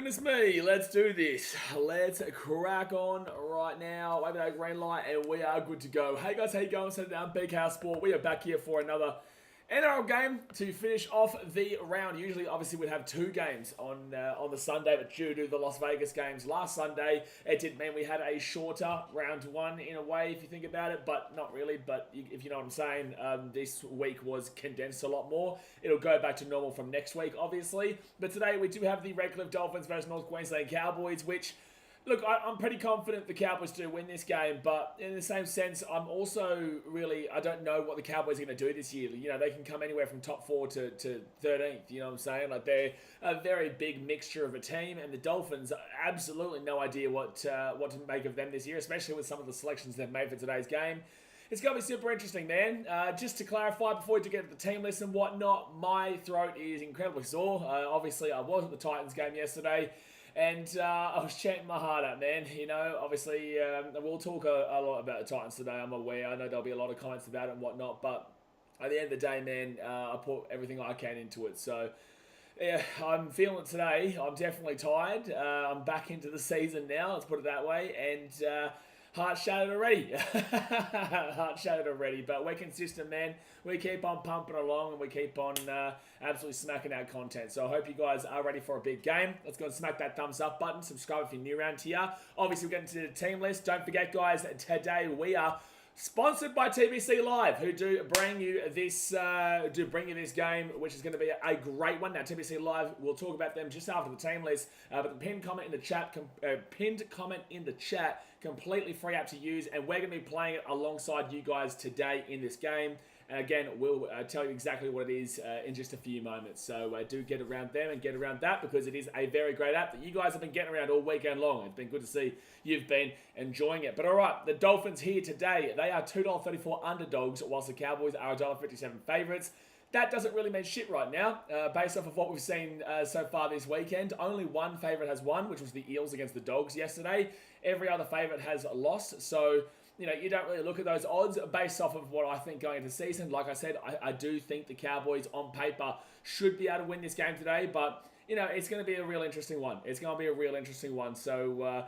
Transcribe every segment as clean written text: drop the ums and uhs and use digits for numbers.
Goodness me, let's do this. Let's crack on right now. Wave that green light and we are good to go. Hey guys, how you going? Setting down BKR Sport. We are back here for another NRL game to finish off the round. Usually, obviously, we'd have two games on the Sunday, but due to the Las Vegas games last Sunday, it did mean we had a shorter round one in a way, if you think about it, but not really. But if you know what I'm saying, this week was condensed a lot more. It'll go back to normal from next week, obviously. But today we do have the Redcliffe Dolphins versus North Queensland Cowboys, which... Look, I'm pretty confident the Cowboys do win this game, but in the same sense, I'm also really, I don't know what the Cowboys are going to do this year. You know, they can come anywhere from top 4 to 13th, you know what I'm saying? Like, they're a very big mixture of a team, and the Dolphins, absolutely no idea what to make of them this year, especially with some of the selections they've made for today's game. It's going to be super interesting, man. Just to clarify, before we get to the team list and whatnot, my throat is incredibly sore. Obviously, I was at the Titans game yesterday, and I was chanting my heart out, man. You know, obviously, we'll talk a lot about the Titans today, I'm aware. I know there'll be a lot of comments about it and whatnot, but at the end of the day, man, I put everything I can into it. So, yeah, I'm feeling it today. I'm definitely tired. I'm back into the season now, let's put it that way, and... heart shattered already. Heart shattered already. But we're consistent, man. We keep on pumping along and we keep on absolutely smacking out content. So I hope you guys are ready for a big game. Let's go and smack that thumbs up button. Subscribe if you're new around here. Obviously, we're getting to the team list. Don't forget, guys, today we are sponsored by TBC Live, who do bring you this game, which is going to be a great one. Now, TBC Live, we'll talk about them just after the team list. But the pinned comment in the chat, completely free app to use, and we're going to be playing it alongside you guys today in this game. And again, we'll tell you exactly what it is in just a few moments. So do get around them and get around that, because it is a very great app that you guys have been getting around all weekend long. It's been good to see you've been enjoying it. But all right, the Dolphins here today, they are $2.34 underdogs, whilst the Cowboys are $1.57 favourites. That doesn't really mean shit right now, based off of what we've seen so far this weekend. Only one favourite has won, which was the Eels against the Dogs yesterday. Every other favourite has lost, so... You know, you don't really look at those odds based off of what I think going into the season. Like I said, I do think the Cowboys on paper should be able to win this game today. But, you know, it's going to be a real interesting one. It's going to be a real interesting one. So,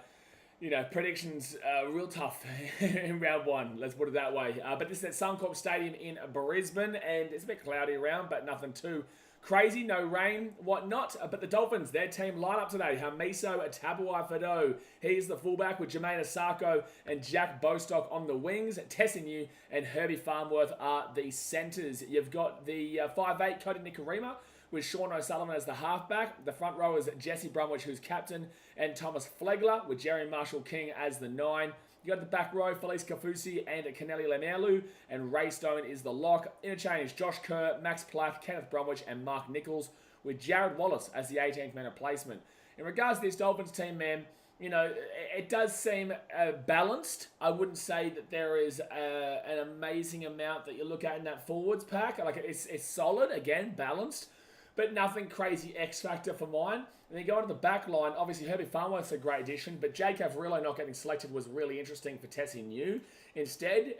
you know, predictions real tough in round one. Let's put it that way. But this is at Suncorp Stadium in Brisbane. And it's a bit cloudy around, but nothing too crazy, no rain, whatnot. But the Dolphins, their team lineup today: Hamiso Tabuai-Fidow, he's the fullback, with Jermaine Asako and Jack Bostock on the wings. Tessinu and Herbie Farnworth are the centres. You've got the 5'8", Cody Nikorima, with Sean O'Sullivan as the halfback. The front row is Jesse Brumwich, who's captain, and Thomas Flegler, with Jerry Marshall-King as the 9. You got the back row, Felice Kafusi and Kennelly Lemuelu, and Ray Stone is the lock. Interchange, Josh Kerr, Max Platt, Kenneth Bromwich, and Mark Nichols, with Jared Wallace as the 18th man replacement. In regards to this Dolphins team, man, you know, it does seem balanced. I wouldn't say that there is an amazing amount that you look at in that forwards pack. Like, it's solid, again, balanced, but nothing crazy X factor for mine. And then you go to the back line. Obviously, Herbie Farnworth's a great addition, but Jake Averillo not getting selected was really interesting for Tessinu instead.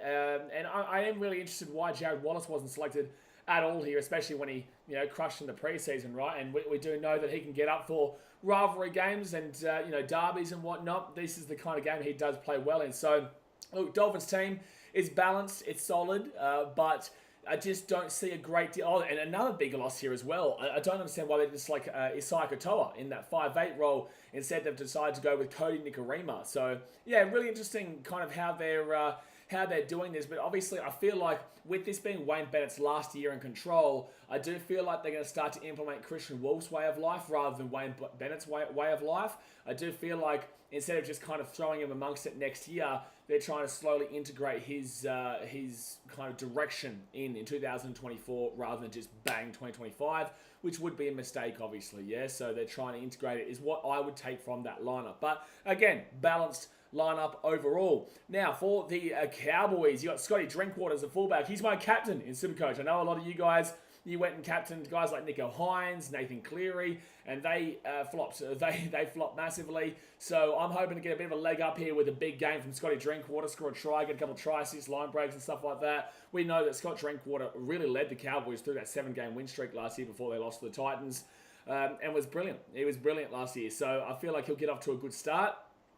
And I am really interested why Jared Wallace wasn't selected at all here, especially when he, you know, crushed in the preseason, right? And we do know that he can get up for rivalry games and, you know, derbies and whatnot. This is the kind of game he does play well in. So, look, Dolphins team is balanced, it's solid, but I just don't see a great deal. Oh, and another big loss here as well. I don't understand why they just like Isaiah Katoa in that 5'8" role. Instead, they've decided to go with Cody Nikorima. So, yeah, really interesting kind of how they're doing this. But obviously, I feel like with this being Wayne Bennett's last year in control, I do feel like they're going to start to implement Christian Wolf's way of life rather than Wayne Bennett's way of life. I do feel like instead of just kind of throwing him amongst it next year, they're trying to slowly integrate his kind of direction in 2024 rather than just bang 2025, which would be a mistake, obviously, yeah? So they're trying to integrate it is what I would take from that lineup. But again, balanced lineup overall. Now, for the Cowboys, you got Scotty Drinkwater as a fullback. He's my captain in Supercoach. I know a lot of you guys, you went and captained guys like Nico Hines, Nathan Cleary, and they flopped. They flopped massively. So I'm hoping to get a bit of a leg up here with a big game from Scotty Drinkwater, score a try, get a couple of try assists, line breaks and stuff like that. We know that Scott Drinkwater really led the Cowboys through that 7-game win streak last year before they lost to the Titans. and was brilliant. He was brilliant last year, so I feel like he'll get off to a good start.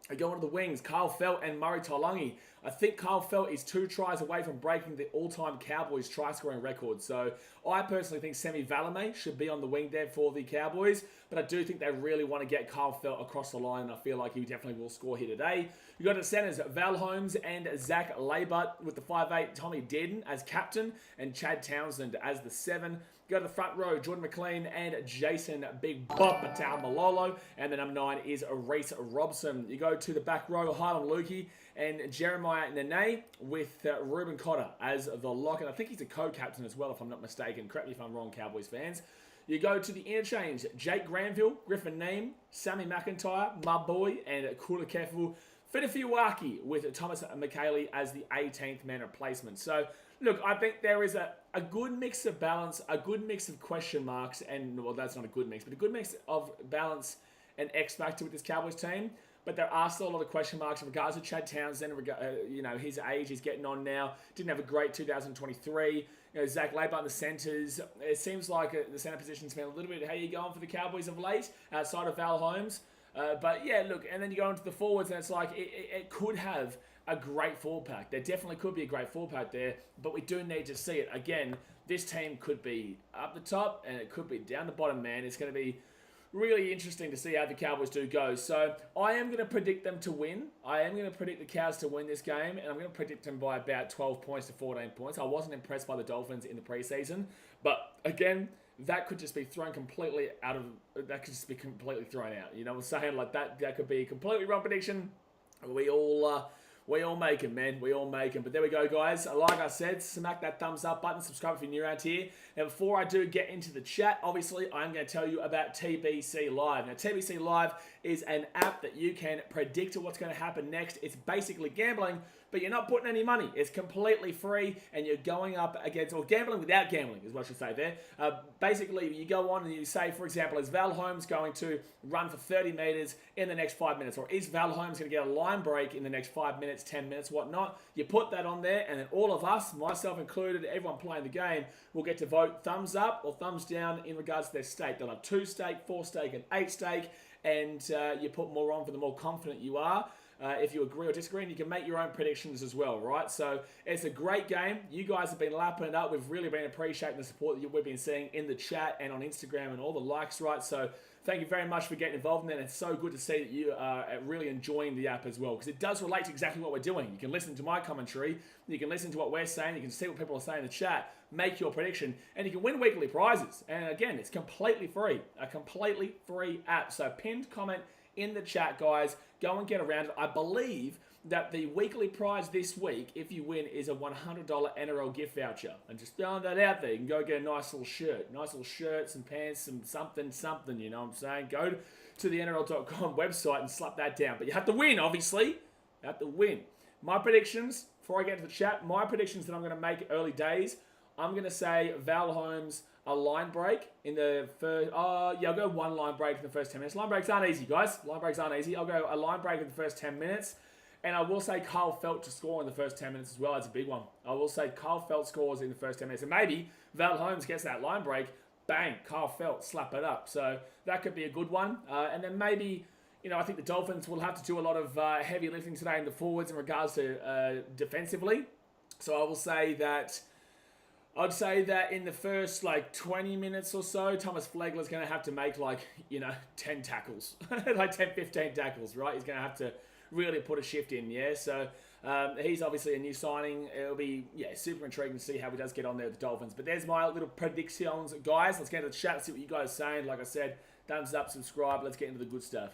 I go on to the wings, Kyle Felt and Murray Taulagi. I think Kyle Felt is 2 tries away from breaking the all-time Cowboys try-scoring record. So I personally think Semi Valame should be on the wing there for the Cowboys. But I do think they really want to get Kyle Felt across the line. And I feel like he definitely will score here today. You got the centers, Val Holmes and Zach Labert with the 5'8", Tommy Dearden as captain and Chad Townsend as the 7. Go to the front row, Jordan McLean and Jason Big Bob Matau Malolo. And the number 9 is Reese Robson. You go to the back row, Hylam Lukey and Jeremiah Nene with Ruben Cotter as the lock. And I think he's a co-captain as well, if I'm not mistaken. Correct me if I'm wrong, Cowboys fans. You go to the interchange, Jake Granville, Griffin Neame, Sammy McIntyre, Maboy, and Kula Kefu Fidafiwaki with Thomas McKaylee as the 18th man replacement. So, look, I think there is a good mix of balance, a good mix of question marks, and, well, that's not a good mix, but a good mix of balance and X factor with this Cowboys team. But there are still a lot of question marks in regards to Chad Townsend. You know, his age, he's getting on now. Didn't have a great 2023. You know, Zach Labert in the centres. It seems like the centre position's been a little bit how you going for the Cowboys of late, outside of Val Holmes. But yeah, look, and then you go into the forwards, and it's like it could have a great forward pack. There definitely could be a great forward pack there, but we do need to see it. Again, this team could be up the top, and it could be down the bottom, man. It's going to be really interesting to see how the Cowboys do go. So I am going to predict them to win. I am going to predict the Cows to win this game, and I'm going to predict them by about 12 points to 14 points. I wasn't impressed by the Dolphins in the preseason, but again, that could just be thrown completely out of. That could just be completely thrown out. You know what I'm saying? Like that could be a completely wrong prediction. We all make them, man. We all make them. But there we go, guys. Like I said, smack that thumbs up button. Subscribe if you're new around here. Now, before I do get into the chat, obviously, I'm going to tell you about TBC Live. Now, TBC Live is an app that you can predict what's going to happen next. It's basically gambling, but you're not putting any money. It's completely free, and you're going up against, or gambling without gambling is what I should say there. Basically, you go on and you say, for example, is Val Holmes going to run for 30 metres in the next 5 minutes? Or is Val Holmes going to get a line break in the next 5 minutes, 10 minutes, whatnot? You put that on there, and then all of us, myself included, everyone playing the game, will get to vote thumbs up or thumbs down in regards to their stake. They'll have 2 stake, 4 stake, and 8 stake, and you put more on for the more confident you are. If you agree or disagree, and you can make your own predictions as well, right? So it's a great game. You guys have been lapping it up. We've really been appreciating the support that we've been seeing in the chat and on Instagram and all the likes, right? So thank you very much for getting involved in that. It's so good to see that you are really enjoying the app as well, because it does relate to exactly what we're doing. You can listen to my commentary, you can listen to what we're saying, you can see what people are saying in the chat, make your prediction, and you can win weekly prizes. And again, it's completely free, a completely free app. So pinned comment in the chat, guys. Go and get around it. I believe that the weekly prize this week, if you win, is a $100 NRL gift voucher. And just throwing that out there, you can go get a nice little shirt, some pants, some something, you know what I'm saying? Go to the NRL.com website and slap that down. But you have to win, obviously. You have to win. My predictions, before I get into the chat, my predictions that I'm going to make early days, I'm going to say Val Holmes, a line break in the first... I'll go 1 line break in the first 10 minutes. Line breaks aren't easy, guys. Line breaks aren't easy. I'll go a line break in the first 10 minutes. And I will say Kyle Felt to score in the first 10 minutes as well. That's a big one. I will say Kyle Felt scores in the first 10 minutes. And maybe Val Holmes gets that line break. Bang, Kyle Felt, slap it up. So that could be a good one. And then maybe... You know, I think the Dolphins will have to do a lot of heavy lifting today in the forwards in regards to defensively. So I will say that... I'd say that in the first, 20 minutes or so, Thomas Flegler's going to have to make, 10 tackles. 10, 15 tackles, right? He's going to have to really put a shift in, yeah? So, he's obviously a new signing. It'll be, super intriguing to see how he does get on there with the Dolphins. But there's my little predictions, guys. Let's get into the chat, see what you guys are saying. Like I said, thumbs up, subscribe. Let's get into the good stuff.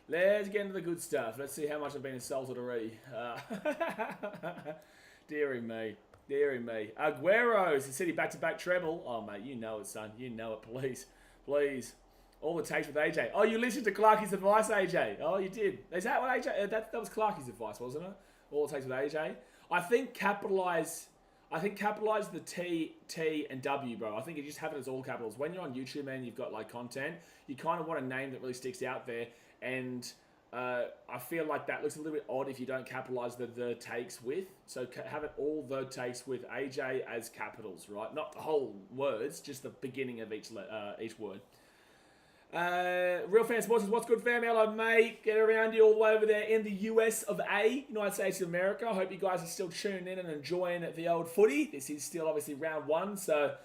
Let's get into the good stuff. Let's see how much I've been insulted already. Deary me. Deary me. Aguero's the City back-to-back treble. Oh, mate, you know it, son. You know it. Please. Please. All the takes with AJ. Oh, you listened to Clarkie's advice, AJ. Oh, you did. Is that what AJ... That was Clarkie's advice, wasn't it? All the takes with AJ. I think capitalise the T, and W, bro. I think you just have it as all capitals. When you're on YouTube, man, you've got, content. You kind of want a name that really sticks out there. And... I feel like that looks a little bit odd if you don't capitalize the takes with. So have it all the takes with AJ as capitals, right? Not the whole words, just the beginning of each word. Real Fan Sports says, what's good, fam? Hello, mate. Get around you all the way over there in the US of A, United States of America. I hope you guys are still tuning in and enjoying the old footy. This is still obviously round one, so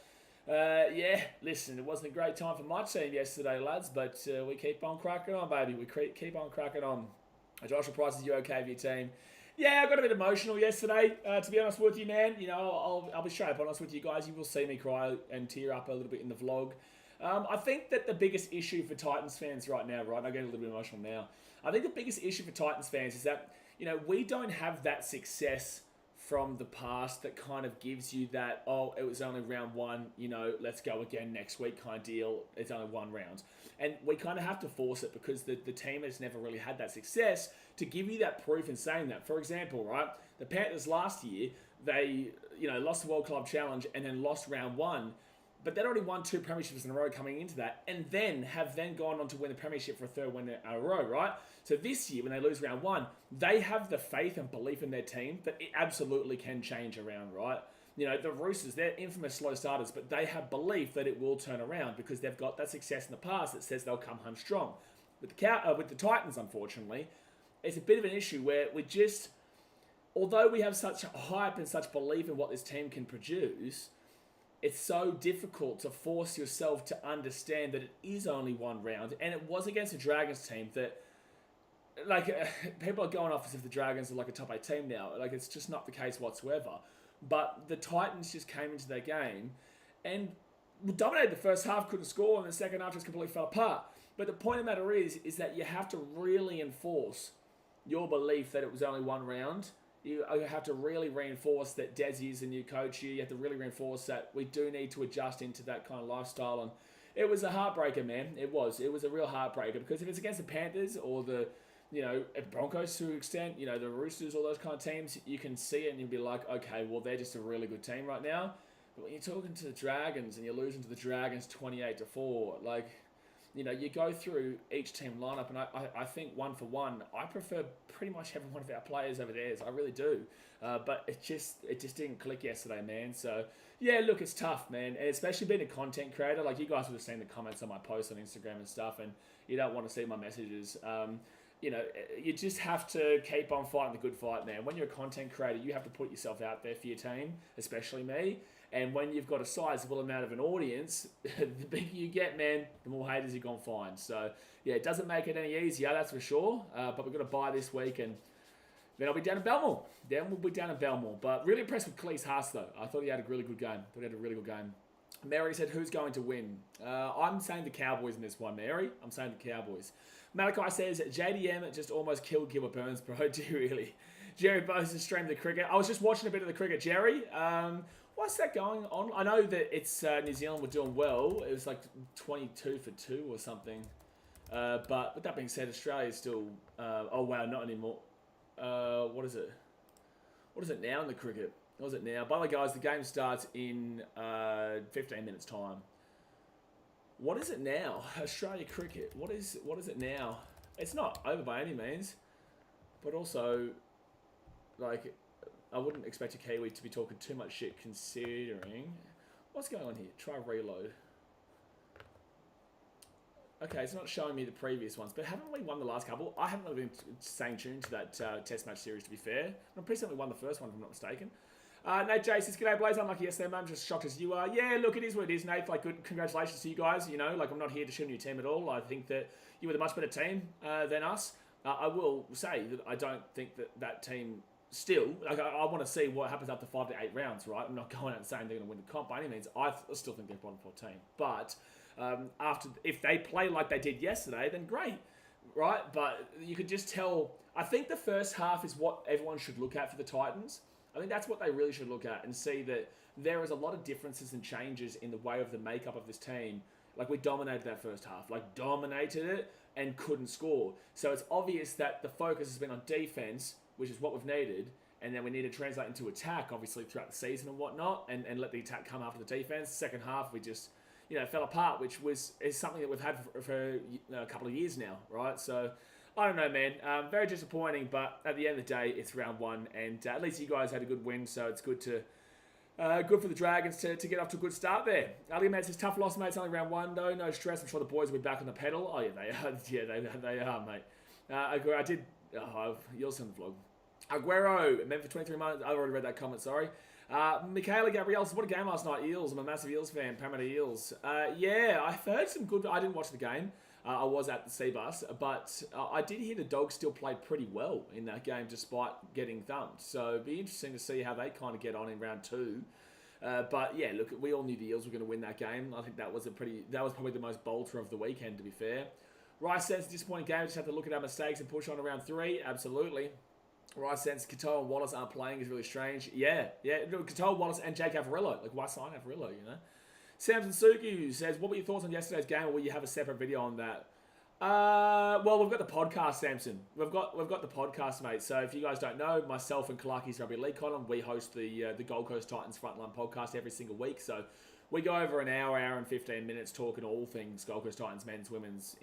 yeah, listen, it wasn't a great time for my team yesterday, lads, but we keep on cracking on, baby. We keep on cracking on. Joshua Price, is you okay with your team? Yeah, I got a bit emotional yesterday, to be honest with you, man. You know, I'll be straight up honest with you guys. You will see me cry and tear up a little bit in the vlog. I think that the biggest issue for Titans fans right now, right, I'm getting a little bit emotional now. I think the biggest issue for Titans fans is that, you know, we don't have that success from the past that kind of gives you that, oh, it was only round one, you know, let's go again next week kind of deal. It's only one round. And we kind of have to force it because the team has never really had that success to give you that proof in saying that. For example, right, the Panthers last year, they, you know, lost the World Club Challenge and then lost round one, but they'd already won 2 premierships in a row coming into that, and then have gone on to win the premiership for a third win in a row, right? So this year, when they lose round one, they have the faith and belief in their team that it absolutely can change around, right? You know, the Roosters, they're infamous slow starters, but they have belief that it will turn around because they've got that success in the past that says they'll come home strong. With the Titans, unfortunately, it's a bit of an issue where we just, although we have such hype and such belief in what this team can produce, it's so difficult to force yourself to understand that it is only one round. And it was against a Dragons team that, like, people are going off as if the Dragons are like a top 8 team now. Like, it's just not the case whatsoever. But the Titans just came into their game and dominated the first half, couldn't score, and the second half just completely fell apart. But the point of the matter is that you have to really enforce your belief that it was only one round. You have to really reinforce that Desi is a new coach. You have to really reinforce that we do need to adjust into that kind of lifestyle. And it was a heartbreaker, man. It was a real heartbreaker because if it's against the Panthers or the, you know, Broncos to an extent, you know, the Roosters, all those kind of teams, you can see it and you'll be like, okay, well, they're just a really good team right now. But when you're talking to the Dragons and you're losing to the Dragons 28-4, like, you know, you go through each team lineup, and I think one for one, I prefer pretty much every one of our players over theirs. I really do. But it just didn't click yesterday, man. So, yeah, look, it's tough, man. And especially being a content creator. Like, you guys would have seen the comments on my posts on Instagram and stuff, and you don't want to see my messages. You know, you just have to keep on fighting the good fight, man. When you're a content creator, you have to put yourself out there for your team, especially me. And when you've got a sizable amount of an audience, the bigger you get, man, the more haters you're going to find. So, yeah, it doesn't make it any easier, that's for sure. But we've got to buy this week, and then I'll be down in Belmore. Then we'll be down in Belmore. But really impressed with Khalees Haas, though. I thought he had a really good game. Mary said, who's going to win? I'm saying the Cowboys in this one, Mary. I'm saying the Cowboys. Malachi says, JDM just almost killed Gilbert Burns, bro. Do you really? Jerry Bowes has streamed the cricket. I was just watching a bit of the cricket, Jerry. What's that going on? I know that it's New Zealand were doing well. It was like 22 for 2 or something. But with that being said, Australia is still... oh, wow, not anymore. What is it? What is it now in the cricket? What is it now? By the way, guys, the game starts in 15 minutes' time. What is it now? Australia cricket. What is it now? It's not over by any means. But also, like... I wouldn't expect a Kiwi to be talking too much shit considering... What's going on here? Try reload. Okay, it's not showing me the previous ones, but haven't we won the last couple? I haven't really been staying tuned to that test match series, to be fair. I'm pretty certain we won the first one, if I'm not mistaken. Nate J says, g'day Blaze, unlucky yesterday, man. I'm just shocked as you are. Yeah, look, it is what it is, Nate. Like, good congratulations to you guys. You know, like, I'm not here to shit on your team at all. I think that you were the much better team than us. I will say that I don't think that team... Still, like I want to see what happens after 5 to 8 rounds, right? I'm not going out and saying they're going to win the comp by any means. I still think they're a bottom 4 team. But if they play like they did yesterday, then great, right? But you could just tell. I think the first half is what everyone should look at for the Titans. I think that's what they really should look at and see that there is a lot of differences and changes in the way of the makeup of this team. Like, we dominated that first half, dominated it and couldn't score. So it's obvious that the focus has been on defense, which is what we've needed, and then we need to translate into attack, obviously, throughout the season and whatnot, and let the attack come after the defense. Second half, we just, fell apart, which is something that we've had for a couple of years now, right? So, I don't know, man. Very disappointing, but at the end of the day, it's round one, and at least you guys had a good win, so it's good to Good for the Dragons to get off to a good start there. Ali Mate says, tough loss, mate. It's only round one, though. No stress. I'm sure the boys will be back on the pedal. Oh, yeah, they are. Yeah, they are, mate. I did... Oh, you'll see the vlog. Aguero, meant for 23 months. I already read that comment, sorry. Michaela Gabrielle says, what a game last night. Eels. I'm a massive Eels fan. Parramatta Eels. Yeah, I've heard some good... I didn't watch the game. I was at the C-Bus, but I did hear the Dogs still played pretty well in that game despite getting thumped. So it'd be interesting to see how they kind of get on in round two. But yeah, look, we all knew the Eels were going to win that game. I think that was probably the most bolter of the weekend, to be fair. Rice says, disappointing game. Just have to look at our mistakes and push on to round three. Absolutely. Rice says, Katoa and Wallace aren't playing is really strange. Yeah. Katoa, Wallace, and Jake Averillo. Like, why sign Averillo, you know? Samson Suku says, what were your thoughts on yesterday's game, or will you have a separate video on that? Well, we've got the podcast, Samson. We've got the podcast, mate. So if you guys don't know, myself and Clarky's Rugby League column, we host the Gold Coast Titans Frontline podcast every single week. So we go over an hour and 15 minutes talking all things Gold Coast Titans, men's, women's,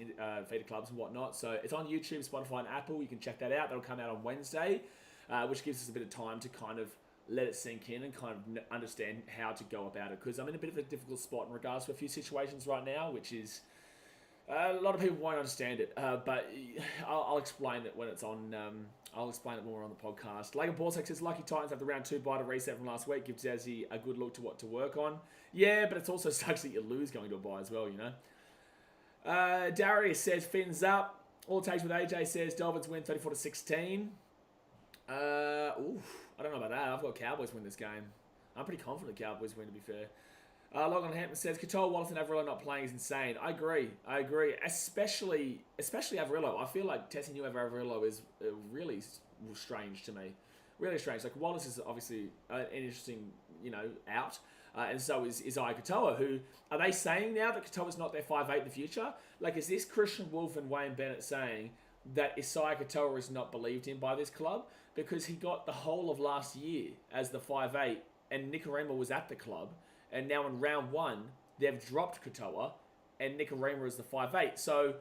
feeder clubs and whatnot. So it's on YouTube, Spotify, and Apple. You can check that out. That'll come out on Wednesday, which gives us a bit of time to kind of let it sink in and kind of understand how to go about it. Because I'm in a bit of a difficult spot in regards to a few situations right now, which is a lot of people won't understand it. But I'll explain it when it's on. I'll explain it when we're on the podcast. Lagan Borsak says, lucky Titans have the round two bye to reset from last week. Gives Jazzy a good look to what to work on. Yeah, but it's also sucks that you lose going to a bye as well, you know. Darius says, fins up. All it takes with AJ says, Dolphins win 34-16. I don't know about that. I've got Cowboys win this game. I'm pretty confident Cowboys win, to be fair. Logan Hampton says, Katoa, Wallace, and Averillo not playing is insane. I agree. Especially Averillo. I feel like testing you over Averillo is really strange to me. Really strange. Like, Wallace is obviously an interesting, out. And so is Isaiah Katoa, who... Are they saying now that Katoa's not their 5'8" in the future? Like, is this Christian Wolf and Wayne Bennett saying that Isaiah Katoa is not believed in by this club? Because he got the whole of last year as the 5'8", and Nicarima was at the club. And now in round one, they've dropped Katoa, and Nicarima is the 5'8". So,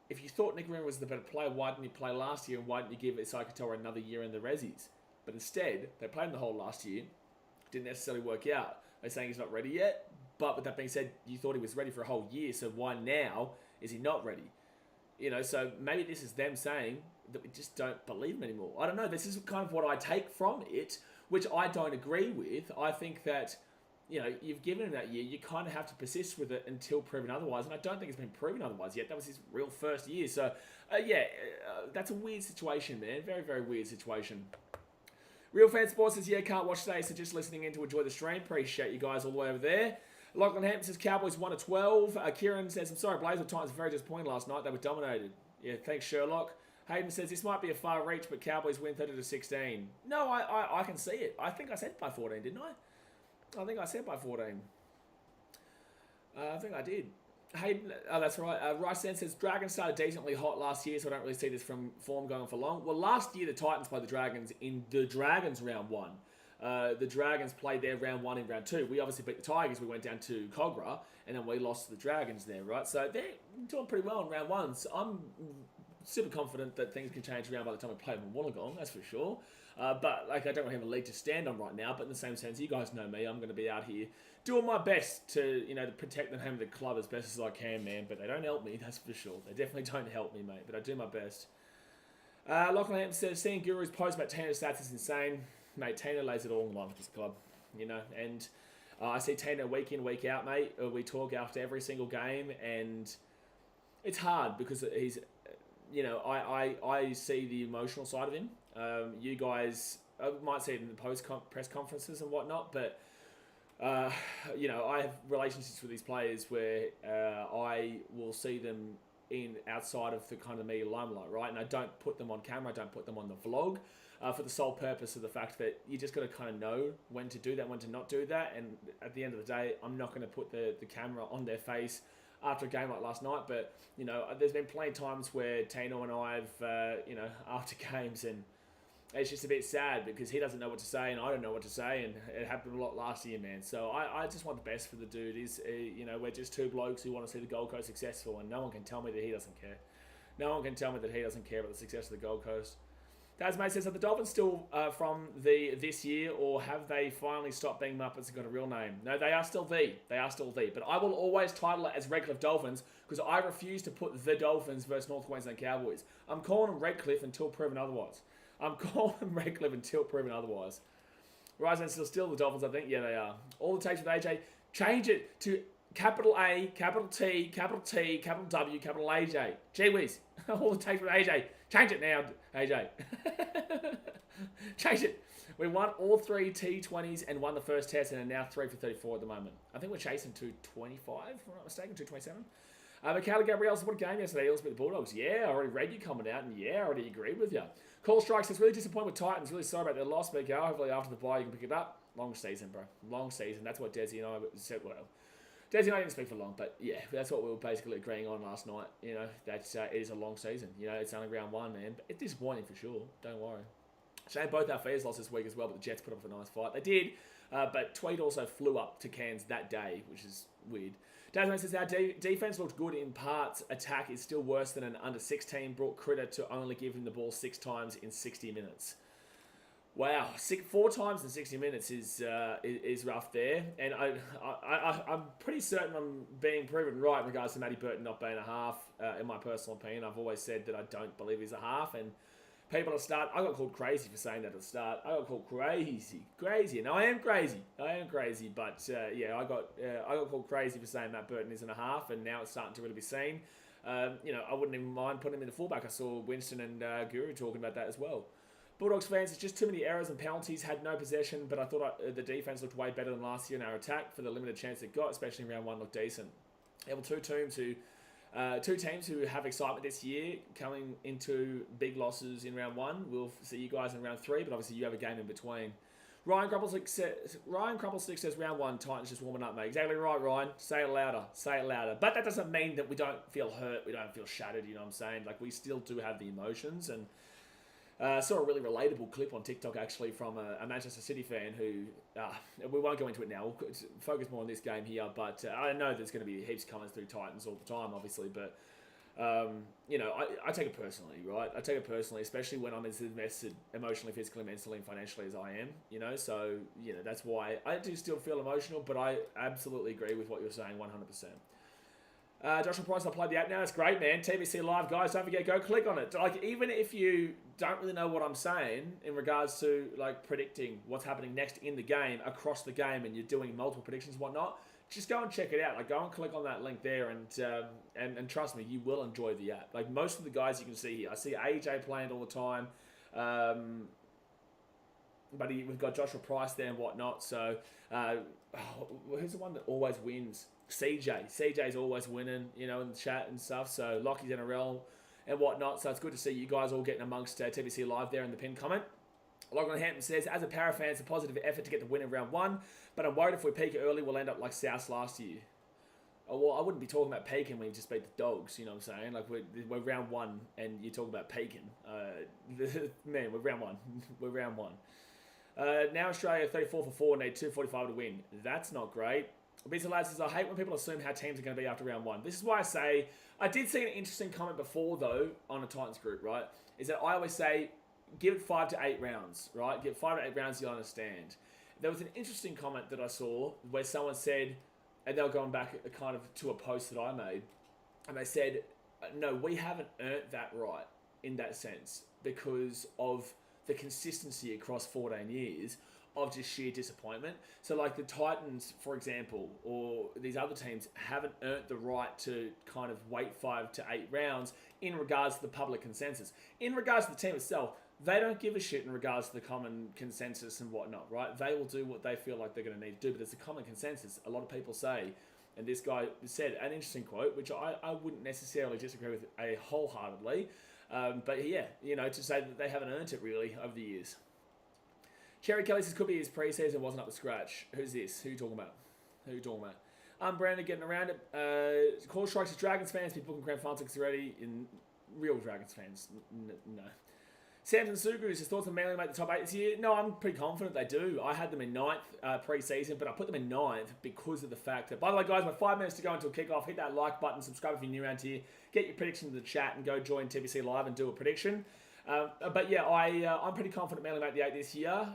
if you thought Nicarima was the better player, why didn't he play last year, and why didn't you give Isaiah Katoa another year in the Rezzies? But instead, they played him the whole last year. Didn't necessarily work out. They're saying he's not ready yet. But with that being said, you thought he was ready for a whole year, so why now is he not ready? So maybe this is them saying that we just don't believe him anymore. I don't know. This is kind of what I take from it, which I don't agree with. I think that, you've given him that year. You kind of have to persist with it until proven otherwise. And I don't think it's been proven otherwise yet. That was his real first year. So, that's a weird situation, man. Very, very weird situation. Real Fan Sports says, can't watch today, so just listening in to enjoy the stream. Appreciate you guys all the way over there. Lachlan Hampton says, Cowboys 1-12. Kieran says, I'm sorry, Blazer Titans were very disappointed last night. They were dominated. Yeah, thanks, Sherlock. Hayden says, this might be a far reach, but Cowboys win 30-16. No, I can see it. I think I said by 14, didn't I? I think I said by 14. I think I did. Hayden, that's right. Rice says, Dragons started decently hot last year, so I don't really see this from form going for long. Well, last year the Titans played the Dragons in the Dragons round one. The Dragons played their round one in round two. We obviously beat the Tigers. We went down to Cogra, and then we lost to the Dragons there, right? So they're doing pretty well in round one. So I'm super confident that things can change around by the time we play them in Wollongong, that's for sure. But I don't really have a league to stand on right now. But in the same sense, you guys know me. I'm going to be out here doing my best to to protect the name of the club as best as I can, man. But they don't help me, that's for sure. They definitely don't help me, mate. But I do my best. Lachlan Hampton says, seeing Guru's post about Tano's stats is insane. Mate, Tano lays it all in line with this club, and I see Tano week in, week out, mate. We talk after every single game, and it's hard because he's, I see the emotional side of him. You guys might see it in the press conferences and whatnot, but, I have relationships with these players where I will see them outside of the kind of media limelight, right? And I don't put them on camera, I don't put them on the vlog. For the sole purpose of the fact that you just got to kind of know when to do that, when to not do that. And at the end of the day, I'm not going to put the camera on their face after a game like last night. But, there's been plenty of times where Tano and I have, after games, and it's just a bit sad because he doesn't know what to say and I don't know what to say. And it happened a lot last year, man. So I just want the best for the dude. We're just two blokes who want to see the Gold Coast successful, and no one can tell me that he doesn't care. No one can tell me that he doesn't care about the success of the Gold Coast. Dasmate says, are the Dolphins still from this year, or have they finally stopped being Muppets and got a real name? No, they are still the. They are still the. But I will always title it as Redcliffe Dolphins because I refuse to put the Dolphins versus North Queensland Cowboys. I'm calling them Redcliffe until proven otherwise. I'm calling them Redcliffe until proven otherwise. Ryzen still the Dolphins, I think. Yeah, they are. All the takes with AJ. Change it to capital A, capital T, capital T, capital W, capital AJ. Gee whiz. All the takes with AJ. Change it now, AJ. Change it. We won all 3 T20s and won the first test and are now 3 for 34 at the moment. I think we're chasing 225, if I'm not mistaken, 227. Michaela Gabrielle said, what a game yesterday. Eels beat the Bulldogs. Yeah, I already read you coming out, and yeah, I already agreed with you. Call Strike says, really disappointed with Titans. Really sorry about their loss, BKR. Hopefully after the bye you can pick it up. Long season, bro. Long season. That's what Desi and I said. Well, Desi and I didn't speak for long, but yeah, that's what we were basically agreeing on last night. You know, that it is a long season. You know, it's only round 1, man. But it's disappointing for sure. Don't worry. Shame both our Fears lost this week as well, but the Jets put up a nice fight. They did, but Tweed also flew up to Cairns that day, which is weird. Dasman says, our defense looked good in parts. Attack is still worse than an under-16. Brought Critter to only give him the ball 6 times in 60 minutes. Wow, 4 times in 60 minutes is rough there, and I'm pretty certain I'm being proven right in regards to Matty Burton not being a half. In my personal opinion, I've always said that I don't believe he's a half, and people at the start, I got called crazy for saying that at the start. I got called crazy, and I am crazy, but yeah, I got called crazy for saying Matt Burton isn't a half, and now it's starting to really be seen. You know, I wouldn't even mind putting him in the fullback. I saw Winston and Guru talking about that as well. Bulldogs fans, it's just too many errors and penalties, had no possession, but I thought the defense looked way better than last year in our attack for the limited chance it got, especially in round 1 looked decent. There were two teams who have excitement this year coming into big losses in round 1. We'll see you guys in round 3, but obviously you have a game in between. Ryan Crumplestick says round 1, Titans just warming up, mate. Exactly right, Ryan. Say it louder. But that doesn't mean that we don't feel hurt, we don't feel shattered, you know what I'm saying? Like, we still do have the emotions, and saw a really relatable clip on TikTok, actually, from a Manchester City fan who, we won't go into it now, we'll focus more on this game here, but I know there's going to be heaps of comments through Titans all the time, obviously, but, you know, I take it personally, right? I take it personally, especially when I'm as invested emotionally, physically, mentally, and financially as I am, you know, so, you know, that's why I do still feel emotional, but I absolutely agree with what you're saying 100%. Joshua Price, I played the app now. It's great, man. TVC Live, guys. Don't forget, go click on it. Like, even if you don't really know what I'm saying in regards to, like, predicting what's happening next in the game, across the game, and you're doing multiple predictions and whatnot, just go and check it out. Like, go and click on that link there, and trust me, you will enjoy the app. Like, most of the guys you can see here, I see AJ playing it all the time, but we've got Joshua Price there and whatnot. So, who's the one that always wins? CJ's always winning, you know, in the chat and stuff. So Lockie's NRL and whatnot. So it's good to see you guys all getting amongst TVC Live there in the pinned comment. Logan Hampton says, as a Para fan, it's a positive effort to get the win in round 1, but I'm worried if we peak early, we'll end up like South last year. Oh, well, I wouldn't be talking about peaking when we just beat the Dogs, you know what I'm saying? Like, we're round 1 and you talk about peaking. Man, we're round 1. We're round 1. Now Australia 34 for 4 and need 245 to win. That's not great. Busy Lad says, I hate when people assume how teams are going to be after round 1. This is why I say, I did see an interesting comment before, though, on a Titans group, right? Is that I always say, give it 5 to 8 rounds, right? Give 5 to 8 rounds, you'll understand. There was an interesting comment that I saw where someone said, and they were going back kind of to a post that I made, and they said, no, we haven't earned that right in that sense because of the consistency across 14 years of just sheer disappointment. So like the Titans, for example, or these other teams haven't earned the right to kind of wait 5 to 8 rounds in regards to the public consensus. In regards to the team itself, they don't give a shit in regards to the common consensus and whatnot, right? They will do what they feel like they're going to need to do, but it's a common consensus. A lot of people say, and this guy said an interesting quote, which I wouldn't necessarily disagree with wholeheartedly, but yeah, you know, to say that they haven't earned it really over the years. Cherry Kelly says, could be his pre-season wasn't up to scratch. Who's this? Who are you talking about? I'm Brandon getting around it. Call Strikes as Dragons fans. Be booking grand final tickets already. In real Dragons fans, no. Samson Sugu says, thoughts on Manly make the top 8 this year? No, I'm pretty confident they do. I had them in 9th pre-season, but I put them in 9th because of the fact that, by the way, guys, we're 5 minutes to go until kickoff. Hit that like button, subscribe if you're new around here. Get your prediction in the chat and go join TBC Live and do a prediction. But yeah, I'm pretty confident Manly make the 8 this year.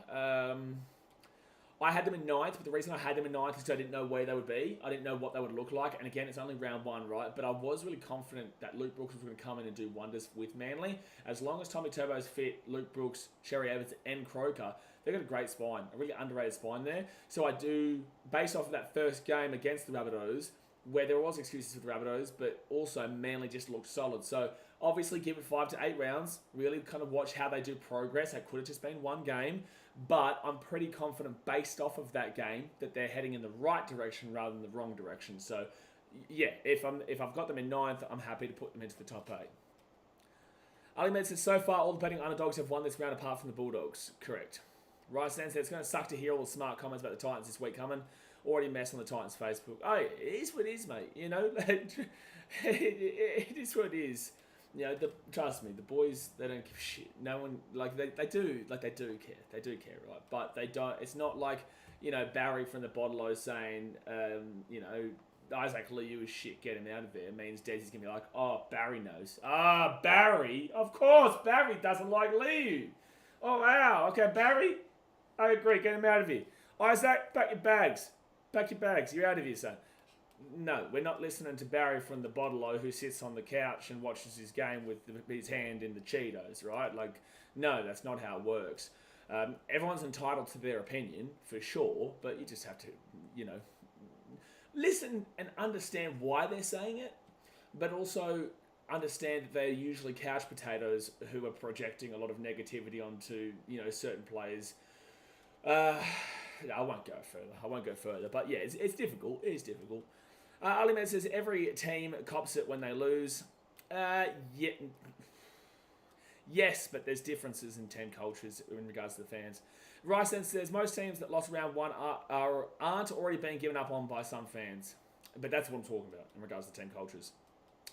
I had them in 9th, but the reason I had them in 9th is because I didn't know where they would be. I didn't know what they would look like. And again, it's only round 1, right? But I was really confident that Luke Brooks was going to come in and do wonders with Manly. As long as Tommy Turbo's fit, Luke Brooks, Cherry Evans, and Croker, they've got a great spine, a really underrated spine there. So I do, based off of that first game against the Rabbitohs, where there was excuses for the Rabbitohs, but also Manly just looked solid. So obviously give it 5 to 8 rounds, really kind of watch how they do progress. That could have just been one game, but I'm pretty confident based off of that game that they're heading in the right direction rather than the wrong direction. So yeah, if I've got them in 9th, I'm happy to put them into the top 8. Ali Med says, so far all the betting underdogs have won this round apart from the Bulldogs. Correct. Rice said, it's going to suck to hear all the smart comments about the Titans this week coming. Already mess on the Titans Facebook. Oh, it is what it is, mate. You know, it is what it is. You know, trust me, the boys, they don't give a shit. No one, like, they do care. They do care, right? But they don't, it's not like, you know, Barry from the Bottle saying, you know, Isaac Liu is shit, get him out of there. It means Desi's going to be like, oh, Barry knows. Ah, Barry? Of course, Barry doesn't like Liu. Oh, wow. Okay, Barry? I agree, get him out of here. Isaac, pack your bags. Pack your bags. You're out of here, son. No, we're not listening to Barry from the Bottle who sits on the couch and watches his game with his hand in the Cheetos, right? Like, no, that's not how it works. Everyone's entitled to their opinion, for sure, but you just have to, you know, listen and understand why they're saying it, but also understand that they're usually couch potatoes who are projecting a lot of negativity onto, you know, certain players. I won't go further. But yeah, it's difficult. It is difficult. Ali Man says every team cops it when they lose. Yes, but there's differences in team cultures in regards to the fans. Rice then says most teams that lost round 1 aren't already being given up on by some fans. But that's what I'm talking about in regards to team cultures.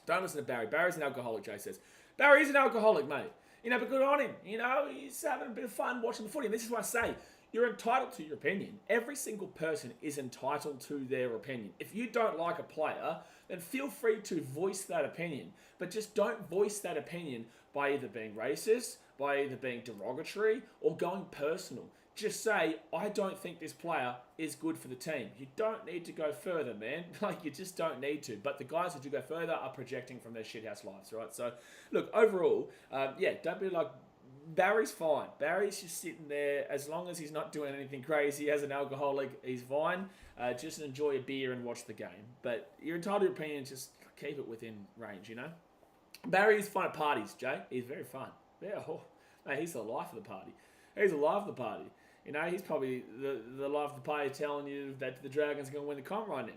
Don't listen to Barry. Barry's an alcoholic, Jay says. Barry's an alcoholic, mate. You know, but good on him. You know, he's having a bit of fun watching the footy. And this is what I say. You're entitled to your opinion. Every single person is entitled to their opinion. If you don't like a player, then feel free to voice that opinion. But just don't voice that opinion by either being racist, by either being derogatory, or going personal. Just say, I don't think this player is good for the team. You don't need to go further, man. Like, you just don't need to. But the guys who do go further are projecting from their shithouse lives, right? So, look, overall, yeah, don't be like, Barry's fine. Barry's just sitting there. As long as he's not doing anything crazy as an alcoholic, he's fine. Just enjoy a beer and watch the game. But you're entitled to your opinion, just keep it within range, you know? Barry is fun at parties, Jay. He's very fun. Yeah, mate, he's the life of the party. He's the life of the party. You know, he's probably the life of the party telling you that the Dragons are going to win the comp right now.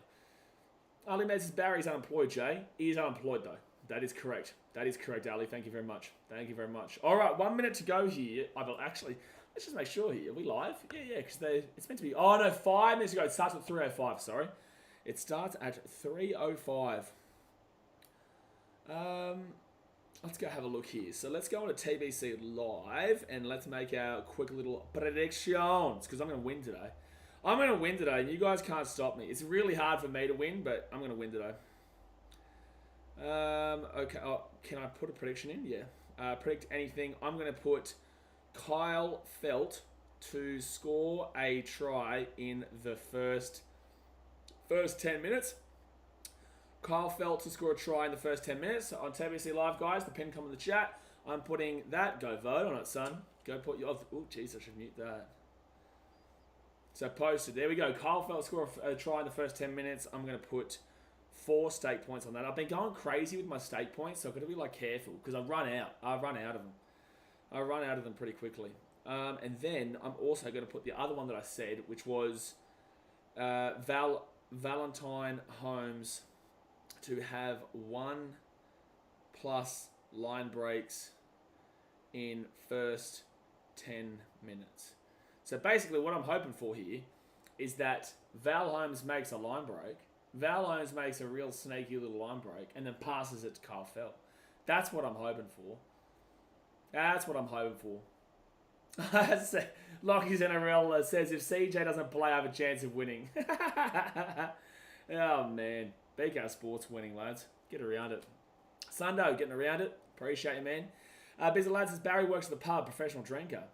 Ali Med says Barry's unemployed, Jay. He is unemployed, though. That is correct. That is correct, Ali. Thank you very much. Thank you very much. All right, 1 minute to go here. I will actually, let's just make sure here. Are we live? Yeah, because it's meant to be, oh no, 5 minutes ago. It starts at 3:05, sorry. It starts at 3:05. Let's go have a look here. So let's go on to TBC Live and let's make our quick little predictions because I'm going to win today. I'm going to win today and you guys can't stop me. It's really hard for me to win, but I'm going to win today. Okay. Oh, can I put a prediction in? Yeah. Predict anything. I'm going to put Kyle Felt to score a try in the first 10 minutes. Kyle Felt to score a try in the first 10 minutes on TBC Live, guys. The pin come in the chat. I'm putting that. Go vote on it, son. Go put your... Oh, jeez, I should mute that. So posted. There we go. Kyle Felt to score a try in the first 10 minutes. I'm going to put 4 stake points on that. I've been going crazy with my stake points, so I've got to be like careful because I run out of them. I run out of them pretty quickly. And then I'm also going to put the other one that I said, which was Valentine Holmes to have 1+ line breaks in first 10 minutes. So basically what I'm hoping for here is that Val Holmes makes a line break. Val Holmes makes a real sneaky little line break and then passes it to Kyle Felt. That's what I'm hoping for. That's what I'm hoping for. Lockie's NRL says if CJ doesn't play, I have a chance of winning. Oh, man. BKR Sports winning, lads. Get around it. Sundo, getting around it. Appreciate you, man. Busy Lad says Barry works at the pub, professional drinker.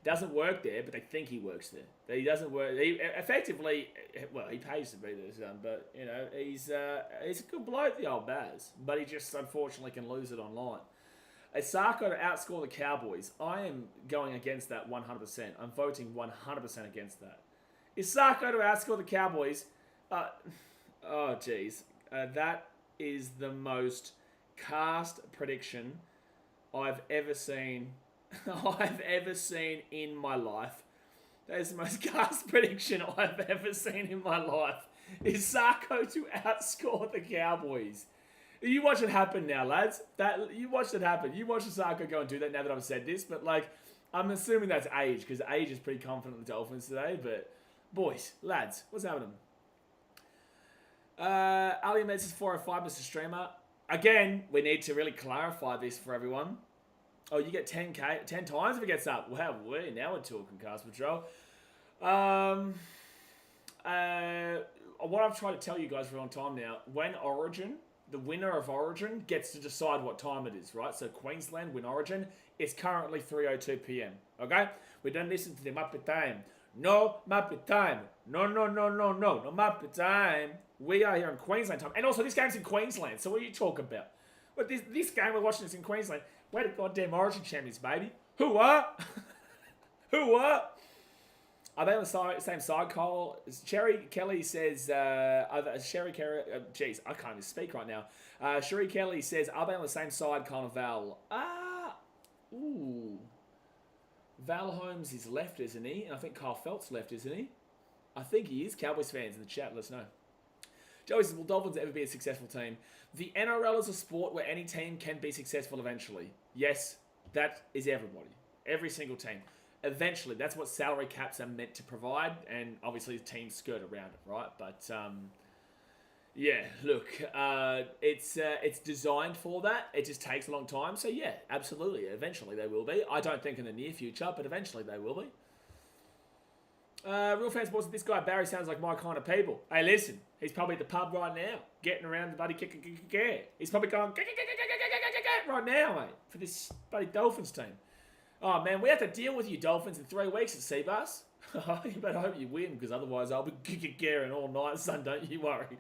Doesn't work there, but they think he works there. He doesn't work. He effectively, well, he pays to be there, son, but you know, he's a good bloke, the old Baz. But he just unfortunately can lose it online. Is Sarko to outscore the Cowboys? I am going against that 100%. I'm voting 100% against that. Is Sarko to outscore the Cowboys? Oh, geez. That is the most cast prediction I've ever seen. I've ever seen in my life. That is the most cast prediction I've ever seen in my life. Is Sarko to outscore the Cowboys? You watch it happen now, lads. You watch it happen. You watch Sarko go and do that now that I've said this. But, like, I'm assuming that's age, because age is pretty confident in the Dolphins today. But, boys, lads, what's happening? Ali Med says 405, Mr. Streamer. Again, we need to really clarify this for everyone. Oh, you get 10 times if it gets up. Wow, now we're talking, Cast Patrol. What I've tried to tell you guys for a long time now, when Origin, the winner of Origin, gets to decide what time it is, right? So Queensland win Origin. It's currently 3:02 p.m., okay? We don't listen to the Muppet time. No Muppet time. No Muppet time. We are here in Queensland time. And also, this game's in Queensland, so what are you talking about? But this game, we're watching this in Queensland. We're the goddamn Origin champions, baby. Who are? Who are? Are they on the same side, Cole? Sherry Kelly says, Sherry Kelly, jeez, I can't even speak right now. Sherry Kelly says, are they on the same side, Cole and Val? Ooh. Val Holmes is left, isn't he? And I think Kyle Felt's left, isn't he? I think he is. Cowboys fans in the chat, let us know. Joey says, will Dolphins ever be a successful team? The NRL is a sport where any team can be successful eventually. Yes, that is everybody. Every single team. Eventually, that's what salary caps are meant to provide, and obviously teams skirt around it, right? But, yeah, look, it's designed for that. It just takes a long time. So, yeah, absolutely. Eventually they will be. I don't think in the near future, but eventually they will be. Real Fan Sports, this guy Barry sounds like my kind of people. Hey, listen, he's probably at the pub right now, getting around the bloody kick. He's probably going right now, mate, for this bloody Dolphins team. Oh, man, we have to deal with you Dolphins in 3 weeks at Seabass. You better hope you win, because otherwise I'll be kicking all night, son, don't you worry.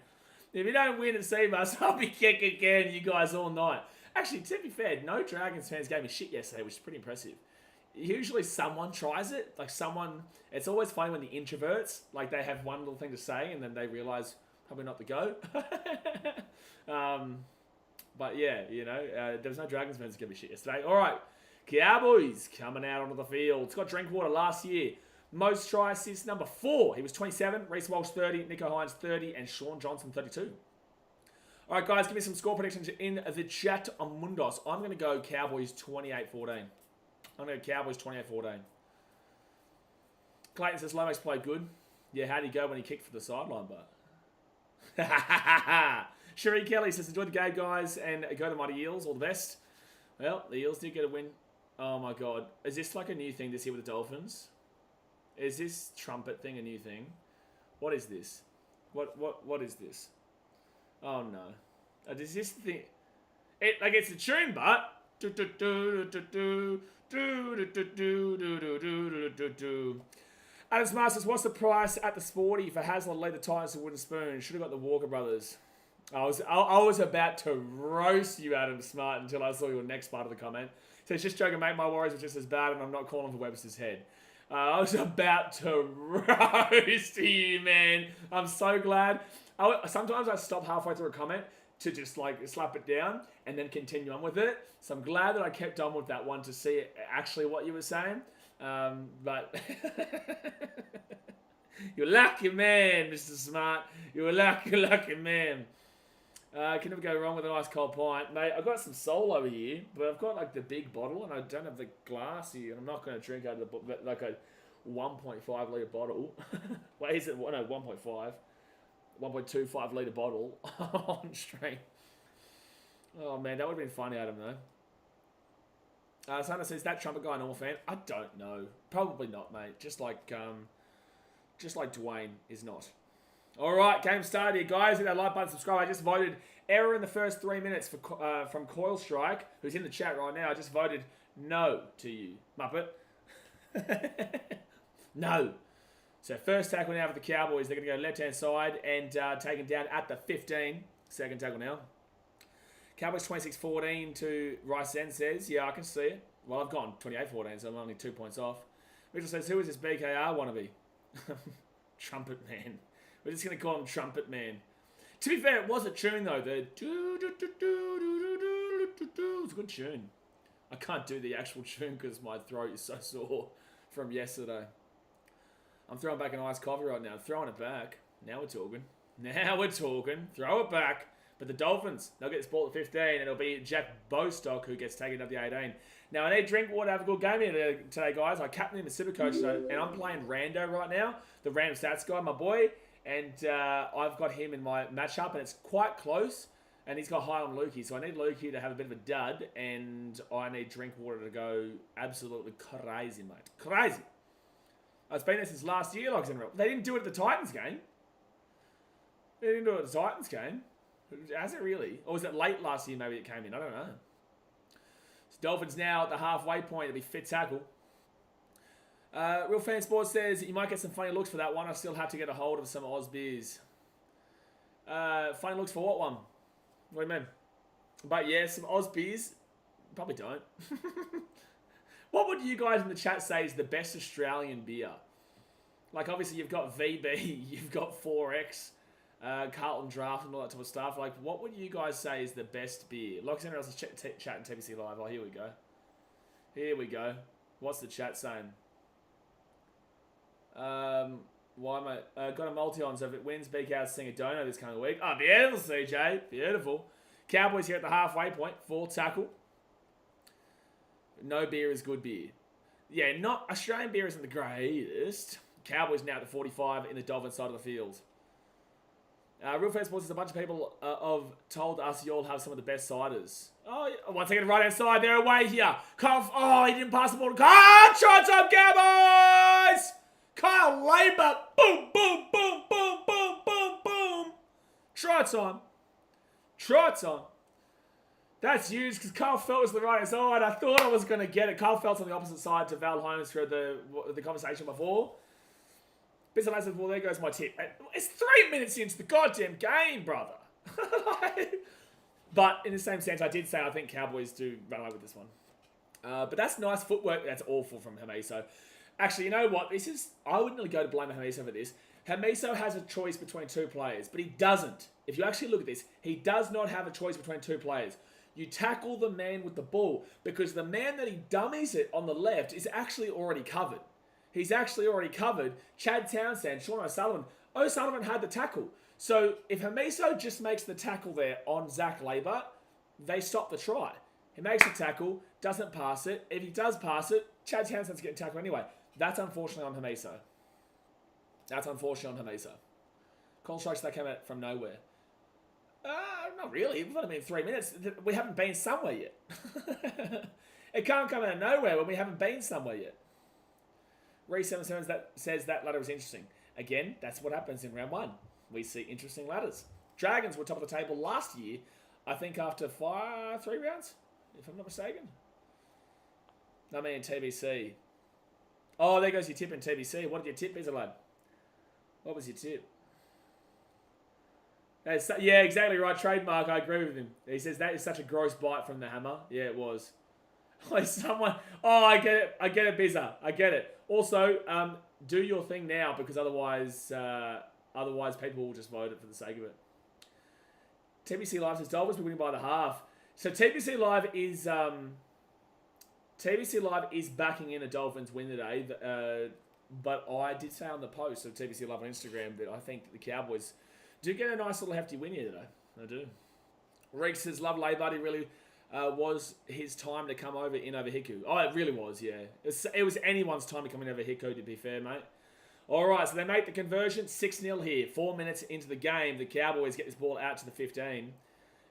If you don't win at Seabass, I'll be kicking you guys all night. Actually, to be fair, no Dragons fans gave me shit yesterday, which is pretty impressive. Usually someone tries it. Like someone, it's always funny when the introverts, like they have one little thing to say and then they realise probably not to go. But yeah, you know, there was no Dragons fans to give me shit yesterday. All right, Cowboys coming out onto the field. Scott Drinkwater last year. Most try assists, number 4. He was 27. Reece Walsh, 30. Nico Hines, 30. And Sean Johnson, 32. All right, guys, give me some score predictions in the chat on Mundos. I'm going to go Cowboys 28-14. I'm going to go Cowboys 28-14. Clayton says, Lomax played good. Yeah, how'd he go when he kicked for the sideline, but? Cherie Kelly says, enjoy the game, guys, and go to Mighty Eels. All the best. Well, the Eels did get a win. Oh, my God. Is this like a new thing this year with the Dolphins? Is this trumpet thing a new thing? What is this? What is this? Oh, no. Is this the thing? It's a tune, but... Adam Smart says, what's the price at the Sporty for Hasler lead the Titans to Wooden Spoon? Should have got the Walker brothers. I was about to roast you, Adam Smart, until I saw your next part of the comment. So it's just joking, mate. My Warriors were just as bad, and I'm not calling for Webster's head. I was about to roast you, man. I'm so glad. Sometimes I stop halfway through a comment to just like slap it down and then continue on with it. So I'm glad that I kept on with that one to see actually what you were saying. But you're lucky man, Mr. Smart. You're a lucky man. Can never go wrong with a nice cold pint. Mate, I've got some Solo here, but I've got like the big bottle and I don't have the glass here. And I'm not going to drink out of the like a 1.5 litre bottle. Wait, is it? No, 1.5. 1.25 litre bottle on stream. Oh man, that would have been funny, Adam, though. Santa says, that trumpet guy a normal fan? I don't know. Probably not, mate. Just like Dwayne is not. Alright, game started here, guys. Hit that like button, subscribe. I just voted error in the first 3 minutes from Coil Strike, who's in the chat right now. I just voted No to you, Muppet. No. So first tackle now for the Cowboys. They're going to go left-hand side and take him down at the 15. Second tackle now. Cowboys 26-14 to Rice End says, yeah, I can see it. Well, I've gone 28-14, so I'm only 2 points off. Mitchell says, who is this BKR wannabe? Trumpet Man. We're just going to call him Trumpet Man. To be fair, it was a tune, though. The it's a good tune. I can't do the actual tune because my throat is so sore from yesterday. I'm throwing back an iced coffee right now. Throwing it back. Now we're talking. Now we're talking. Throw it back. But the Dolphins, they'll get this ball at 15, and it'll be Jack Bostock who gets taken up the 18. Now, I need to drink water, have a good game here today, guys. I captain him as Supercoach today, and I'm playing Rando right now, the random stats guy, my boy. And I've got him in my matchup, and it's quite close. And he's got high on Lukey, so I need Lukey to have a bit of a dud, and I need drink water to go absolutely crazy, mate. Crazy. It's been there since last year, like NRL. They didn't do it at the Titans game. They didn't do it at the Titans game. Has it really? Or was it late last year maybe it came in? I don't know. So Dolphins now at the halfway point. It'll be fit tackle. Real Fan Sports says, you might get some funny looks for that one. I still have to get a hold of some Oz beers. Funny looks for what one? What do you mean? But yeah, some Oz beers. Probably don't. What would you guys in the chat say is the best Australian beer? Like, obviously, you've got VB, you've got 4X, Carlton Draft, and all that type of stuff. Like, what would you guys say is the best beer? Loxender else is chatting TBC Live. Oh, here we go. Here we go. What's the chat saying? Why, mate? Got a multi-on, so if it wins, BK's sing a dono this coming week. Oh, beautiful, CJ. Beautiful. Cowboys here at the halfway point. Full tackle. No beer is good beer. Yeah, not Australian beer isn't the greatest. Cowboys now at the 45 in the Dolphins side of the field. Real Fair Sports is a bunch of people have told us you all have some of the best ciders. Oh, once again, right hand side, they're away here. Oh, he didn't pass the ball to Kyle. Shots up, Cowboys! Kyle Labour. Boom, boom, boom, boom, boom, boom, boom. Try time. Try time. That's huge because Carl Felt was the right hand side. I thought I was going to get it. Carl Felt's on the opposite side to Val Holmes for the conversation before. Bits of says, well, there goes my tip. It's 3 minutes into the goddamn game, brother. But in the same sense, I did say I think Cowboys do run away with this one. But that's nice footwork. That's awful from Hamiso. Actually, you know what? I wouldn't really go to blame Hamiso for this. Hamiso has a choice between two players, but he doesn't. If you actually look at this, he does not have a choice between two players. You tackle the man with the ball because the man that he dummies it on the left is actually already covered. He's actually already covered. Chad Townsend, Sean O'Sullivan. O'Sullivan had the tackle. So if Hamiso just makes the tackle there on Zach Labour, they stop the try. He makes the tackle, doesn't pass it. If he does pass it, Chad Townsend's getting tackled anyway. That's unfortunately on Hamiso. That's unfortunate on Hamiso. Call strikes that came out from nowhere. Not really. We've only been 3 minutes. We haven't been somewhere yet. It can't come out of nowhere when we haven't been somewhere yet. Reese77 says that ladder is interesting. Again, that's what happens in round one. We see interesting ladders. Dragons were top of the table last year, I think after 3 rounds, if I'm not mistaken. I mean, TBC. Oh, there goes your tip in TBC. What did your tip be, lad? What was your tip? Yeah, exactly right. Trademark, I agree with him. He says that is such a gross bite from the hammer. Yeah, it was. I get it, Bizza. I get it. Also, do your thing now because otherwise people will just vote it for the sake of it. TBC Live says Dolphins will be winning by the half. So TBC Live is backing in a Dolphins win today. But I did say on the post of TBC Live on Instagram that I think the Cowboys do get a nice little hefty win here today. I do. Reeks says, love Labour. He really was his time to come over Hiku. Oh, it really was, yeah. It was anyone's time to come in over Hiku, to be fair, mate. All right, so they make the conversion. 6-0 here. 4 minutes into the game, the Cowboys get this ball out to the 15.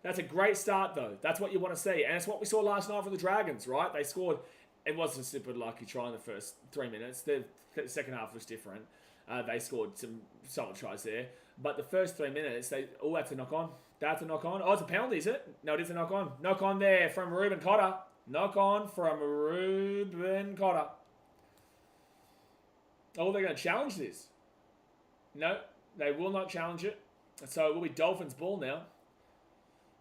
That's a great start, though. That's what you want to see. And it's what we saw last night for the Dragons, right? They scored. It wasn't a super lucky try in the first 3 minutes. The second half was different. They scored some solid tries there. But the first 3 minutes, that's a knock on. That's a knock on. Oh, it's a penalty, is it? No, it is a knock on. Knock on there from Ruben Cotter. Knock on from Ruben Cotter. Oh, they're going to challenge this. No, they will not challenge it. So it will be Dolphins ball now.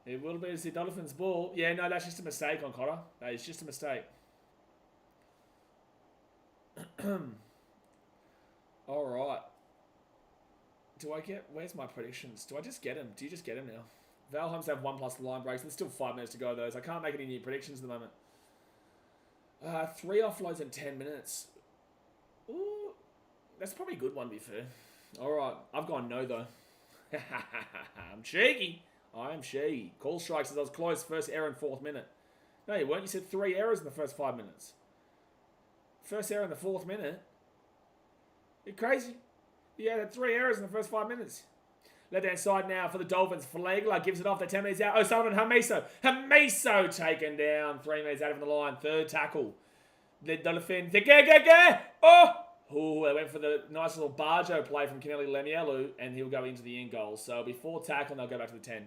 It will be the Dolphins ball. Yeah, no, that's just a mistake on Cotter. That is just a mistake. All right. Do I get... Where's my predictions? Do I just get him? Do you just get him now? Val Holmes have 1+ the line breaks. There's still 5 minutes to go, though, so I can't make any new predictions at the moment. 3 offloads in 10 minutes. Ooh, that's probably a good one, to be fair. All right. I've gone no, though. I'm cheeky. I am cheeky. Call strike says I was close. First error in 4th minute. No, you weren't. You said 3 errors in the first 5 minutes. First error in the 4th minute? You're crazy. Yeah, had 3 errors in the first 5 minutes. Left-hand side now for the Dolphins. Flagler gives it off. They're 10 minutes out. O'Sullivan, Hamiso. Hamiso taken down. 3 minutes out of the line. 3rd tackle. The Dolphin. Oh! Ooh, they went for the nice little Barjo play from Kennelly Lemielu, and he'll go into the end goal. So before tackle, and they'll go back to the 10.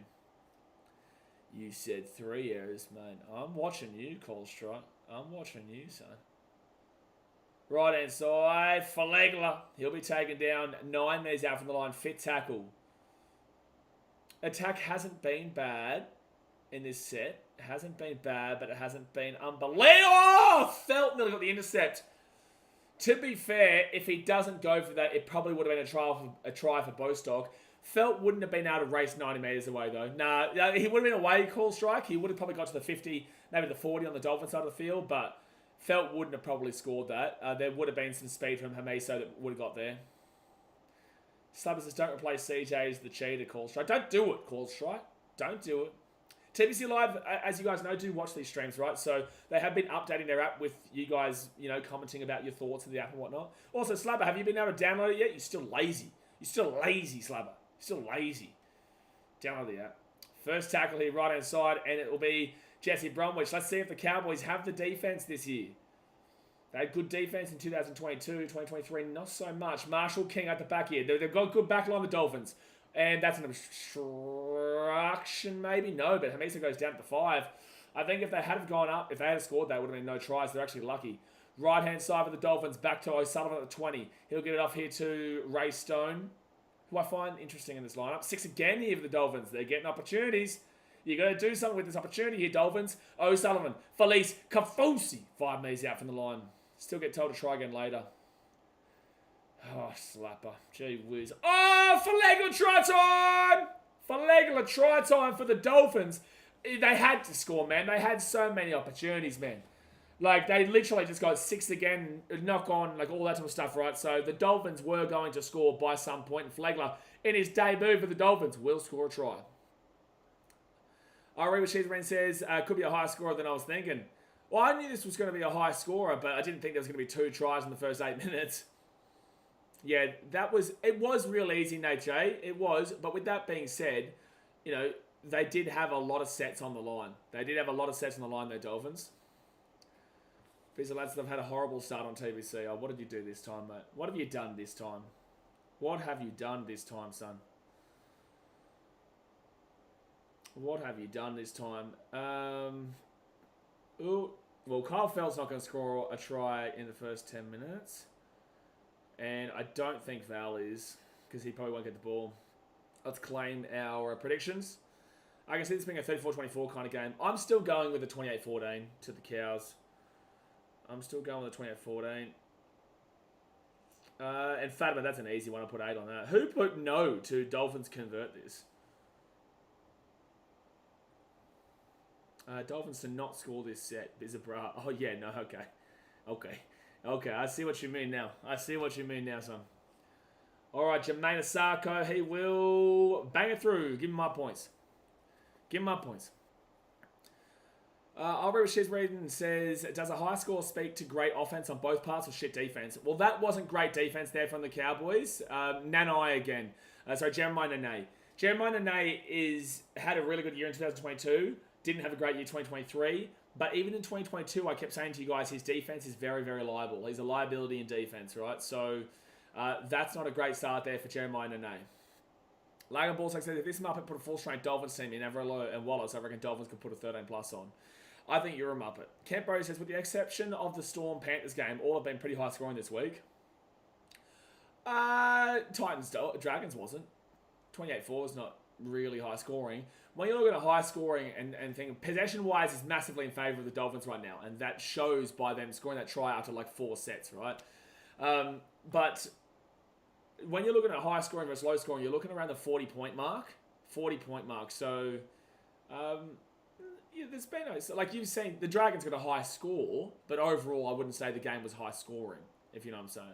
You said 3 errors, mate. I'm watching you, Call Strike. I'm watching you, son. Right-hand side, Flagler. He'll be taken down. 9 minutes out from the line. Fit tackle. Attack hasn't been bad in this set. Hasn't been bad, but it hasn't been unbelievable. Oh! Felt nearly got the intercept. To be fair, if he doesn't go for that, it probably would have been a try for Bostock. Felt wouldn't have been able to race 90 metres away, though. Nah, he would have been away, Call Strike. He would have probably got to the 50, maybe the 40 on the Dolphin side of the field, but Felt wouldn't have probably scored that. There would have been some speed from Hamiso that would have got there. Slubbers says, don't replace CJ as the cheater, Call Strike. Don't do it, Call Strike. Don't do it. TBC Live, as you guys know, do watch these streams, right? So they have been updating their app with you guys, you know, commenting about your thoughts of the app and whatnot. Also, Slabber, have you been able to download it yet? You're still lazy. You're still lazy, Slabber. You're still lazy. Download the app. First tackle here, right-hand side, and it will be Jesse Bromwich. Let's see if the Cowboys have the defense this year. They had good defense in 2022, 2023, not so much. Marshall King at the back here. They've got good back line, the Dolphins. And that's an obstruction, maybe? No, but Hamiso goes down to the 5. I think if they had gone up, if they had scored, they would have been no tries. They're actually lucky. Right-hand side for the Dolphins, back to O'Sullivan at the 20. He'll get it off here to Ray Stone, who I find interesting in this lineup. 6 again here for the Dolphins. They're getting opportunities. You got to do something with this opportunity here, Dolphins. O'Sullivan, Felice, Kafusi. 5 meters out from the line. Still get told to try again later. Oh, slapper. Gee whiz. Oh, Flagler try time! Flagler try time for the Dolphins. They had to score, man. They had so many opportunities, man. Like, they literally just got 6 again, knock on, like all that type of stuff, right? So the Dolphins were going to score by some point. And Flagler, in his debut for the Dolphins, will score a try. Irene Cheeseman says, could be a higher scorer than I was thinking. Well, I knew this was going to be a high scorer, but I didn't think there was going to be 2 tries in the first 8 minutes. Yeah, it was real easy, Nate J. It was, but with that being said, you know, they did have a lot of sets on the line. They did have a lot of sets on the line, though, Dolphins. These are lads that have had a horrible start on TBC. Oh, what did you do this time, mate? What have you done this time? What have you done this time, son? What have you done this time? Ooh, well, Kyle Feld's not going to score a try in the first 10 minutes. And I don't think Val is, because he probably won't get the ball. Let's claim our predictions. I can see this being a 34-24 kind of game. I'm still going with the 28-14 to the Cows. I'm still going with the 28-14. And Fatima, that's an easy one. I'll put 8 on that. Who put no to Dolphins convert this? Dolphins to not score this set. Bizabra. Oh, yeah, no, okay. Okay, I see what you mean now. Son. All right, Jermaine Asako, he will bang it through. Give him my points. I'll read what she's reading. Says, does a high score speak to great offense on both parts or shit defense? Well, that wasn't great defense there from the Cowboys. Nanai again. Jeremiah Nene. Jeremiah Nene had a really good year in 2022. Didn't have a great year 2023. But even in 2022, I kept saying to you guys, his defense is very, very liable. He's a liability in defense, right? So that's not a great start there for Jeremiah Nene. Lagan Ballsack says, if this Muppet put a full-strength Dolphins team in Everlow and Wallace, I reckon Dolphins could put a 13+ on. I think you're a muppet. Kempo says, with the exception of the Storm Panthers game, all have been pretty high scoring this week. Titans Dragons wasn't. 28-4 is not really high scoring. When you look at a high scoring and thing, possession-wise is massively in favour of the Dolphins right now. And that shows by them scoring that try after like 4 sets, right? But when you're looking at high scoring versus low scoring, you're looking around the 40-point mark. 40-point mark. So, there's been like you've seen, the Dragons got a high score, but overall, I wouldn't say the game was high scoring, if you know what I'm saying.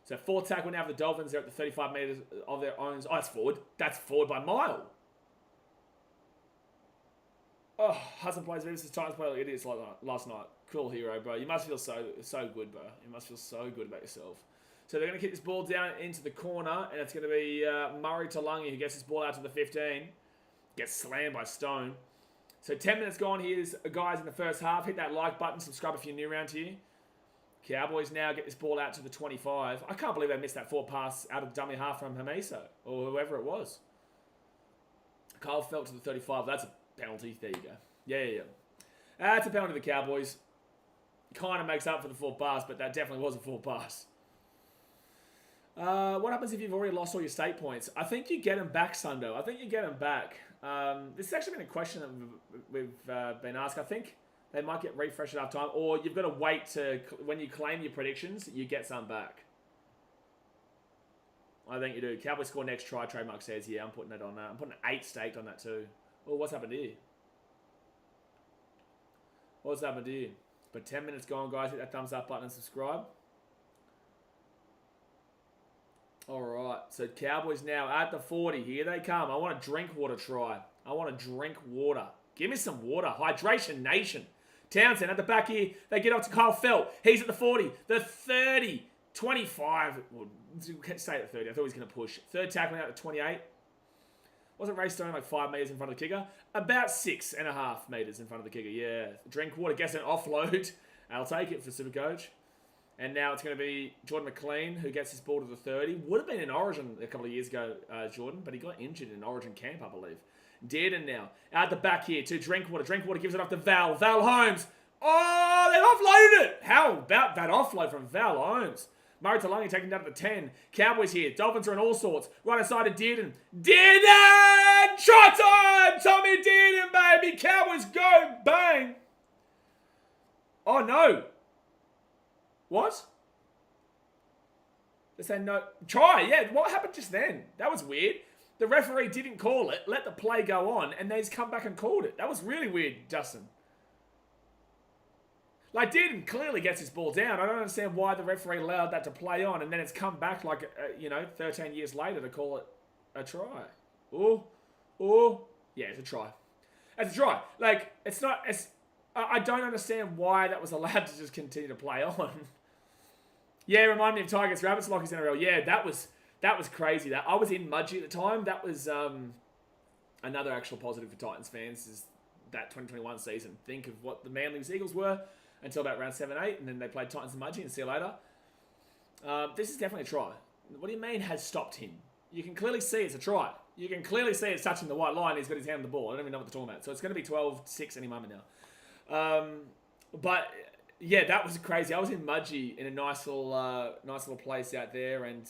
So, 4th tackle now for the Dolphins. They're at the 35 metres of their own. Oh, that's forward. That's forward by a mile. Oh, Hudson plays versus Titans play like idiots like last night. Cool hero, bro. You must feel so good, bro. You must feel so good about yourself. So they're going to kick this ball down into the corner, and it's going to be Murray Talangi who gets this ball out to the 15. Gets slammed by Stone. So 10 minutes gone. Here's guys in the first half. Hit that like button. Subscribe if you're new around here. Cowboys now get this ball out to the 25. I can't believe they missed that 4 pass out of the dummy half from Hamiso, or whoever it was. Kyle fell to the 35. That's a penalty. There you go. Yeah. That's a penalty to the Cowboys. Kind of makes up for the 4 pass, but that definitely was a 4 pass. What happens if you've already lost all your state points? I think you get them back, Sundo. I think you get them back. This has actually been a question that we've been asked. I think they might get refreshed at half time, or you've got to wait to, when you claim your predictions, you get some back. I think you do. Cowboys score next try, Trademark says. Yeah, I'm putting that on that. I'm putting 8 staked on that too. Well, what's happened here? What's happened here? But 10 minutes gone, guys. Hit that thumbs up button and subscribe. All right. So Cowboys now at the 40. Here they come. I want a drink water try. I want a drink water. Give me some water. Hydration Nation. Townsend at the back here. They get up to Kyle Felt. He's at the 40. The 30. 25. Well, stay at the 30. I thought he was going to push. Third tackling out to 28. Wasn't Ray Stone like 5 metres in front of the kicker? About 6.5 metres in front of the kicker. Yeah. Drink water. Gets an offload. I'll take it for Supercoach. And now it's going to be Jordan McLean who gets his ball to the 30. Would have been in Origin a couple of years ago, Jordan, but he got injured in Origin camp, I believe. Dearden now. Out the back here to Drinkwater. Drinkwater gives it off to Val. Val Holmes. Oh, they've offloaded it. How about that offload from Val Holmes? Murray Talangi taking down to the 10. Cowboys here. Dolphins are in all sorts. Right inside of Dearden. Dearden! Shot time! Tommy Dearden, baby. Cowboys go. Bang. Oh, no. What? They're saying no. Try, yeah. What happened just then? That was weird. The referee didn't call it, let the play go on, and they's come back and called it. That was really weird, Justin. Like, Dearden clearly gets his ball down. I don't understand why the referee allowed that to play on, and then it's come back like, 13 years later to call it a try. Oh. Yeah, it's a try. It's a try. Like, it's not... I don't understand why that was allowed to just continue to play on. Yeah, remind me of Tigers Rabbits Lockies NRL. Yeah, that was crazy. That I was in Mudgee at the time. That was another actual positive for Titans fans is that 2021 season. Think of what the Manly's Eagles were until about round 7-8, and then they played Titans and Mudgee, and see you later. This is definitely a try. What do you mean has stopped him? You can clearly see it's a try. You can clearly see it's touching the white line. He's got his hand on the ball. I don't even know what they're talking about. So it's going to be 12-6 any moment now. But yeah, that was crazy. I was in Mudgee in a nice little place out there, and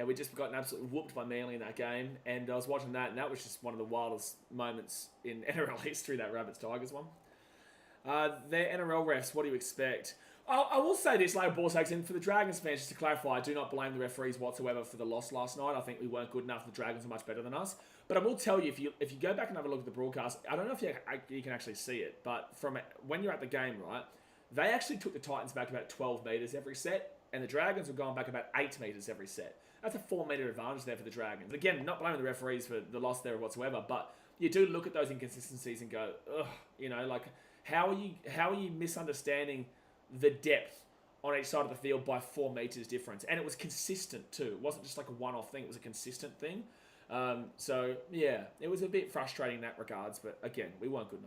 we just got absolutely whooped by Manly in that game. And I was watching that, and that was just one of the wildest moments in NRL history. That Rabbits Tigers one. Their NRL refs. What do you expect? I will say this, like ball takes in for the Dragons fans. Just to clarify, I do not blame the referees whatsoever for the loss last night. I think we weren't good enough. The Dragons are much better than us. But I will tell you, if you go back and have a look at the broadcast, I don't know if you can actually see it, but when you're at the game, right, they actually took the Titans back about 12 metres every set, and the Dragons were going back about 8 metres every set. That's a 4-metre advantage there for the Dragons. Again, not blaming the referees for the loss there whatsoever, but you do look at those inconsistencies and go, ugh, like how are you misunderstanding the depth on each side of the field by 4 metres difference? And it was consistent too. It wasn't just like a one-off thing. It was a consistent thing. So, yeah, it was a bit frustrating in that regards, but again, we weren't good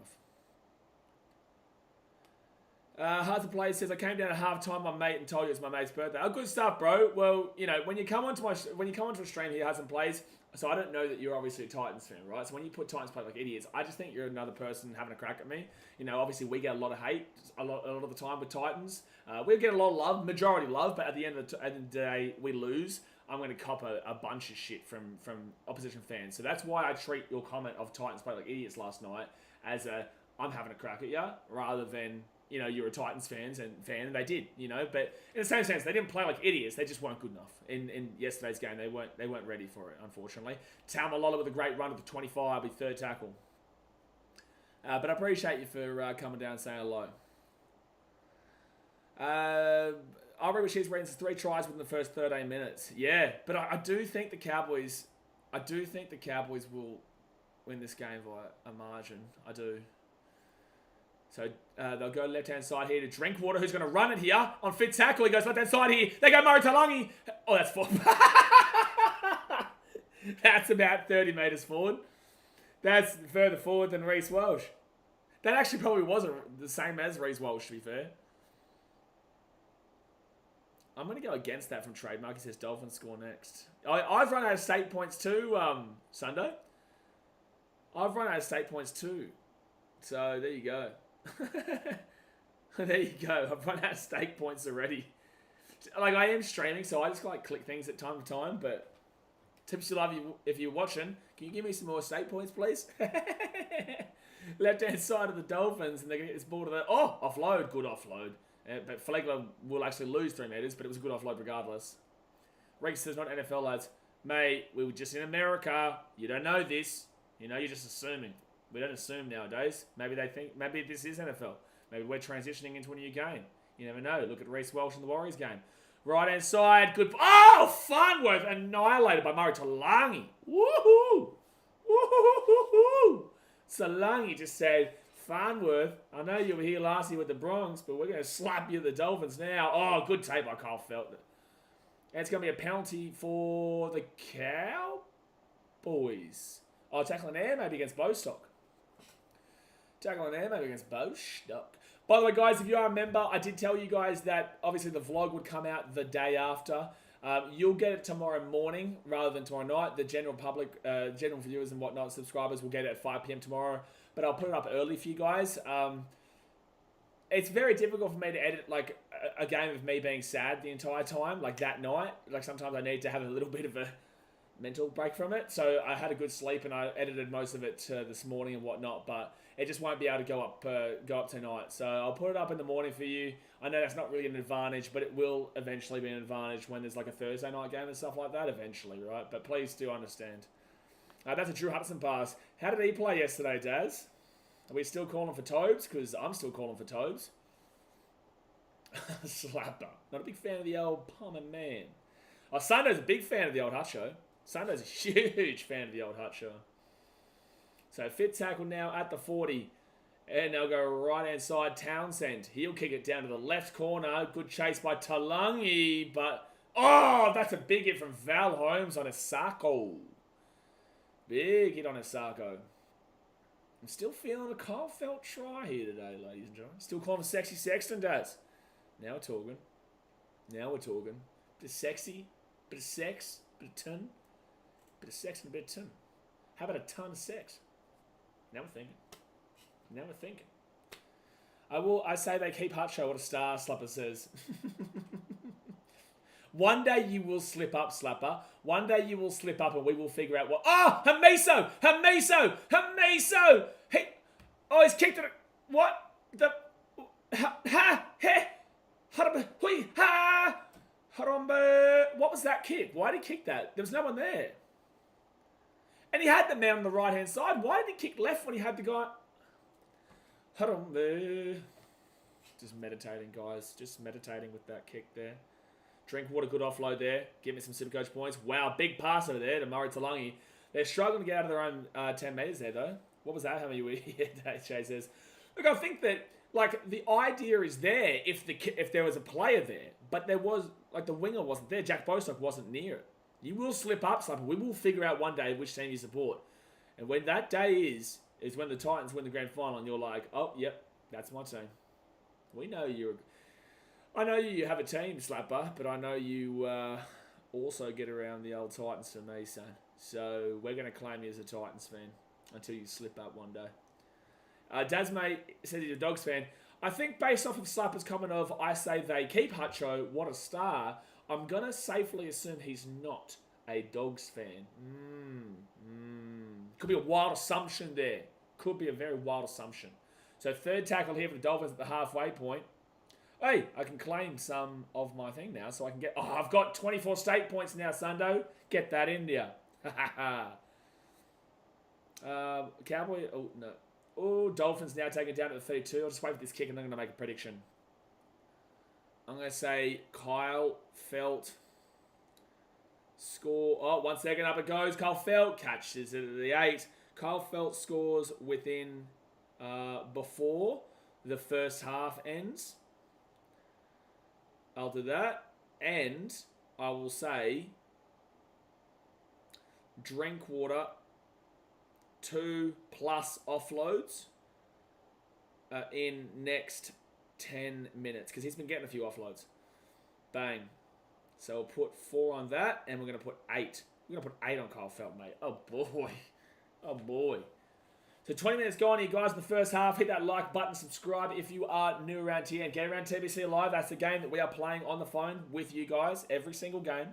Hard to Play says, I came down at half-time, my mate, and told you it's my mate's birthday. Oh, good stuff, bro. Well, you know, when you come onto a stream here, Hudson Plays, so I don't know that you're obviously a Titans fan, right? So when you put Titans play like idiots, I just think you're another person having a crack at me. You know, obviously we get a lot of hate a lot of the time with Titans. We get a lot of love, majority love, but at the end of the day, we lose. I'm going to cop a bunch of shit from opposition fans. So that's why I treat your comment of Titans play like idiots last night as I'm having a crack at you, rather than, you know, you're a Titans fan, and they did, you know. But in the same sense, they didn't play like idiots. They just weren't good enough. In yesterday's game, they weren't ready for it, unfortunately. Tamalolo with a great run at the 25 with third tackle. But I appreciate you for coming down and saying hello. I remember she's reading 3 tries within the first 13 minutes. Yeah, but I do think the Cowboys will win this game by a margin. I do. So they'll go left-hand side here to Drinkwater, who's going to run it here on fit tackle. He goes left-hand side here. They go Murray Talangi. Oh, that's 4. That's about 30 metres forward. That's further forward than Reece Walsh. That actually probably wasn't the same as Reece Walsh, to be fair. I'm going to go against that from Trademark. He says Dolphins score next. I've run out of stake points too, Sunday. I've run out of stake points too. So there you go. There you go. I've run out of stake points already. Like, I am streaming, so I just like click things at time to time. But tips to love you if you're watching. Can you give me some more stake points, please? Left-hand side of the Dolphins, and they're going to get this ball to the... Oh, offload. Good offload. But Flegler will actually lose 3 metres, but it was a good offload regardless. Rex says, not NFL, lads. Mate, we were just in America. You don't know this. You know, you're just assuming. We don't assume nowadays. Maybe they think, maybe this is NFL. Maybe we're transitioning into a new game. You never know. Look at Reece Walsh in the Warriors game. Right-hand side, good... Oh, Farnworth annihilated by Murray Talangi. Woohoo! Woohoo! Talangi just said... Farnworth, I know you were here last year with the Bronx, but we're going to slap you at the Dolphins now. Oh, good tape by Kyle Felton. And it's going to be a penalty for the Cowboys. Oh, tackle in air maybe against Bostock. Tackle in air maybe against Bostock. By the way, guys, if you are a member, I did tell you guys that obviously the vlog would come out the day after. You'll get it tomorrow morning rather than tomorrow night. The general public, general viewers and whatnot, subscribers will get it at 5 p.m. tomorrow. But I'll put it up early for you guys. It's very difficult for me to edit like a game of me being sad the entire time, like that night. Like sometimes I need to have a little bit of a mental break from it. So I had a good sleep and I edited most of it this morning and whatnot. But it just won't be able to go up tonight. So I'll put it up in the morning for you. I know that's not really an advantage, but it will eventually be an advantage when there's like a Thursday night game and stuff like that eventually, right? But please do understand. That's a Drew Hudson pass. How did he play yesterday, Daz? Are we still calling for Tobes? Because I'm still calling for Tobes. Slapper. Not a big fan of the old Palmer man. Oh, Sunday's a big fan of the old Hut Show. Sunday's a huge fan of the old Hut Show. So fit tackle now at the 40. And they'll go right-hand side, Townsend. He'll kick it down to the left corner. Good chase by Talangi. But, oh, that's a big hit from Val Holmes on Asako. Big hit on Asako. I'm still feeling a Kyle Felt try here today, ladies and gentlemen. Still calling Sexy Sexton, Daz. Now we're talking. Now we're talking. Bit of sexy, bit of sex, bit of ton. Bit of sex and a bit of ton. How about a ton of sex? Now we're thinking. Now we're thinking. I say they keep Hut Show, what a star, Slapper says. One day you will slip up, Slapper. One day you will slip up and we will figure out what... Oh, Hamiso! Hamiso! Hamiso! Hey! Oh, he's kicked it... What? The... Ha! He! Hui! Ha! Harambe! What was that kick? Why did he kick that? There was no one there. And he had the man on the right-hand side. Why did he kick left when he had the guy... Harambe! Just meditating, guys. Just meditating with that kick there. Drinkwater, good offload there. Give me some Supercoach points. Wow, big pass over there to Murray Talangi. They're struggling to get out of their own 10 metres there, though. What was that? How many Jay says? Look, I think that, like, the idea is there if there was a player there. But there was, like, the winger wasn't there. Jack Bostock wasn't near it. You will slip up, Slapper. We will figure out one day which team you support. And when that day is when the Titans win the grand final and you're like, oh, yep, that's my team. We know you're... I know you have a team, Slapper, but I know you also get around the old Titans for me, son. So we're going to claim you as a Titans fan until you slip up one day. Dasmate says he's a Dogs fan. I think based off of Slapper's comment of, I say they keep Hutcho, what a star, I'm going to safely assume he's not a Dogs fan. Could be a wild assumption there. Could be a very wild assumption. So third tackle here for the Dolphins at the halfway point. Hey, I can claim some of my thing now, so I can get... Oh, I've got 24 state points now, Sundo. Get that in there. Cowboy... Oh, no. Oh, Dolphins now taking it down to the 32. I'll just wait for this kick and I'm going to make a prediction. I'm going to say Kyle Felt... Score... Oh, 1 second, up it goes. Kyle Felt catches it at the 8. Kyle Felt scores within... before the first half ends. I'll do that. And I will say Drinkwater 2+ offloads in next 10 minutes. Because he's been getting a few offloads. Bang. So we'll put 4 on that. And we're going to put 8. We're going to put 8 on Kyle Felt, mate. Oh, boy. Oh, boy. So 20 minutes gone here, guys, in the first half. Hit that like button, subscribe if you are new around here. And get around TBC Live. That's the game that we are playing on the phone with you guys every single game.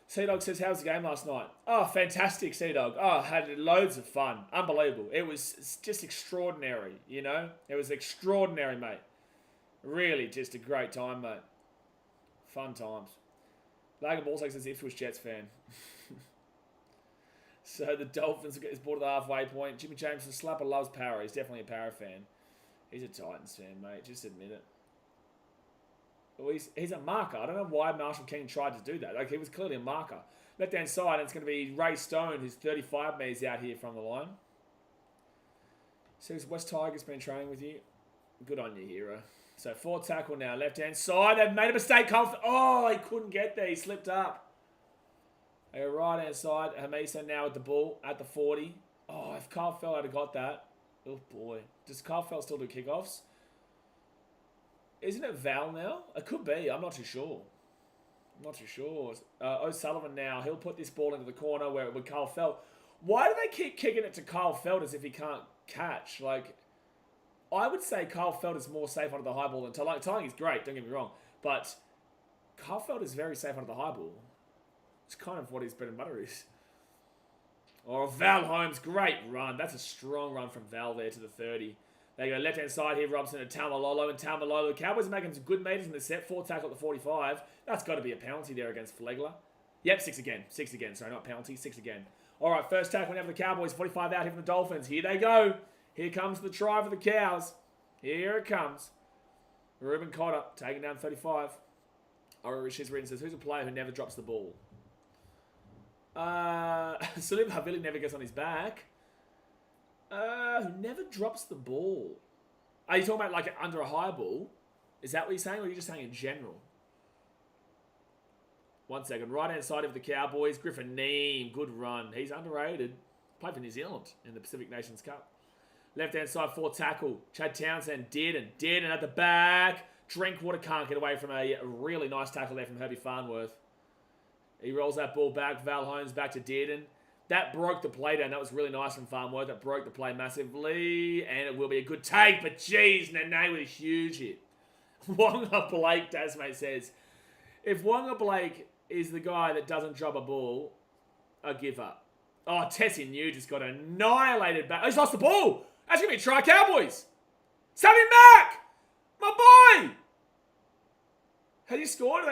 Sea-Dog says, how was the game last night? Oh, fantastic, Sea-Dog. Oh, had loads of fun. Unbelievable. It was just extraordinary, you know? It was extraordinary, mate. Really just a great time, mate. Fun times. Lagan Ballsack says, Ipswich Jets fan. So the Dolphins is brought to the halfway point. Jimmy James, the Slapper loves Para. He's definitely a Para fan. He's a Titans fan, mate. Just admit it. Well, he's a marker. I don't know why Marshall King tried to do that. Like, he was clearly a marker. Left-hand side, and it's going to be Ray Stone, who's 35 metres out here from the line. So West Tigers been training with you. Good on you, hero. So 4 tackle now. Left-hand side. They've made a mistake. Oh, he couldn't get there. He slipped up. They go right-hand side. Hamisa now with the ball at the 40. Oh, if Carl Fell had got that. Oh, boy. Does Carl Fell still do kickoffs? Isn't it Val now? It could be. I'm not too sure. O'Sullivan now. He'll put this ball into the corner where with Carl Fell. Why do they keep kicking it to Carl Feld as if he can't catch? Like, I would say Carl Feld is more safe under the high ball than Talang. Talang is great, don't get me wrong. But Carl Feld is very safe under the high ball. It's kind of what his bread and butter is. Oh, Val Holmes, great run. That's a strong run from Val there to the 30. They go left-hand side here, Robson and Taumalolo. And Taumalolo, the Cowboys are making some good meters in the set. 4 tackle at the 45. That's got to be a penalty there against Flegler. Yep, 6 again. 6 again. Sorry, not penalty. 6 again. All right, first tackle now for the Cowboys. 45 out here from the Dolphins. Here they go. Here comes the try for the Cows. Here it comes. Ruben Cotter taking down 35. Rashid's written says, who's a player who never drops the ball? Salim Havili never gets on his back. Who never drops the ball? Are you talking about like under a high ball? Is that what you're saying, or are you just saying in general? 1 second. Right-hand side of the Cowboys. Griffin Neem. Good run. He's underrated. Played for New Zealand in the Pacific Nations Cup. Left-hand side, 4 tackle. Chad Townsend did and at the back. Drinkwater can't get away from a really nice tackle there from Herbie Farnworth. He rolls that ball back. Val Holmes back to Dearden. That broke the play down. That was really nice from Farnworth. That broke the play massively. And it will be a good take. But geez, Nene with a huge hit. Wonga Blake, Dasmate says, if Wonga Blake is the guy that doesn't drop a ball, I give up. Oh, Tessie New just got annihilated back. Oh, he's lost the ball. That's going to be a try, Cowboys. Sammy Mack! My boy! Has he scored?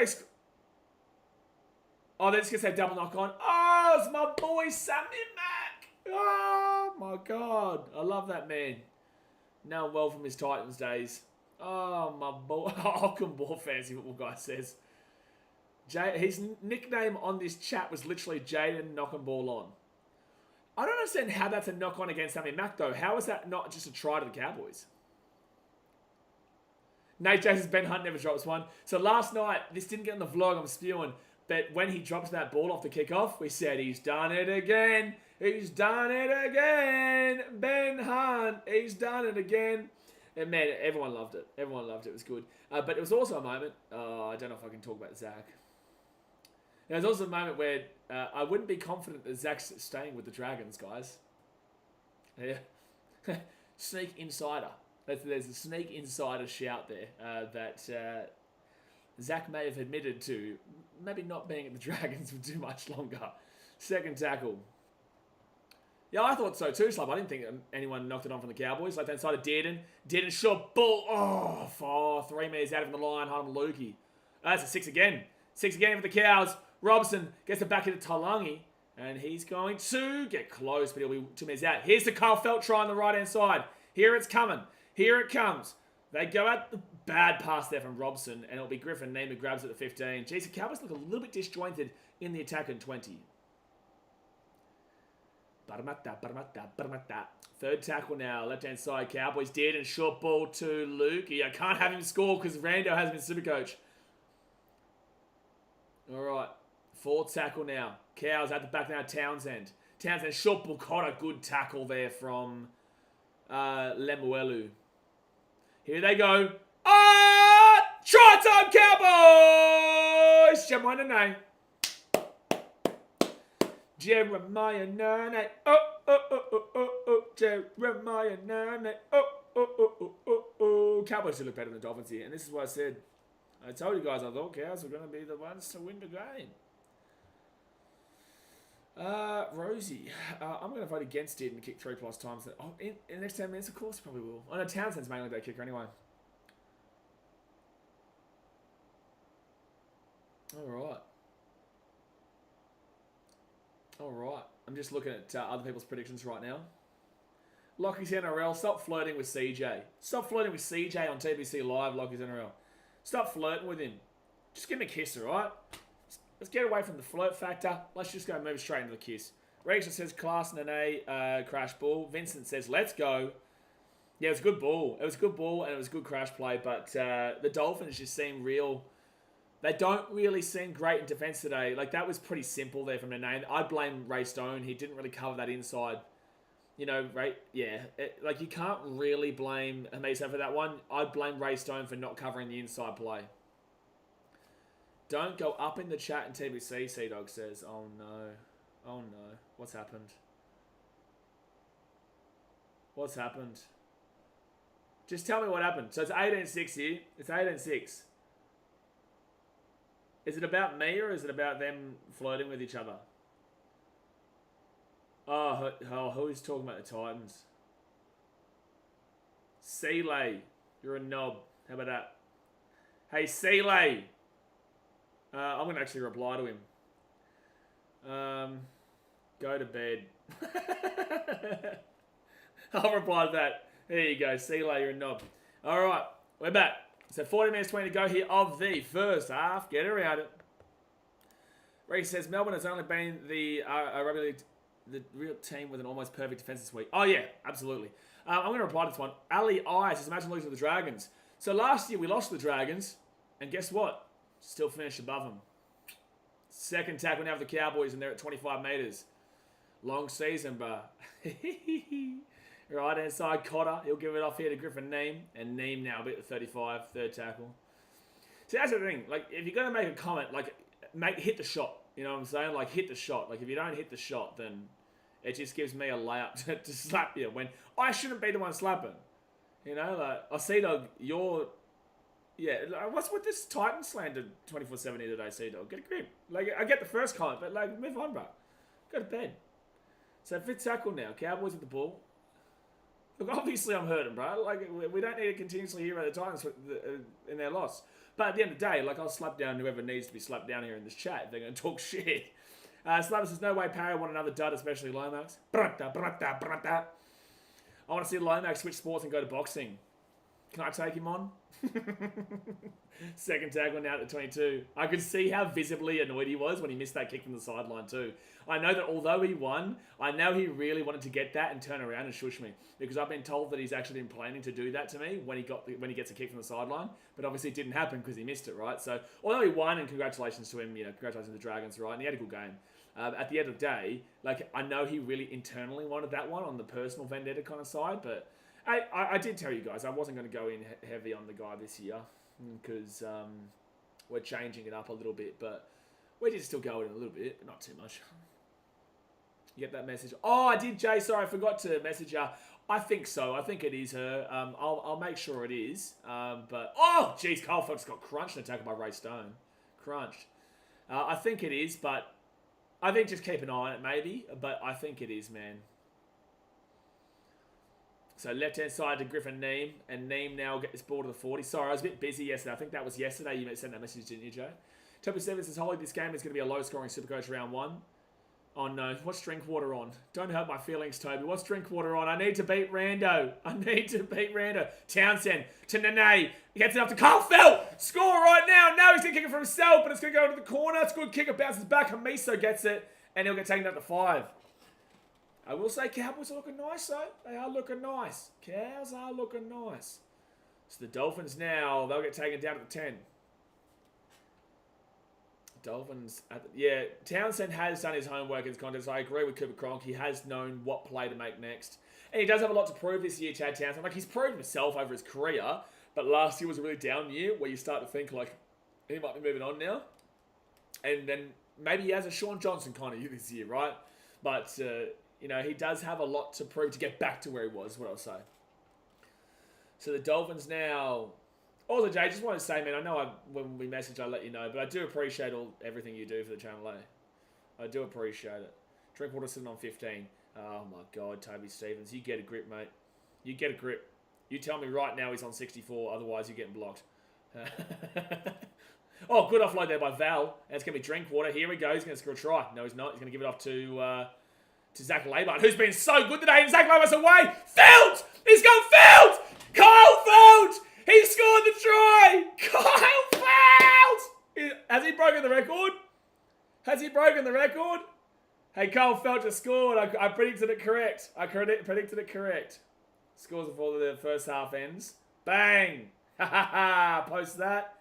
Oh, they're just going to say double knock on. Oh, it's my boy, Sammy Mack. Oh, my God. I love that man. Know him well from his Titans days. Oh, my boy. Ockham Ball Fancy Football Guy says. His nickname on this chat was literally Jaden Knockin' Ball On. I don't understand how that's a knock on against Sammy Mack, though. How is that not just a try to the Cowboys? Nate Jason's Ben Hunt never drops one. So last night, this didn't get in the vlog, I'm spewing. But when he drops that ball off the kickoff, we said, he's done it again. He's done it again. Ben Hunt, he's done it again. And man, everyone loved it. Everyone loved it. It was good. But it was also a moment. I don't know if I can talk about Zach. There was also a moment where I wouldn't be confident that Zach's staying with the Dragons, guys. Yeah. Sneak insider. There's a sneak insider shout there that Zach may have admitted to maybe not being at the Dragons for too much longer. Second tackle. Yeah, I thought so too, Slab. I didn't think anyone knocked it on from the Cowboys. Left hand side of Dearden. Dearden short ball. Oh, 3 metres out of the line. Harlem Lukey. That's a 6 again. 6 again for the Cows. Robson gets it back into Talangi. And he's going to get close, but he'll be 2 metres out. Here's the Carl Felt try on the right-hand side. Here it's coming. Here it comes. They go out the bad pass there from Robson, and it'll be Griffin Neiman grabs it at the 15. Jeez, the Cowboys look a little bit disjointed in the attack in 20. Third tackle now, left-hand side. Cowboys did, and short ball to Lukey. I can't have him score because Rando has been super coach. All right, fourth tackle now. Cows at the back now, Townsend. Townsend, short ball, caught a good tackle there from Lemuelu. Here they go. Try time, Cowboys! Jeremiah Nane. Jeremiah Nane. Jeremiah Nane. Cowboys should look better than the Dolphins here. And this is what I said. I told you guys I thought Cows were going to be the ones to win the game. Rosie. I'm going to vote against it and kick 3+ times. In the next 10 minutes, of course, probably will. I know Townsend's mainly that kicker anyway. All right. I'm just looking at other people's predictions right now. Lockie's NRL. Stop flirting with CJ. Stop flirting with CJ on TBC Live, Lockie's NRL. Stop flirting with him. Just give him a kiss, all right? Let's get away from the flirt factor. Let's just go move straight into the kiss. Reaction says class and an A crash ball. Vincent says let's go. Yeah, it was a good ball. It was a good ball and it was a good crash play. But the Dolphins just seem real. They don't really seem great in defense today. Like that was pretty simple there from the name. I blame Ray Stone. He didn't really cover that inside. You know, Ray. Yeah, like you can't really blame Hamisa for that one. I'd blame Ray Stone for not covering the inside play. Don't go up in the chat and TBC, Sea-Dog says. Oh, no. Oh, no. What's happened? What's happened? Just tell me what happened. So it's 18-6 here. It's 18-6. Is it about me or is it about them flirting with each other? Oh, who's talking about the Titans? Seeley. You're a knob. How about that? Hey, Seeley. I'm going to actually reply to him. Go to bed. I'll reply to that. There you go. See you later, you're a knob. All right, we're back. So 40 minutes 20 to go here of the first half. Get around it. Reese says, Melbourne has only been the rugby league, the real team with an almost perfect defence this week. Oh, yeah, absolutely. I'm going to reply to this one. Ali I says, imagine losing to the Dragons. So last year we lost to the Dragons, and guess what? Still finished above them. Second tackle now for the Cowboys, and they're at 25 metres. Long season, bro. Right hand side, Cotter. He'll give it off here to Griffin Neem. And Neem now a bit at 35, third tackle. See, that's the thing. Like, if you're going to make a comment, like, hit the shot. You know what I'm saying? Like, hit the shot. Like, if you don't hit the shot, then it just gives me a layup to slap you when I shouldn't be the one slapping. You know, like, I see, dog, you're... Yeah, what's with this Titan slander 24/7 here today, Sea-Dog? Get a grip. Like, I get the first comment, but, like, move on, bro. Go to bed. So, fifth tackle now. Cowboys with the ball. Look, obviously I'm hurting, bro. Like, we don't need to continuously hear about the Titans in their loss. But at the end of the day, like, I'll slap down whoever needs to be slapped down here in this chat if they're going to talk shit. Slabber says, no way Parry want another dud, especially Lomax. I want to see Lomax switch sports and go to boxing. Can I take him on? Second tackle now at the 22. I could see how visibly annoyed he was when he missed that kick from the sideline too. I know that although he won, I know he really wanted to get that and turn around and shush me, because I've been told that he's actually been planning to do that to me when he gets a kick from the sideline, but obviously it didn't happen because he missed it, right? So although he won, and congratulations to him, you know, congratulations to the Dragons, right? And he had a good game. At the end of the day, like, I know he really internally wanted that one on the personal vendetta kind of side, but I did tell you guys I wasn't going to go in heavy on the guy this year because we're changing it up a little bit, but we did still go in a little bit, but not too much. You get that message? Oh, I did, Jay. Sorry, I forgot to message her. I think so. I think it is her. I'll make sure it is. But oh, geez, Carl Phelps got crunched and attacked by Ray Stone. Crunched. I think it is, but I think just keep an eye on it, maybe. But I think it is, man. So left-hand side to Griffin Neem, and Neem now will get this ball to the 40. Sorry, I was a bit busy yesterday. I think that was yesterday you sent that message, didn't you, Joe? Toby 7 says, Holly, this game is going to be a low-scoring Supercoach round 1. Oh, no. What's Drinkwater on? Don't hurt my feelings, Toby. What's Drinkwater on? I need to beat Rando. Townsend to Nene. He gets it up to Carl Felt. Score right now. No, he's going to kick it for himself, but it's going to go into the corner. It's a good kick. It bounces back. Hamiso gets it, and he'll get taken up to 5. I will say Cowboys are looking nice, though. They are looking nice. Cows are looking nice. So the Dolphins now, they'll get taken down to the 10. Dolphins, Townsend has done his homework in this contest. I agree with Cooper Cronk. He has known what play to make next. And he does have a lot to prove this year, Chad Townsend. Like, he's proved himself over his career, but last year was a really down year where you start to think, like, he might be moving on now. And then maybe he has a Sean Johnson kind of year this year, right? But, you know, he does have a lot to prove to get back to where he was, what I'll say. So the Dolphins now... Also, Jay, just wanted to say, man, I know when we message, I let you know, but I do appreciate everything you do for the channel, I do appreciate it. Drinkwater sitting on 15. Oh, my God, Toby Stevens. You get a grip, mate. You get a grip. You tell me right now he's on 64, otherwise you're getting blocked. Oh, good offload there by Val. And it's going to be Drinkwater. Here we go. He's going to score a try. No, he's not. He's going to give it off to Zach Labart, who's been so good today. And Zach Labart's away. Felt! He's gone Felt! Kyle Felt! He scored the try! Kyle Felt! Has he broken the record? Has he broken the record? Hey, Kyle Felt just scored. I predicted it correct. I predicted it correct. Scores before the first half ends. Bang! Ha ha ha! Post that.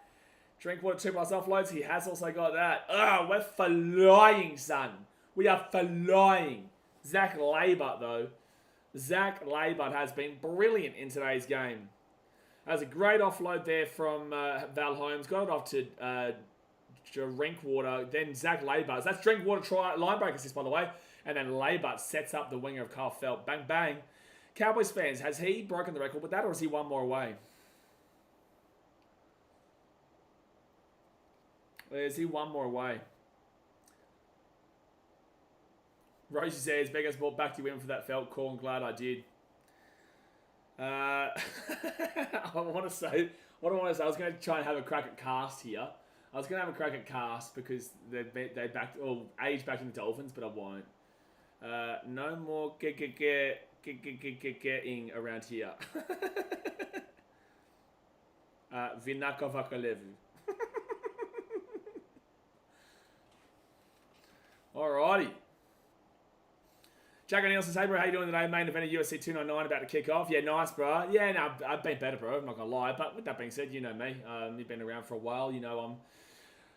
Drinkwater 2+ offloads. He has also got that. Oh, we're flying, son. We are flying. Zach Labart, though. Zach Labart has been brilliant in today's game. That's a great offload there from Val Holmes. Got it off to Drinkwater. Then Zach Labart. That's Drinkwater try, line break assist, by the way. And then Labart sets up the winger of Carl Felt. Bang, bang. Cowboys fans, has he broken the record with that, or is he one more away? Is he one more away? Rosie says, Beggars brought back to win for that Felt call. I'm glad I did. I want to say, I was going to try and have a crack at Cast here. I was going to have a crack at Cast because they backed, or age back in the Dolphins, but I won't. No more getting around here. Vinako Vakalevu. Alrighty. Jack O'Neill says, hey bro, how you doing today? Main event of UFC 299 about to kick off. Yeah, nice, bro. Yeah, no, I've been better, bro. I'm not going to lie. But with that being said, you know me. You've been around for a while. You know,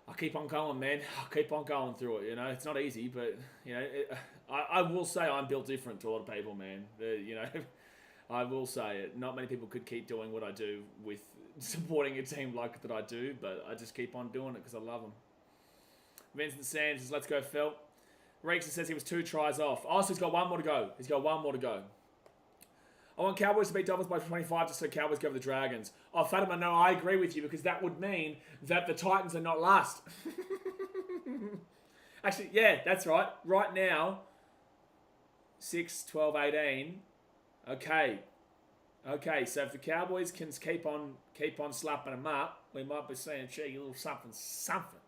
I keep on going, man. I keep on going through it, you know. It's not easy, but, you know, I will say I'm built different to a lot of people, man. You know, I will say it. Not many people could keep doing what I do with supporting a team like that I do, but I just keep on doing it because I love them. Vincent Sands says, let's go, Phil. Reeks says he was 2 tries off. Oh, so he's got 1 more to go. He's got 1 more to go. I want Cowboys to beat Dolphins by 25 just so Cowboys go over the Dragons. Oh, Fatima, no, I agree with you because that would mean that the Titans are not last. Actually, yeah, that's right. Right now, 6, 12, 18. Okay. Okay, so if the Cowboys can keep on slapping them up, we might be seeing, gee, a little something.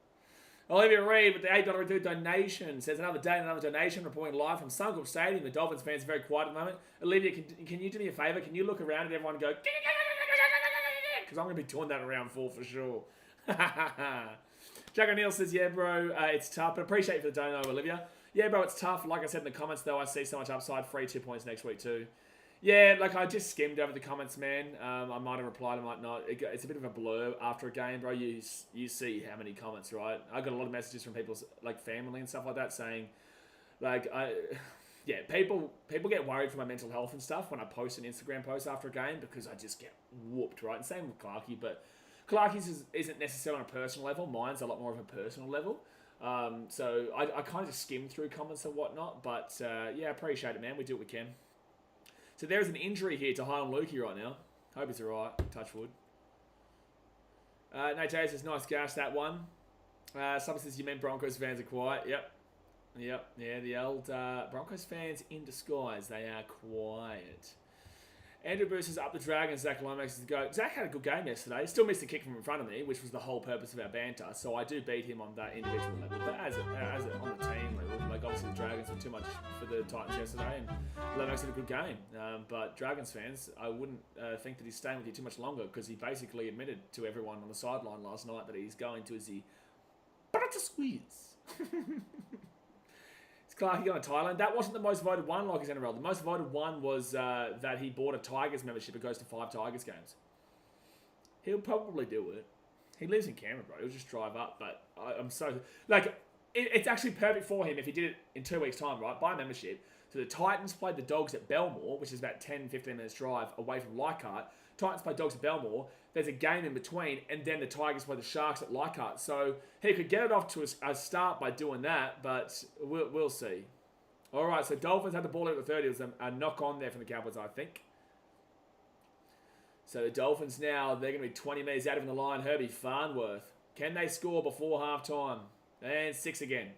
Olivia Reed with the $8 donation says another day, another donation, reporting live from Suncorp Stadium. The Dolphins fans are very quiet at the moment. Olivia, can you do me a favour? Can you look around at everyone and go, because I'm going to be doing that in round 4 for sure. Jack O'Neill says, yeah, bro, it's tough, but appreciate you for the dono, Olivia. Yeah, bro, it's tough. Like I said in the comments, though, I see so much upside. Free 2 points next week, too. Yeah, like I just skimmed over the comments, man. I might have replied, I might not. It's a bit of a blur after a game, bro. You see how many comments, right? I got a lot of messages from people's like family and stuff like that saying, like, yeah, people get worried for my mental health and stuff when I post an Instagram post after a game because I just get whooped, right? And same with Clarkey, but Clarkey's isn't necessarily on a personal level. Mine's a lot more of a personal level. So I kind of just skim through comments and whatnot, but yeah, appreciate it, man. We do what we can. So there's an injury here to Highland Lukey right now. Hope he's alright. Touch wood. Nate J says, nice gash, that one. Someone says, you meant Broncos fans are quiet. Yep. Yeah, the old Broncos fans in disguise. They are quiet. Andrew Bruce is up the Dragons. Zach Lomax is to go. Zach had a good game yesterday. He still missed a kick from in front of me, which was the whole purpose of our banter. So I do beat him on that individual level. But as on the team level, like obviously the Dragons were too much for the Titans yesterday, and Lomax had a good game. But Dragons fans, I wouldn't think that he's staying with you too much longer because he basically admitted to everyone on the sideline last night that he's going to the butter squeeze. Clarkey going to Thailand. That wasn't the most voted one like his NRL. The most voted one was that he bought a Tigers membership and goes to 5 Tigers games. He'll probably do it. He lives in Canberra, bro. He'll just drive up. But I'm so... Like, it's actually perfect for him if he did it in 2 weeks' time, right? Buy a membership. So the Titans played the Dogs at Belmore, which is about 10, 15 minutes drive away from Leichhardt. Titans play Dogs at Belmore. There's a game in between, and then the Tigers play the Sharks at Leichhardt. So he could get it off to a start by doing that, but we'll see. All right, so Dolphins had the ball at the 30. It was a knock on there from the Cowboys, I think. So the Dolphins now, they're going to be 20 metres out of the line. Herbie Farnworth. Can they score before halftime? And 6 again.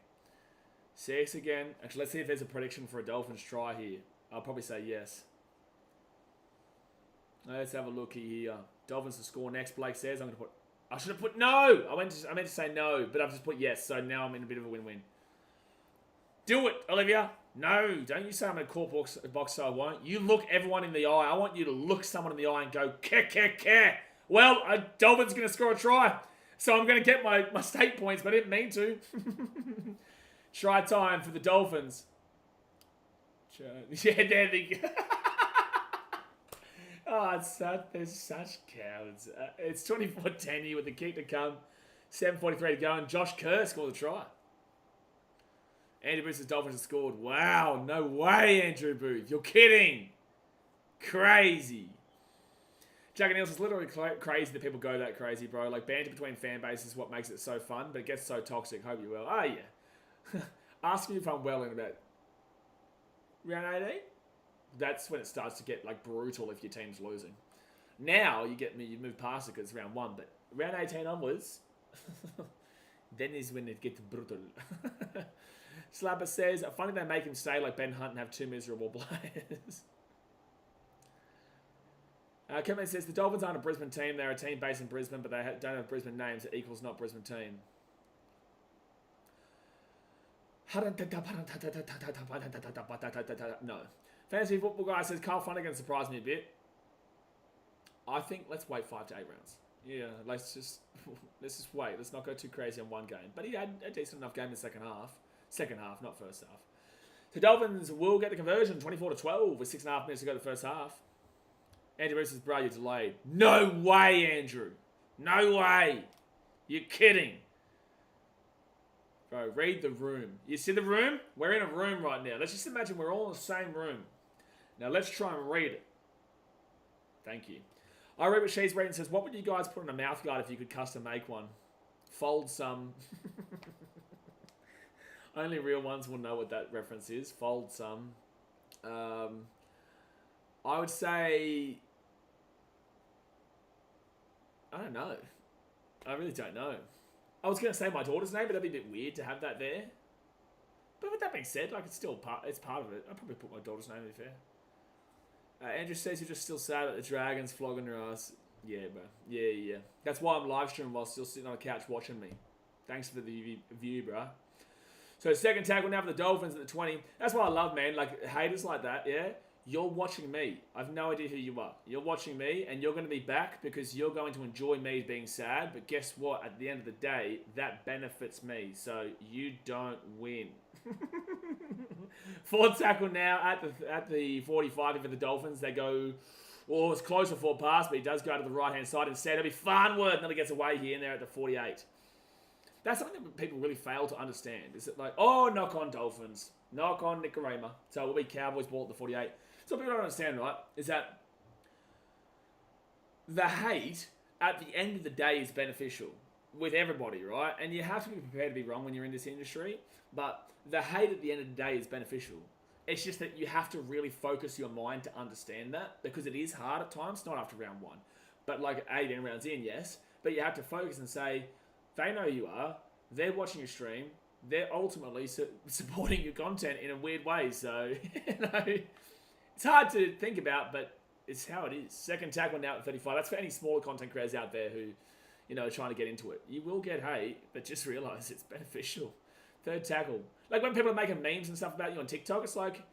6 again. Actually, let's see if there's a prediction for a Dolphins try here. I'll probably say yes. Let's have a look here. Dolphins to score next. Blake says I'm going to put... I should have put no! I meant to say no, but I've just put yes. So now I'm in a bit of a win-win. Do it, Olivia. No, don't you say I'm in a court box so I won't. You look everyone in the eye. I want you to look someone in the eye and go, care. Well, Dolphins going to score a try. So I'm going to get my stake points, but I didn't mean to. Try time for the Dolphins. Yeah, there they go. Oh, they're such cowards. It's 24-10 here with the kick to come. 7:43 to go, and Josh Kerr scored the try. Andrew Booth's Dolphins have scored. Wow, no way, Andrew Booth. You're kidding. Crazy. Jack and Niels is literally crazy that people go that crazy, bro. Like, banter between fan bases is what makes it so fun, but it gets so toxic. Hope you're well. Oh, yeah. Ask me if I'm well in about round 18. That's when it starts to get, like, brutal if your team's losing. Now, you move past it because it's round 1, but round 18 onwards, then is when it gets brutal. Slapper says, funny they make him stay like Ben Hunt and have 2 miserable players. Kevin says, the Dolphins aren't a Brisbane team. They're a team based in Brisbane, but they don't have Brisbane names. It equals not Brisbane team. No. Fantasy football guy says, Carl Flanagan surprised me a bit. I think let's wait 5 to 8 rounds. Yeah, let's just wait. Let's not go too crazy on one game. But he had a decent enough game in the second half. Second half, not first half. The Dolphins will get the conversion, 24-12, with 6.5 minutes to go to the first half. Andrew Bruce says, bro, you're delayed. No way, Andrew. No way. You're kidding. Bro, read the room. You see the room? We're in a room right now. Let's just imagine we're all in the same room. Now, let's try and read it. Thank you. I read what she's reading and says, what would you guys put in a mouth guard if you could custom make one? Fold some. Only real ones will know what that reference is. Fold some. I would say... I don't know. I really don't know. I was going to say my daughter's name, but that'd be a bit weird to have that there. But with that being said, like it's part of it. I'd probably put my daughter's name, to be fair. Andrew says you're just still sad that the Dragons flogging your ass. Yeah, bro. Yeah. That's why I'm live streaming while still sitting on a couch watching me. Thanks for the view, bro. So second tackle now for the Dolphins at the 20. That's what I love, man. Like haters like that, yeah? You're watching me. I've no idea who you are. You're watching me, and you're going to be back because you're going to enjoy me being sad. But guess what? At the end of the day, that benefits me. So you don't win. Fourth tackle now at the 45 for the Dolphins. They go, it's close for pass, but he does go to the right-hand side instead. It'll be Farnworth. Nearly gets away here, and they're at the 48. That's something that people really fail to understand. Is it like, oh, knock on Dolphins, knock on BKRmy. So it'll be Cowboys ball at the 48. So what people don't understand, right, is that the hate at the end of the day is beneficial with everybody, right? And you have to be prepared to be wrong when you're in this industry. But the hate at the end of the day is beneficial. It's just that you have to really focus your mind to understand that, because it is hard at times, not after round one. But like 18 rounds in, yes. But you have to focus and say, they know you are, they're watching your stream, they're ultimately supporting your content in a weird way. So, it's hard to think about, but it's how it is. Second tackle now at 35. That's for any smaller content creators out there who, are trying to get into it. You will get hate, but just realize it's beneficial. Third tackle. Like when people are making memes and stuff about you on TikTok, it's like,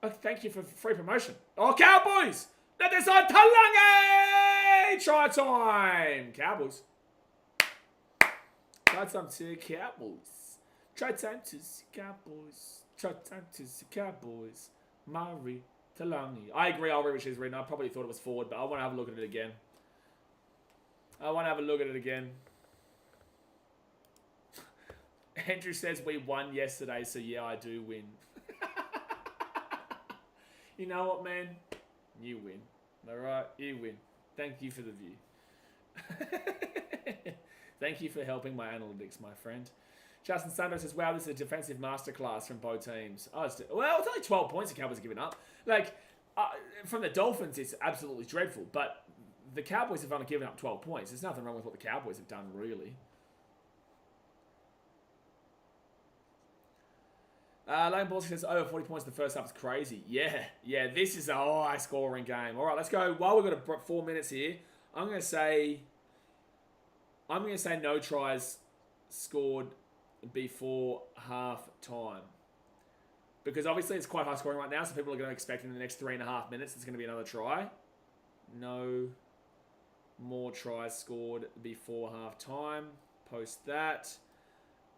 oh, thank you for free promotion. Oh, Cowboys! Let this on Talangi! Try time! Cowboys. Try time to Cowboys. Try time to Cowboys. Try time to Cowboys. Murray Talangi. I agree, I'll read what she's reading. I probably thought it was forward, but I want to have a look at it again. Andrew says we won yesterday, so yeah, I do win. You know what, man? You win. Alright? You win. Thank you for the view. Thank you for helping my analytics, my friend. Justin Sando says, wow, this is a defensive masterclass from both teams. Oh, it's only 12 points the Cowboys are giving up. Like, from the Dolphins, it's absolutely dreadful, but the Cowboys have only given up 12 points. There's nothing wrong with what the Cowboys have done, really. Lane Ball says over 40 points in the first half is crazy. Yeah, this is a high-scoring game. All right, let's go. While we've got 4 minutes here, I'm going to say no tries scored before half time, because obviously it's quite high-scoring right now, so people are going to expect in the next 3.5 minutes there's going to be another try. No more tries scored before half time. Post that,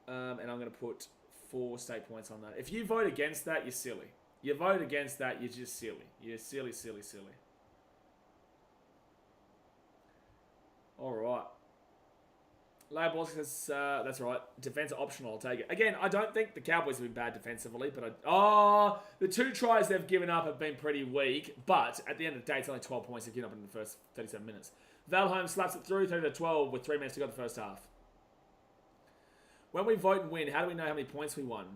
and I'm going to put 4 stake points on that. If you vote against that, you're silly. You vote against that, you're just silly. You're silly. All right. Label says, that's right. Defense optional, I'll take it. Again, I don't think the Cowboys have been bad defensively, but the 2 tries they've given up have been pretty weak, but at the end of the day, it's only 12 points they've given up in the first 37 minutes. Valholm slaps it through, 30-12 with 3 minutes to go in the first half. When we vote and win, how do we know how many points we won?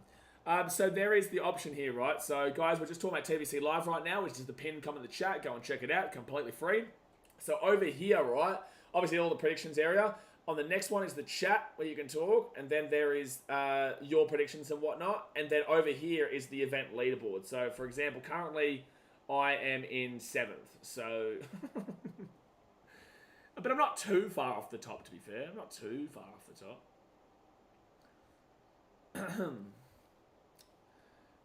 So there is the option here, right? So guys, we're just talking about TVC Live right now, which is the pin. Come in the chat, go and check it out, completely free. So over here, right, obviously all the predictions area. On the next one is the chat where you can talk, and then there is your predictions and whatnot. And then over here is the event leaderboard. So for example, currently I am in 7th. So, but I'm not too far off the top, to be fair. I'm not too far off the top.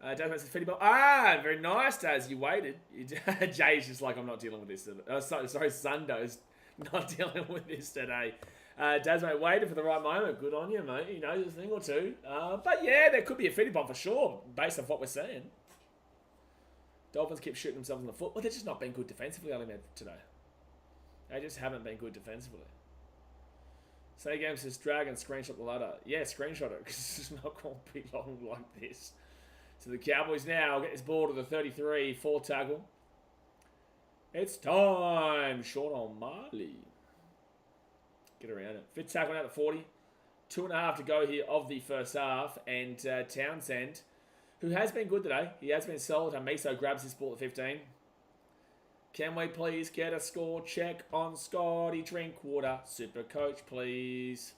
Dave says, Fetty Ball. Very nice, Daz. You waited. Jay's just like, I'm not dealing with this. Sorry, Sundo's not dealing with this today. Daz, mate, waited for the right moment. Good on you, mate. You know, a thing or two. But yeah, there could be a Fetty Bomb for sure, based on what we're seeing. Dolphins keep shooting themselves in the foot. Well, they're just not being good defensively, I think, today. They just haven't been good defensively. Say game says Dragon, screenshot the ladder. Yeah, screenshot it, because it's not going to be long like this. So the Cowboys now get this ball to the 33, 4 tackle. It's time. Sean O'Malley. Get around it. 5th tackle out at 40. 2.5 to go here of the first half. And Townsend, who has been good today. He has been solid. Amiso grabs this ball at 15. Can we please get a score check on Scotty Drinkwater? Super coach, please.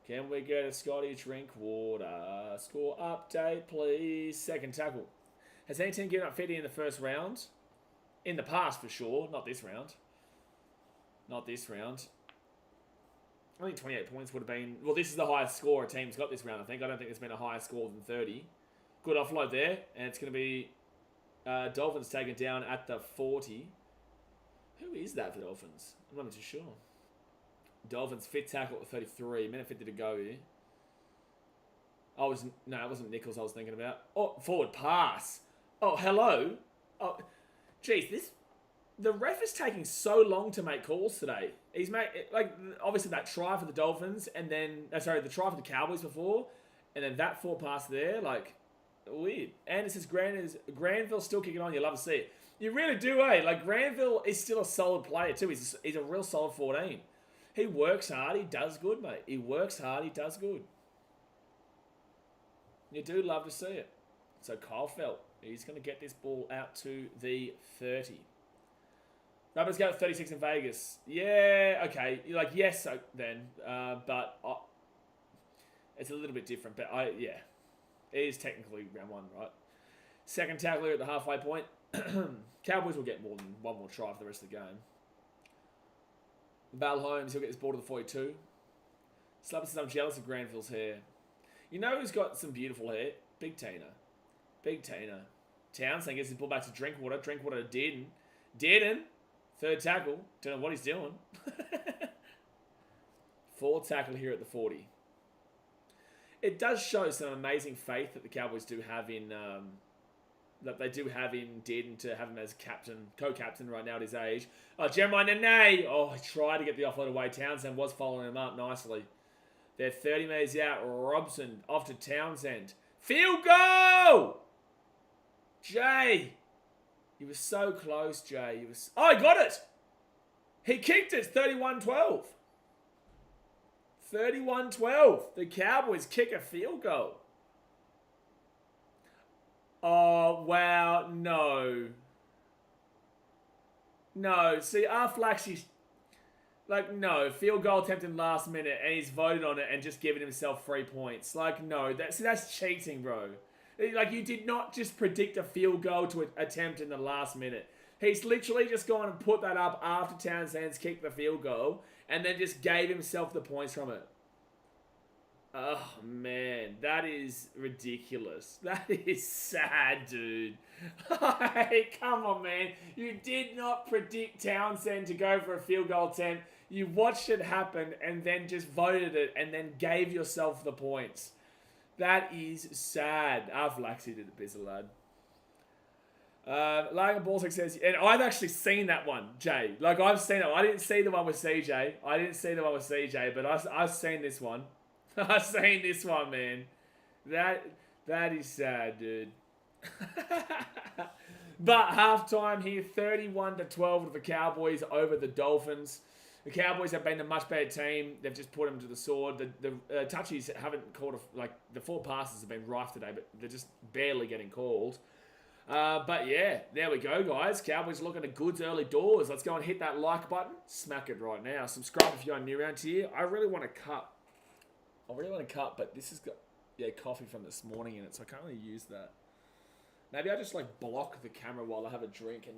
Can we get a Scotty Drinkwater score update, please? 2nd tackle. Has any team given up 50 in the first round? In the past, for sure. Not this round. Not this round. I think 28 points would have been... Well, this is the highest score a team's got this round, I think. I don't think there's been a higher score than 30. Good offload there. And it's going to be... Dolphins taken down at the 40. Who is that for the Dolphins? I'm not too sure. Dolphins 5th tackle at 33. Minute 50 to go here. No, it wasn't Nichols I was thinking about. Oh, forward pass. Oh, hello. Oh, geez, this the ref is taking so long to make calls today. He's made, like, obviously that try for the Dolphins, and then, the try for the Cowboys before, and then that 4 pass there, like, weird. And it says Granville's still kicking on. You love to see it. You really do, eh? Like, Granville is still a solid player, too. He's a real solid 14. He works hard. He does good, mate. He works hard. He does good. You do love to see it. So, Kyle Felt, he's going to get this ball out to the 30. Rabbits go at 36 in Vegas. Yeah, okay. You're like, yes, then. But it's a little bit different. But, yeah. It is technically round 1, right? Second tackle here at the halfway point. Cowboys will get more than one more try for the rest of the game. Val Holmes, he'll get this ball to the 42. Slappers says, I'm jealous of Granville's hair. You know who's got some beautiful hair? Big Tina. Big Tina. Townsend gets his ball back to Drinkwater. Drinkwater didn't. Third tackle. Don't know what he's doing. Fourth tackle here at the 40. It does show some amazing faith that the Cowboys do have in... that they do have in Dearden to have him as captain, co-captain right now at his age. Oh, Jeremiah Nene! Oh, he tried to get the offload away. Townsend was following him up nicely. They're 30 metres out. Robson off to Townsend. Field goal! Jay. He was so close, Jay. Oh, he got it! He kicked it. 31-12. 31-12. The Cowboys kick a field goal. Oh, wow. No. No. See, Flaxy's... Like, no. Field goal attempt in last minute, and he's voted on it and just given himself 3 points. Like, no. That's cheating, bro. Like, you did not just predict a field goal to attempt in the last minute. He's literally just gone and put that up after Townsend's kicked the field goal, and then just gave himself the points from it. Oh, man. That is ridiculous. That is sad, dude. Hey, come on, man. You did not predict Townsend to go for a field goal attempt. You watched it happen and then just voted it and then gave yourself the points. That is sad. Flaxy did it, busy lad. Logan Ballsack says, and I've actually seen that one, Jay. Like, I've seen it. I didn't see the one with CJ. But I've seen this one. I've seen this one, man. That is sad, dude. But halftime here, 31-12 to the Cowboys over the Dolphins. The Cowboys have been a much better team. They've just put them to the sword. The touchies haven't called the 4 passes have been rife today, but they're just barely getting called. But yeah, there we go, guys. Cowboys looking at goods early doors. Let's go and hit that like button. Smack it right now. Subscribe if you're new around here. I really want to cut, but this has got coffee from this morning in it, so I can't really use that. Maybe I just like block the camera while I have a drink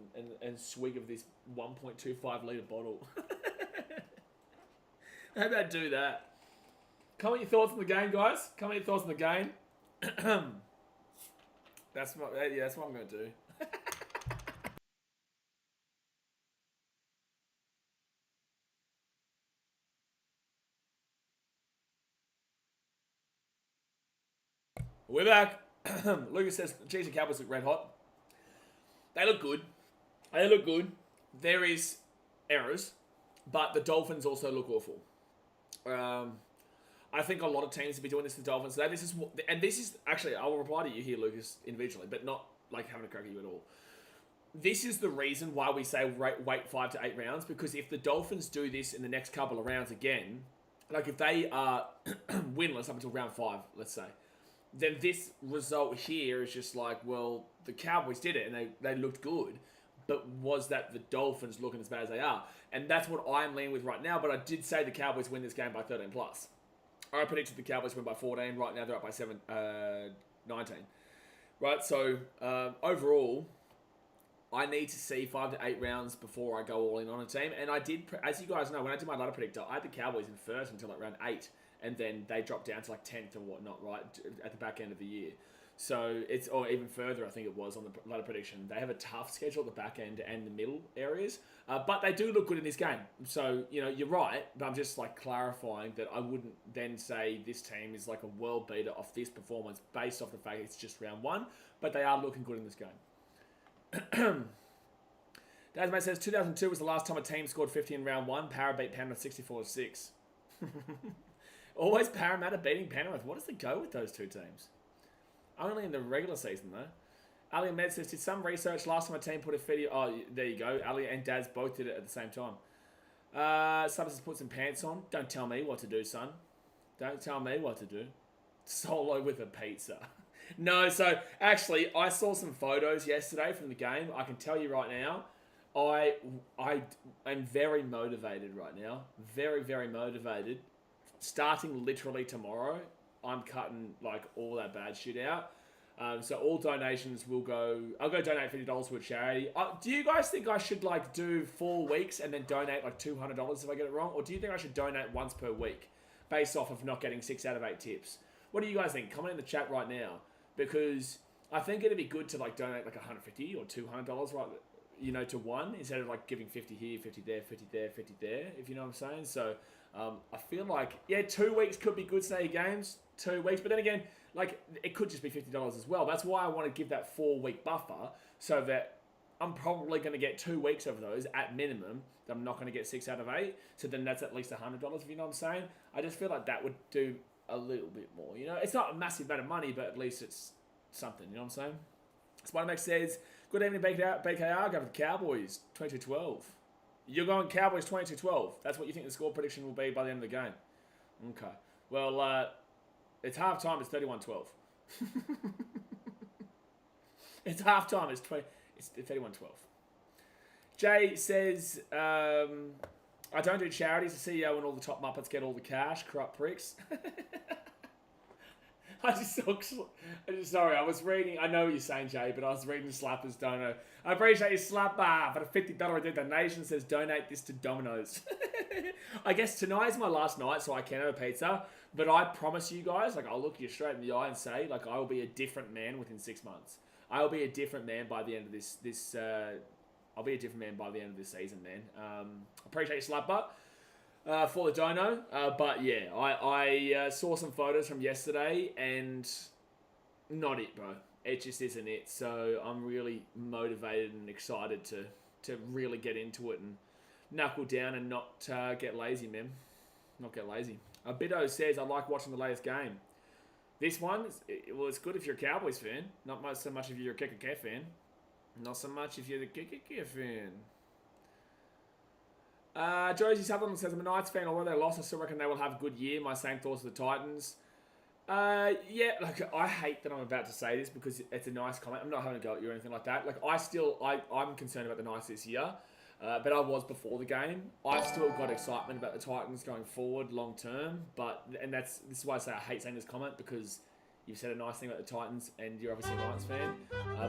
and swig of this 1.25 litre bottle. How about I do that? Comment your thoughts on the game, guys. Comment your thoughts on the game. That's what I'm going to do. We're back. Lucas says, geez, the Cowboys look red hot. They look good. There is errors, but the Dolphins also look awful. I think a lot of teams will be doing this to the Dolphins today. This is actually, I will reply to you here, Lucas, individually, but not like having a crack at you at all. This is the reason why we say wait 5 to 8 rounds, because if the Dolphins do this in the next couple of rounds again, like if they are winless up until round 5, let's say, then this result here is just like, well, the Cowboys did it and they looked good, but was that the Dolphins looking as bad as they are? And that's what I'm leaning with right now, but I did say the Cowboys win this game by 13 plus. I predicted the Cowboys win by 14. Right now they're up by 19. Right, so overall, I need to see 5 to 8 rounds before I go all in on a team. And I did, as you guys know, when I did my ladder predictor, I had the Cowboys in first until like round 8. And then they dropped down to like 10th or whatnot, right, at the back end of the year. So it's, or even further, I think it was on the ladder prediction. They have a tough schedule at the back end and the middle areas, but they do look good in this game. So, you know, you're right, but I'm just like clarifying that I wouldn't then say this team is like a world beater off this performance based off the fact it's just round 1, but they are looking good in this game. Dasmate says 2002 was the last time a team scored 50 in round 1. Para beat Penrith 64-6. Always Parramatta beating Penrith. What does the go with those two teams? Only in the regular season, though. Ali Ahmed says, did some research last time a team put a 50... Oh, there you go. Ali and Daz both did it at the same time. Subs put some pants on. Don't tell me what to do, son. Don't tell me what to do. Solo with a pizza. No, so actually, I saw some photos yesterday from the game. I can tell you right now, I am very motivated right now. Very, very motivated. Starting literally tomorrow, I'm cutting like all that bad shit out. So all donations will go... I'll go donate $50 to a charity. Do you guys think I should like do 4 weeks and then donate like $200 if I get it wrong? Or do you think I should donate once per week based off of not getting 6 out of 8 tips? What do you guys think? Comment in the chat right now. Because I think it'd be good to like donate like $150 or $200, right? You know, to one instead of like giving 50 here, 50 there, 50 there, 50 there, if you know what I'm saying. So I feel like, yeah, 2 weeks could be good Stay Games, 2 weeks. But then again, like it could just be $50 as well. That's why I want to give that 4 week buffer so that I'm probably going to get 2 weeks of those at minimum. That I'm not going to get 6 out of 8. So then that's at least $100, if you know what I'm saying. I just feel like that would do a little bit more, you know. It's not a massive amount of money, but at least it's something, you know what I'm saying. Spider-Max says, good evening, BKR, go for the Cowboys, 22-12. You're going Cowboys 22-12. That's what you think the score prediction will be by the end of the game. Okay. Well, it's half-time, it's 31-12. It's half-time, it's 31-12. Jay says, I don't do charities. The CEO and all the top Muppets get all the cash. Corrupt pricks. Sorry, I was reading. I know what you're saying, Jay, but I was reading Slapper's dono. I appreciate you, Slapper. But a $50 donation says donate this to Domino's. I guess tonight is my last night, so I can have a pizza. But I promise you guys, like, I'll look you straight in the eye and say, like, I will be a different man within 6 months. I will be a different man by the end of this. I'll be a different man by the end of this season, man. Appreciate you, Slapper, for the dono. But yeah, I saw some photos from yesterday and not it, bro. It just isn't it. So I'm really motivated and excited to really get into it and knuckle down and not get lazy, man. Not get lazy. Biddo says, I like watching the latest game. This one, it's good if you're a Cowboys fan. Not so much if you're a Kicker fan. Not so much if you're the Kicker fan. Josie Sutherland says, I'm a Knights fan. Although they lost, I still reckon they will have a good year. My same thoughts of the Titans. Yeah, like, I hate that I'm about to say this because it's a nice comment. I'm not having a go at you or anything like that. Like, I'm concerned about the Knights this year. But I was before the game. I've still got excitement about the Titans going forward long term. This is why I say I hate saying this comment, because you've said a nice thing about the Titans and you're obviously a Knights fan.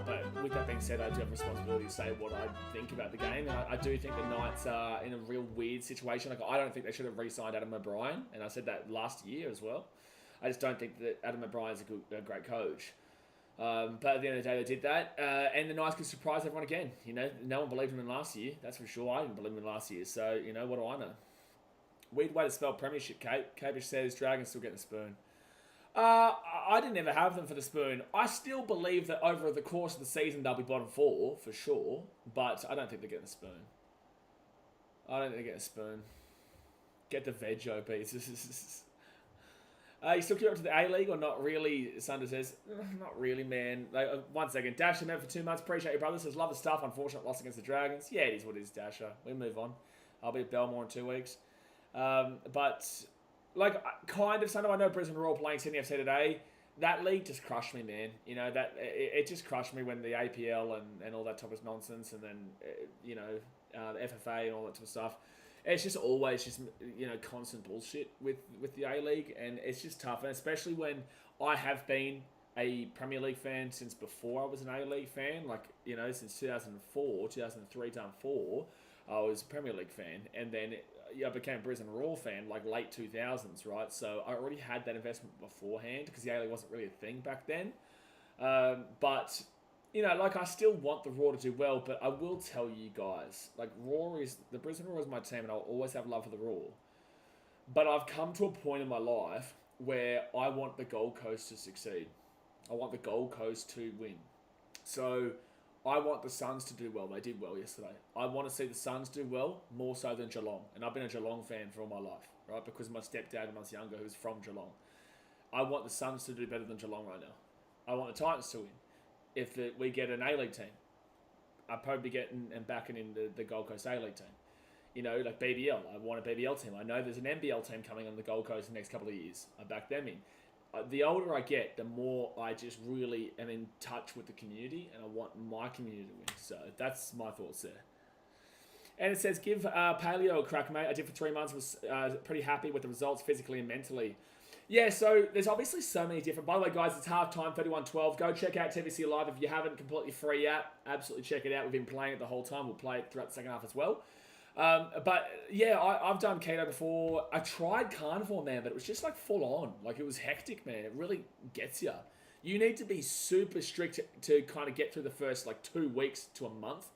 But with that being said, I do have a responsibility to say what I think about the game. And I do think the Knights are in a real weird situation. Like, I don't think they should have re-signed Adam O'Brien. And I said that last year as well. I just don't think that Adam O'Brien is a great coach. But at the end of the day, they did that. And the Knights could surprise everyone again. You know, no one believed in them last year. That's for sure. I didn't believe in them last year. So, you know, what do I know? Weird way to spell premiership, Kate. Cabish says, Dragons still get the spoon. I didn't ever have them for the spoon. I still believe that over the course of the season, they'll be bottom 4, for sure. But I don't think they're getting the spoon. I don't think they're getting a spoon. Get the veg, OP. You still keep up to the A-League or not really? Sunder says, not really, man. Like, 1 second. Dasher, man, for 2 months. Appreciate you, brother. Says, love the stuff. Unfortunate loss against the Dragons. Yeah, it is what it is, Dasher. We move on. I'll be at Belmore in 2 weeks. But, like, kind of, Sunday, I know Brisbane Roar playing Sydney FC today. That league just crushed me, man. You know, that it just crushed me when the APL and all that type of nonsense, and then, you know, the FFA and all that type of stuff. It's just always just, you know, constant bullshit with the A-League, and it's just tough. And especially when I have been a Premier League fan since before I was an A-League fan, like, you know, since 2004, 2003, 2004, I was a Premier League fan. And then I became a Brisbane Roar fan, like, late 2000s, right? So I already had that investment beforehand because the A-League wasn't really a thing back then. But... you know, like, I still want the Roar to do well, but I will tell you guys, like, the Brisbane Roar is my team, and I'll always have love for the Roar. But I've come to a point in my life where I want the Gold Coast to succeed. I want the Gold Coast to win. So I want the Suns to do well. They did well yesterday. I want to see the Suns do well more so than Geelong. And I've been a Geelong fan for all my life, right? Because my stepdad when I was younger, who's from Geelong. I want the Suns to do better than Geelong right now. I want the Titans to win. If we get an A-League team, I'd probably be getting and backing in the Gold Coast A-League team. You know, like BBL. I want a BBL team. I know there's an NBL team coming on the Gold Coast in the next couple of years. I back them in. The older I get, the more I just really am in touch with the community, and I want my community to win. So that's my thoughts there. And it says, give paleo a crack, mate. I did for 3 months. Was pretty happy with the results physically and mentally. Yeah, so there's obviously so many different... By the way, guys, it's halftime, 31-12. Go check out TVC Live if you haven't. Completely free app. Absolutely check it out. We've been playing it the whole time. We'll play it throughout the second half as well. But yeah, I've done keto before. I tried carnivore, man, but it was just like full on. Like it was hectic, man. It really gets you. You need to be super strict to kind of get through the first like 2 weeks to a month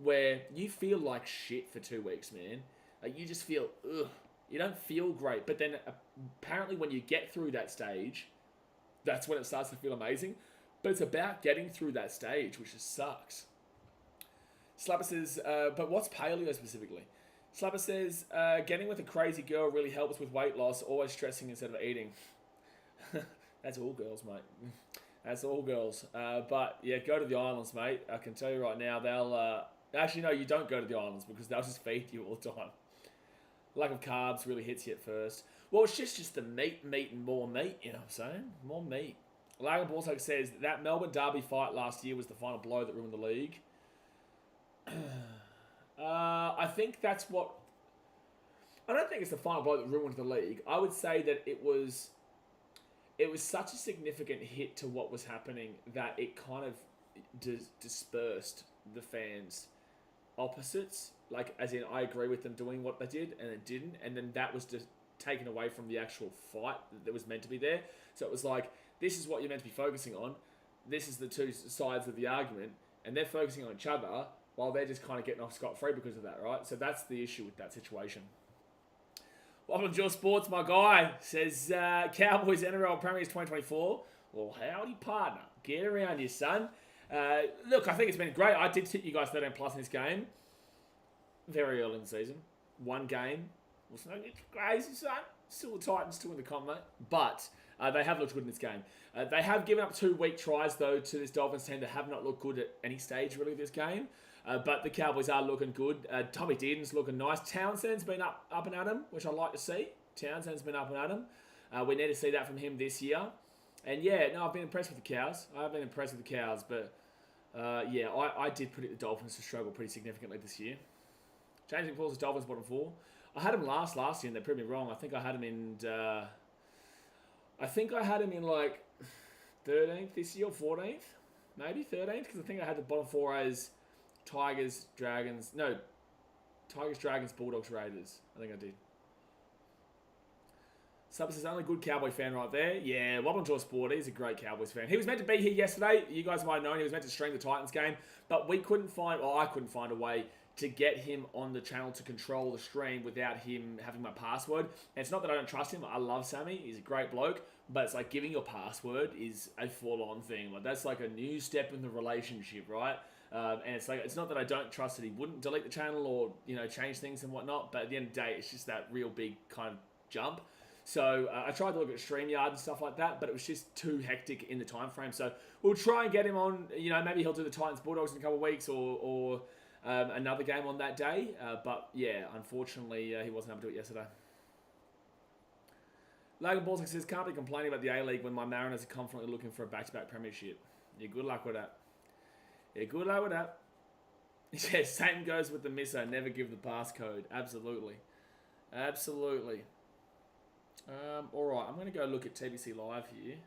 where you feel like shit for 2 weeks, man. Like you just feel, ugh. You don't feel great. But then apparently when you get through that stage, that's when it starts to feel amazing. But it's about getting through that stage, which just sucks. Slapper says, but what's paleo specifically? Slapper says, getting with a crazy girl really helps with weight loss, always stressing instead of eating. That's all girls, mate. That's all girls. But yeah, go to the islands, mate. I can tell you right now, they'll... actually, no, you don't go to the islands because they'll just feed you all the time. Lack of carbs really hits you at first. Well, it's just the meat and more meat, you know what I'm saying? More meat. Logan also says, that Melbourne Derby fight last year was the final blow that ruined the league. I think that's what... I don't think it's the final blow that ruined the league. I would say that it was such a significant hit to what was happening that it kind of dispersed the fans' opposites. Like, as in, I agree with them doing what they did, and it didn't. And then that was just taken away from the actual fight that was meant to be there. So it was like, this is what you're meant to be focusing on. This is the two sides of the argument. And they're focusing on each other while they're just kind of getting off scot-free because of that, right? So that's the issue with that situation. Welcome to Joe Sports, my guy. Says, Cowboys NRL Premiers 2024. Well, howdy, partner. Get around here, son. Look, I think it's been great. I did tip you guys 13 plus in this game. Very early in the season. One game. Was no crazy, son. Still the Titans, still in the comp, mate. But they have looked good in this game. They have given up 2 weak tries, though, to this Dolphins team that have not looked good at any stage, really, this game. But the Cowboys are looking good. Tommy Dearden's looking nice. Townsend's been up and at him, which I like to see. Townsend's been up and at him. We need to see that from him this year. And yeah, no, I've been impressed with the Cows. I've been impressed with the Cows. But yeah, I did predict the Dolphins to struggle pretty significantly this year. Changing calls, the Dolphins bottom 4. I had him last year, and they proved me wrong. I think I had him in... like 13th this year, or 14th? Maybe 13th, because I think I had the bottom 4 as Tigers, Dragons... No, Tigers, Dragons, Bulldogs, Raiders. I think I did. Subs is only good Cowboy fan right there. Yeah, Wobble Jaw Sport, he's a great Cowboys fan. He was meant to be here yesterday. You guys might have known he was meant to stream the Titans game, but we couldn't find... Well, I couldn't find a way to get him on the channel to control the stream without him having my password. And it's not that I don't trust him. I love Sammy. He's a great bloke. But it's like giving your password is a full-on thing. Like that's like a new step in the relationship, right? And it's like it's not that I don't trust that he wouldn't delete the channel or change things and whatnot. But at the end of the day, it's just that real big kind of jump. So I tried to look at StreamYard and stuff like that, but it was just too hectic in the time frame. So we'll try and get him on. Maybe he'll do the Titans Bulldogs in a couple of weeks or another game on that day. But yeah, unfortunately, he wasn't able to do it yesterday. Logan Balsick says, can't be complaining about the A-League when my Mariners are confidently looking for a back-to-back premiership. Yeah, good luck with that. Yeah, same goes with the misso. Never give the passcode. Absolutely. All right, I'm going to go look at TBC Live here.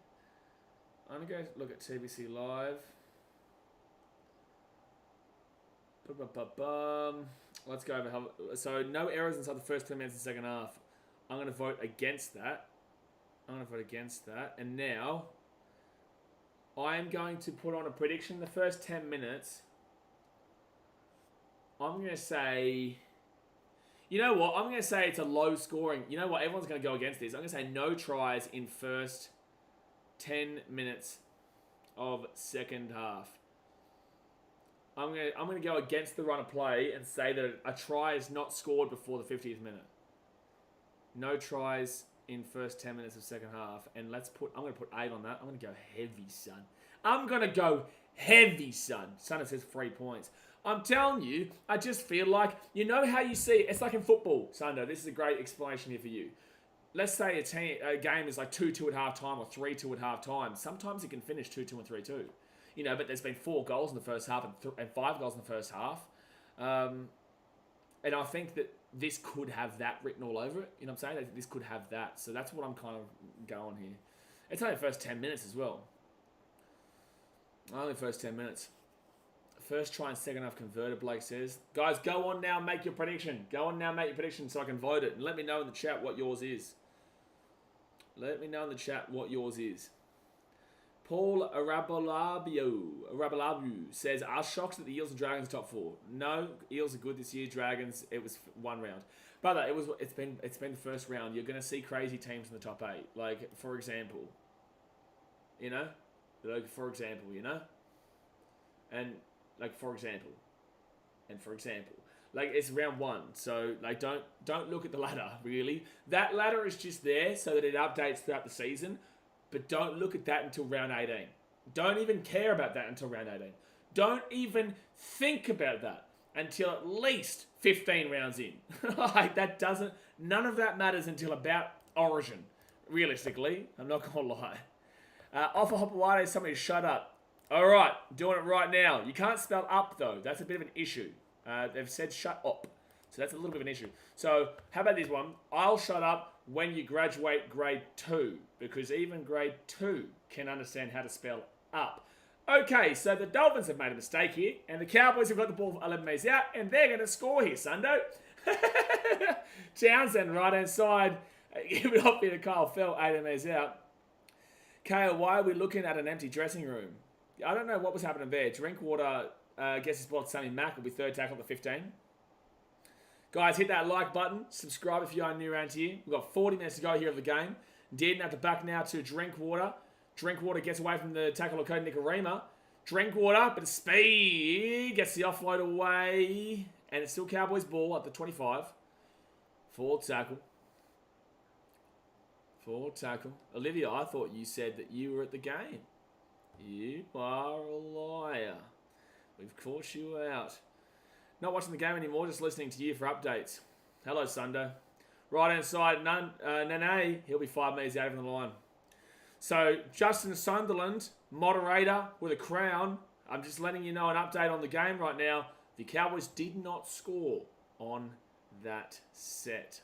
Let's go over. So no errors inside the first 10 minutes of the second half. I'm going to vote against that. And now I am going to put on a prediction. The first 10 minutes, I'm going to say... You know what? I'm going to say it's a low scoring. You know what? Everyone's going to go against this. I'm going to say no tries in first 10 minutes of second half. I'm gonna go against the run of play and say that a try is not scored before the 50th minute. No tries in first 10 minutes of second half. And I'm gonna put 8 on that. I'm gonna go heavy, son. I'm gonna go heavy, son. Son, says 3 points. I'm telling you, I just feel like, you know how you see, it's like in football, Sundo. This is a great explanation here for you. Let's say a game is like 2-2 at half time or 3-2 at half time. Sometimes it can finish 2-2 and 3-2. You know, but there's been 4 goals in the first half and 5 goals in the first half. And I think that this could have that written all over it. You know what I'm saying? This could have that. So that's what I'm kind of going here. It's only the first 10 minutes as well. Only the first 10 minutes. First try and second half converted, Blake says. Guys, go on now, make your prediction. Go on now, make your prediction so I can vote it. And let me know in the chat what yours is. Let me know in the chat what yours is. Paul Arabalabu says, are shocked that the Eels and Dragons are top 4? No, Eels are good this year. Dragons, it was 1 round. But it's been the first round. You're going to see crazy teams in the top 8. Like, for example. You know? Like, for example, you know? And, like, for example. And for example. Like, it's round 1. So, like, don't look at the ladder, really. That ladder is just there so that it updates throughout the season. But don't look at that until round 18. Don't even care about that until round 18. Don't even think about that until at least 15 rounds in. Like, none of that matters until about Origin. Realistically, I'm not going to lie. Offer Hopawade, somebody shut up. All right, doing it right now. You can't spell up, though. That's a bit of an issue. They've said shut up. So that's a little bit of an issue. So how about this one? I'll shut up when you graduate grade 2. Because even grade 2 can understand how to spell up. Okay, so the Dolphins have made a mistake here. And the Cowboys have got the ball 11 metres out. And they're going to score here, Sundo. Townsend, right-hand side. Give it off here to Kyle Fell, 18 metres out. Kale, why are we looking at an empty dressing room? I don't know what was happening there. Drinkwater gets his ball to Sammy Mack. Will be third tackle at the 15. Guys, hit that like button. Subscribe if you are new around here. We've got 40 minutes to go here of the game. Dearden have to back now to Drinkwater. Drinkwater gets away from the tackle of Cody Nicarima. Drinkwater, bit of speed. Gets the offload away. And it's still Cowboys ball at the 25. Forward tackle. Forward tackle. Olivia, I thought you said that you were at the game. You are a liar. We've caught you out. Not watching the game anymore, just listening to you for updates. Hello, Sundo. Right-hand side, Nene. He'll be 5 metres out of the line. So, Justin Sunderland, moderator with a crown. I'm just letting you know an update on the game right now. The Cowboys did not score on that set.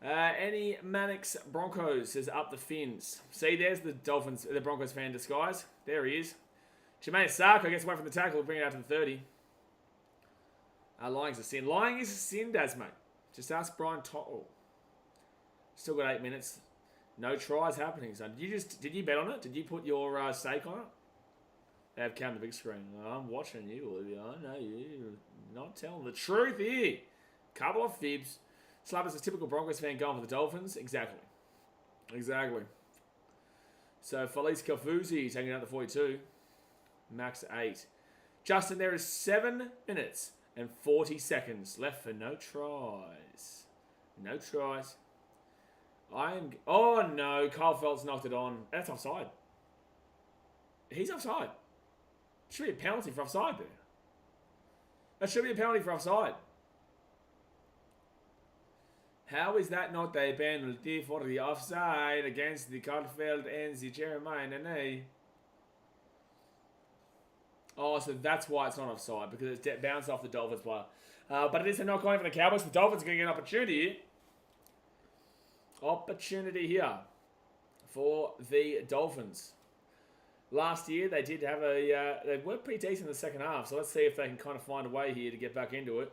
Any Mannix Broncos says up the fins. See, there's the Dolphins, the Broncos fan in disguise. There he is. Jermaine Sarko gets away from the tackle, bring it out to the 30. Lying's a sin. Lying is a sin, Daz, mate. Just ask Brian Tottle. Still got 8 minutes. No tries happening, son. Did you bet on it? Did you put your stake on it? They have Cam the big screen. I'm watching you, Olivia. I know you're not telling the truth here. Couple of fibs. Slappers a typical Broncos fan going for the Dolphins. Exactly. So Felice Kafuzi taking out the 42. Max 8. Justin, there is 7 minutes and 40 seconds left for no tries. No tries. Oh no, Kyle Felt's knocked it on. That's offside. He's offside. Should be a penalty for offside there. That should be a penalty for offside. How is that not a penalty for the offside against the Carlfeld and the Jeremiah Nene? Oh, so that's why it's not offside, because it's bounced off the Dolphins player. But it is a knock on for the Cowboys. The Dolphins are going to get an opportunity here. Opportunity here for the Dolphins. Last year, they did have they were pretty decent in the second half, so let's see if they can kind of find a way here to get back into it.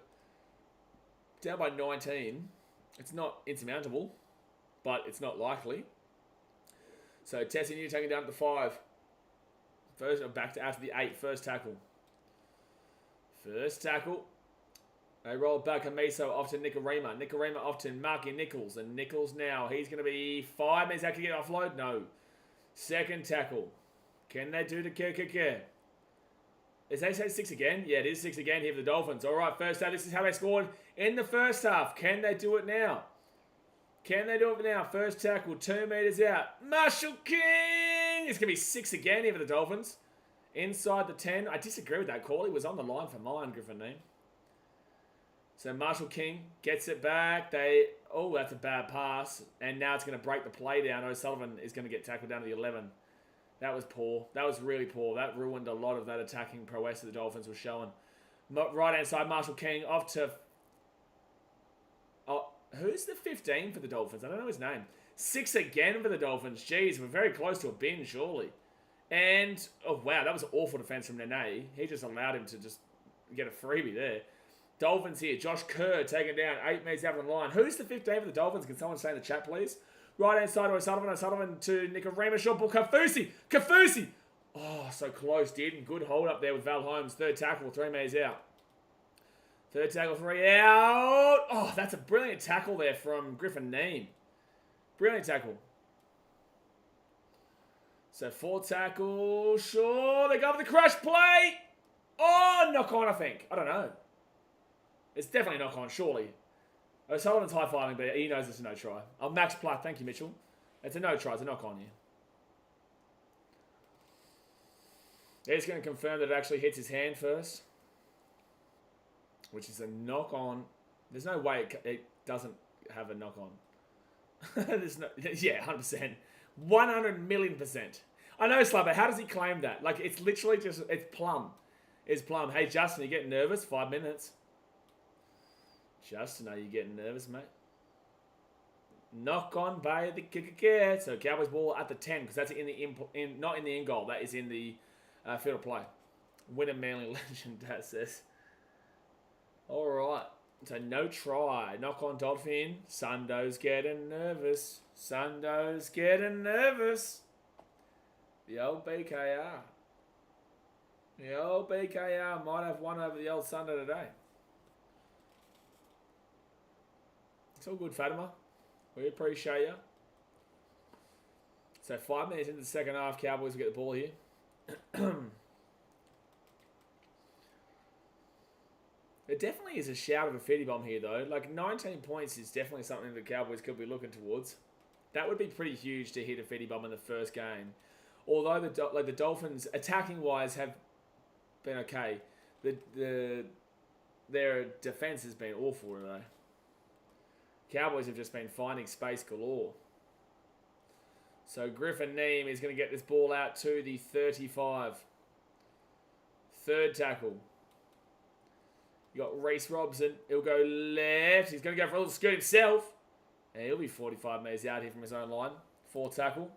Down by 19. It's not insurmountable, but it's not likely. So Tessie New taking down to the 5. First, back to after the 8. First tackle. They roll back Amiso off to Nicarima. Nicarima off to Marky Nichols. And Nichols now, he's going to be 5 minutes out to get offload. No. Second tackle. Can they do the kick? Is they say 6 again? Yeah, it is 6 again here for the Dolphins. All right, first half. This is how they scored in the first half. Can they do it now? Can they do it now? First tackle, 2 meters out. Marshall King! It's going to be 6 again here for the Dolphins. Inside the 10. I disagree with that call. He was on the line for mine, Griffin Neem. So Marshall King gets it back. Oh, that's a bad pass. And now it's going to break the play down. O'Sullivan is going to get tackled down to the 11. That was poor. That was really poor. That ruined a lot of that attacking prowess that the Dolphins were showing. Right-hand side, Marshall King off to... Oh, who's the 15 for the Dolphins? I don't know his name. 6 again for the Dolphins. Jeez, we're very close to a bin, surely. And, oh, wow, that was an awful defense from Nene. He just allowed him to just get a freebie there. Dolphins here. Josh Kerr taken down. 8 meters out on the line. Who's the 15 for the Dolphins? Can someone say in the chat, please? Right-hand side to O'Sullivan. O'Sullivan to Nicarima. Short ball. Kafusi. Kafusi. Oh, so close, dude. Good hold up there with Val Holmes. Third tackle. 3 meters out. Third tackle. 3 out. Oh, that's a brilliant tackle there from Griffin Neem. Brilliant tackle. So 4 tackle. Sure. They go for the crash play. Oh, knock on, I think. I don't know. It's definitely knock on, surely. O'Sullivan's high-fiving, but he knows it's a no try. Oh, Max Platt, thank you, Mitchell. It's a no try, it's a knock on here. He's going to confirm that it actually hits his hand first. Which is a knock on. There's no way it doesn't have a knock on. There's no, yeah, 100%. 100 million %. I know, Slubber, how does he claim that? Like, it's literally just, it's plum. It's plum. Hey, Justin, you getting nervous? 5 minutes. Justin, are you getting nervous, mate? Knock on by the kicker. So Cowboys ball at the 10 because that's in the not in the in goal. That is in the field of play. Win a Manly legend, that says. All right. So no try. Knock on Dolphin. Sundo's getting nervous. Sundo's getting nervous. The old BKR. The old BKR might have won over the old Sundo today. It's all good, Fatima. We appreciate you. So 5 minutes into the second half, Cowboys will get the ball here. There definitely is a shout of a fitty bomb here, though. Like, 19 points is definitely something the Cowboys could be looking towards. That would be pretty huge to hit a fitty bomb in the first game. Although the Dolphins, attacking-wise, have been okay. Their defense has been awful today. Cowboys have just been finding space galore. So Griffin Neem is going to get this ball out to the 35. Third tackle. You got Reece Robson. He'll go left. He's going to go for a little scoot himself. And he'll be 45 metres out here from his own line. Fourth tackle.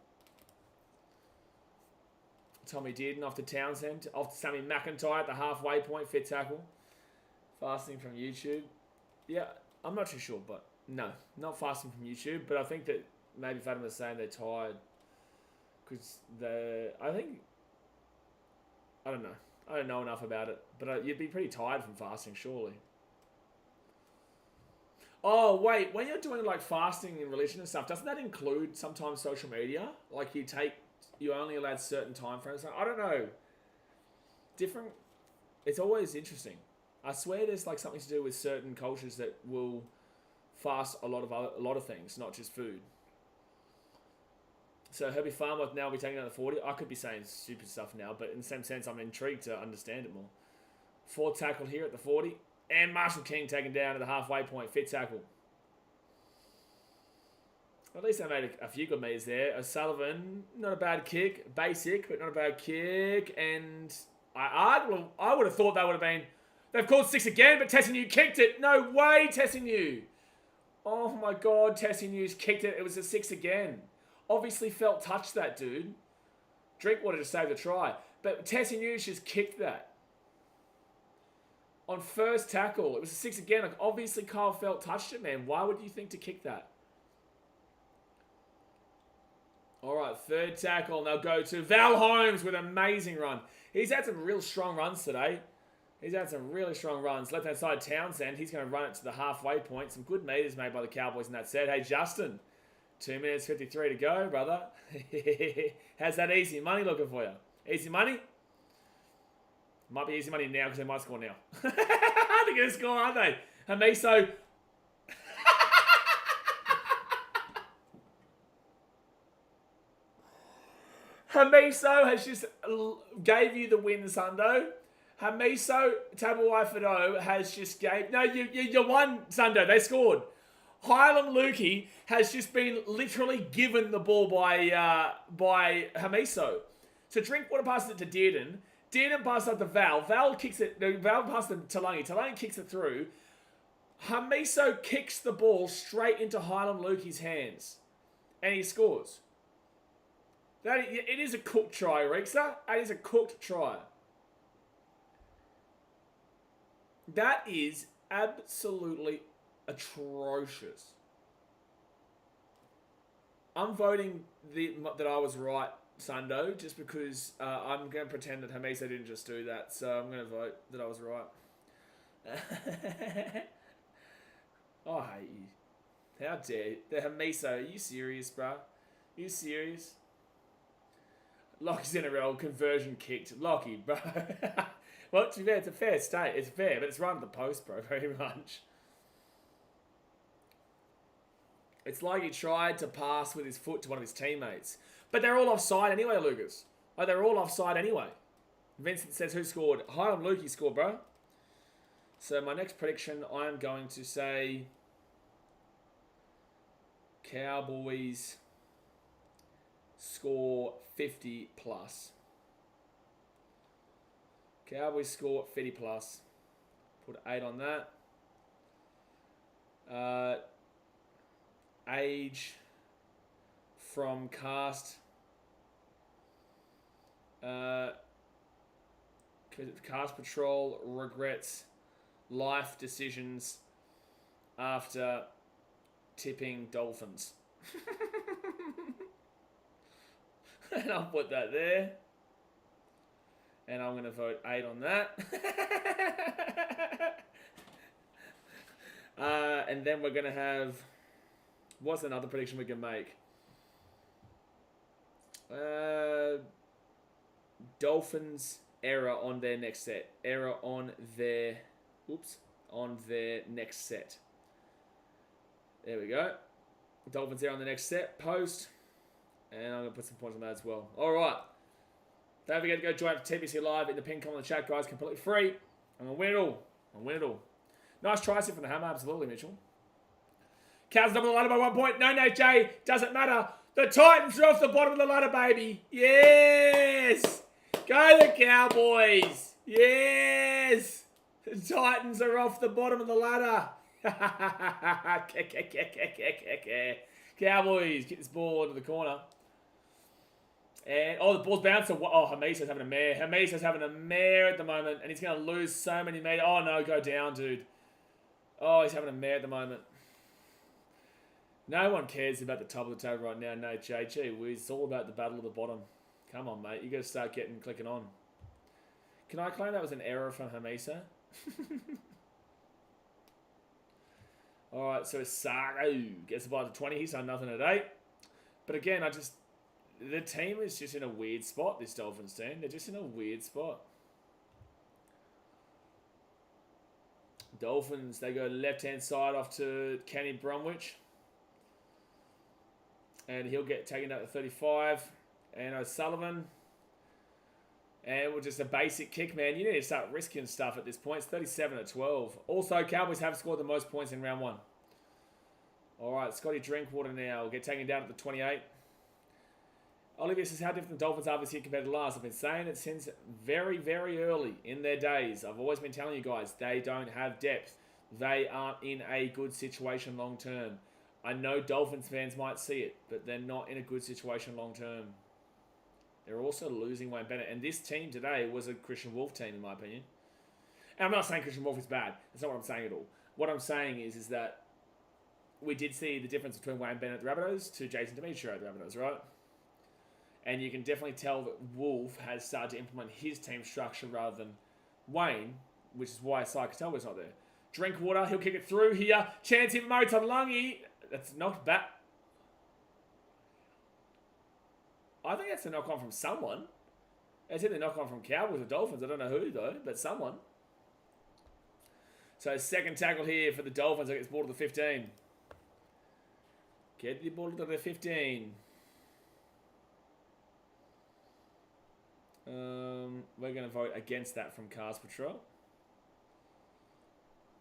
Tommy Dearden off to Townsend. Off to Sammy McIntyre at the halfway point. Fifth tackle. Fasting from YouTube. Yeah, I'm not too sure, but no, not fasting from YouTube. But I think that maybe Fatima's saying they're tired. Because I don't know. I don't know enough about it. But you'd be pretty tired from fasting, surely. Oh, wait. When you're doing like fasting in religion and stuff, doesn't that include sometimes social media? Like you only allowed certain time frames? I don't know. Different. It's always interesting. I swear there's like something to do with certain cultures that will fast a lot of things, not just food. So Herbie Farmer now will be taking out the 40. I could be saying stupid stuff now, but in the same sense, I'm intrigued to understand it more. Fourth tackle here at the 40. And Marshall King taken down to the halfway point. Fifth tackle. At least they made a few good meters there. O'Sullivan, not a bad kick. Basic, but not a bad kick. And I would have thought that would have been... They've called 6 again, but Tessinu kicked it. No way, Tessinu. Oh my God, Tessinu's kicked it. It was a 6 again. Obviously felt touched that dude. Drinkwater to save the try. But Tessinu's just kicked that. On first tackle, it was a 6 again. Like, obviously Kyle Felt touched it, man. Why would you think to kick that? All right, third tackle. They'll go to Val Holmes with an amazing run. He's had some real strong runs today. He's had some really strong runs. Left-hand side, Townsend. He's going to run it to the halfway point. Some good meters made by the Cowboys in that set. Hey, Justin. 2 minutes 53 to go, brother. How's that easy money looking for you? Easy money? Might be easy money now because they might score now. They're going to score, aren't they? Hamiso. Hamiso has just gave you the win, Sundo. Hamiso Tabuai has just gave... No, you won, Sundo. They scored. Highland Lukey has just been literally given the ball by Hamiso. So Drinkwater passes it to Dearden. Dearden passes it to Val. Val kicks it... No, Val passes it to Talangi. Talangi kicks it through. Hamiso kicks the ball straight into Highland Lukey's hands. And he scores. It is a cooked try, Rexa. It is a cooked try. That is absolutely atrocious. I'm voting that I was right, Sundo, just because I'm going to pretend that Hamiso didn't just do that. So I'm going to vote that I was right. Oh, I hate you. How dare you? The Hamiso, are you serious, bro? Are you serious? Lockie's NRL conversion kicked. Lockie, bro. Well, to be fair, it's a fair state. It's fair, but it's right at the post, bro, very much. It's like he tried to pass with his foot to one of his teammates. But they're all offside anyway, Lucas. Like, they're all offside anyway. Vincent says who scored. Highland Lukey scored, bro. So my next prediction, I'm going to say Cowboys score 50 plus. Cowboys score 50 plus. Put 8 on that. Age from cast. Cast Patrol regrets life decisions after tipping Dolphins. And I'll put that there. And I'm going to vote 8 on that. And then we're going to have... What's another prediction we can make? Dolphins error on their next set. Error on their... Oops. On their next set. There we go. Dolphins error on the next set. Post. And I'm going to put some points on that as well. All right. Don't forget to go join TPC Live in the pin comment in the chat, guys. Completely free. I'm going to win it all. I'm going to win it all. Nice try from the hammer. Absolutely, Mitchell. Cows top of the ladder by 1 point. No, Jay. Doesn't matter. The Titans are off the bottom of the ladder, baby. Yes. Go the Cowboys. Yes. The Titans are off the bottom of the ladder. Cowboys get this ball into the corner. And, the ball's bounced. Hamiso's having a mare. Hamiso's having a mare at the moment. And he's going to lose so many meters. Oh, no, go down, dude. Oh, he's having a mare at the moment. No one cares about the top of the table right now. No, JG. It's all about the battle of the bottom. Come on, mate. You got to start clicking on. Can I claim that was an error from Hamiso? All right, so Sago gets the ball to 20. He's done nothing at 8. But again, the team is just in a weird spot, this Dolphins team. They're just in a weird spot. Dolphins, they go left-hand side off to Kenny Bromwich. And he'll get taken out to 35. And O'Sullivan. And we're just a basic kick, man. You need to start risking stuff at this point. It's 37-12. Also, Cowboys have scored the most points in round 1. All right, Scotty Drinkwater now will get taken down at the 28. Olivia says, how different the Dolphins are this year compared to last. I've been saying it since very, very early in their days. I've always been telling you guys, they don't have depth. They aren't in a good situation long term. I know Dolphins fans might see it, but they're not in a good situation long term. They're also losing Wayne Bennett. And this team today was a Christian Wolf team, in my opinion. And I'm not saying Christian Wolf is bad. That's not what I'm saying at all. What I'm saying is that we did see the difference between Wayne Bennett at the Rabbitohs to Jason Demetrio at the Rabbitohs, right? And you can definitely tell that Wolf has started to implement his team structure rather than Wayne, which is why Sai Katoa's not there. Drinkwater, he'll kick it through here. Chance hit Murray Talangi. That's knocked back. I think that's a knock on from someone. It's either knock on from Cowboys or Dolphins. I don't know who, though, but someone. So second tackle here for the Dolphins. It gets ball to the 15. Get the ball to the 15. We're going to vote against that from Cars Patrol.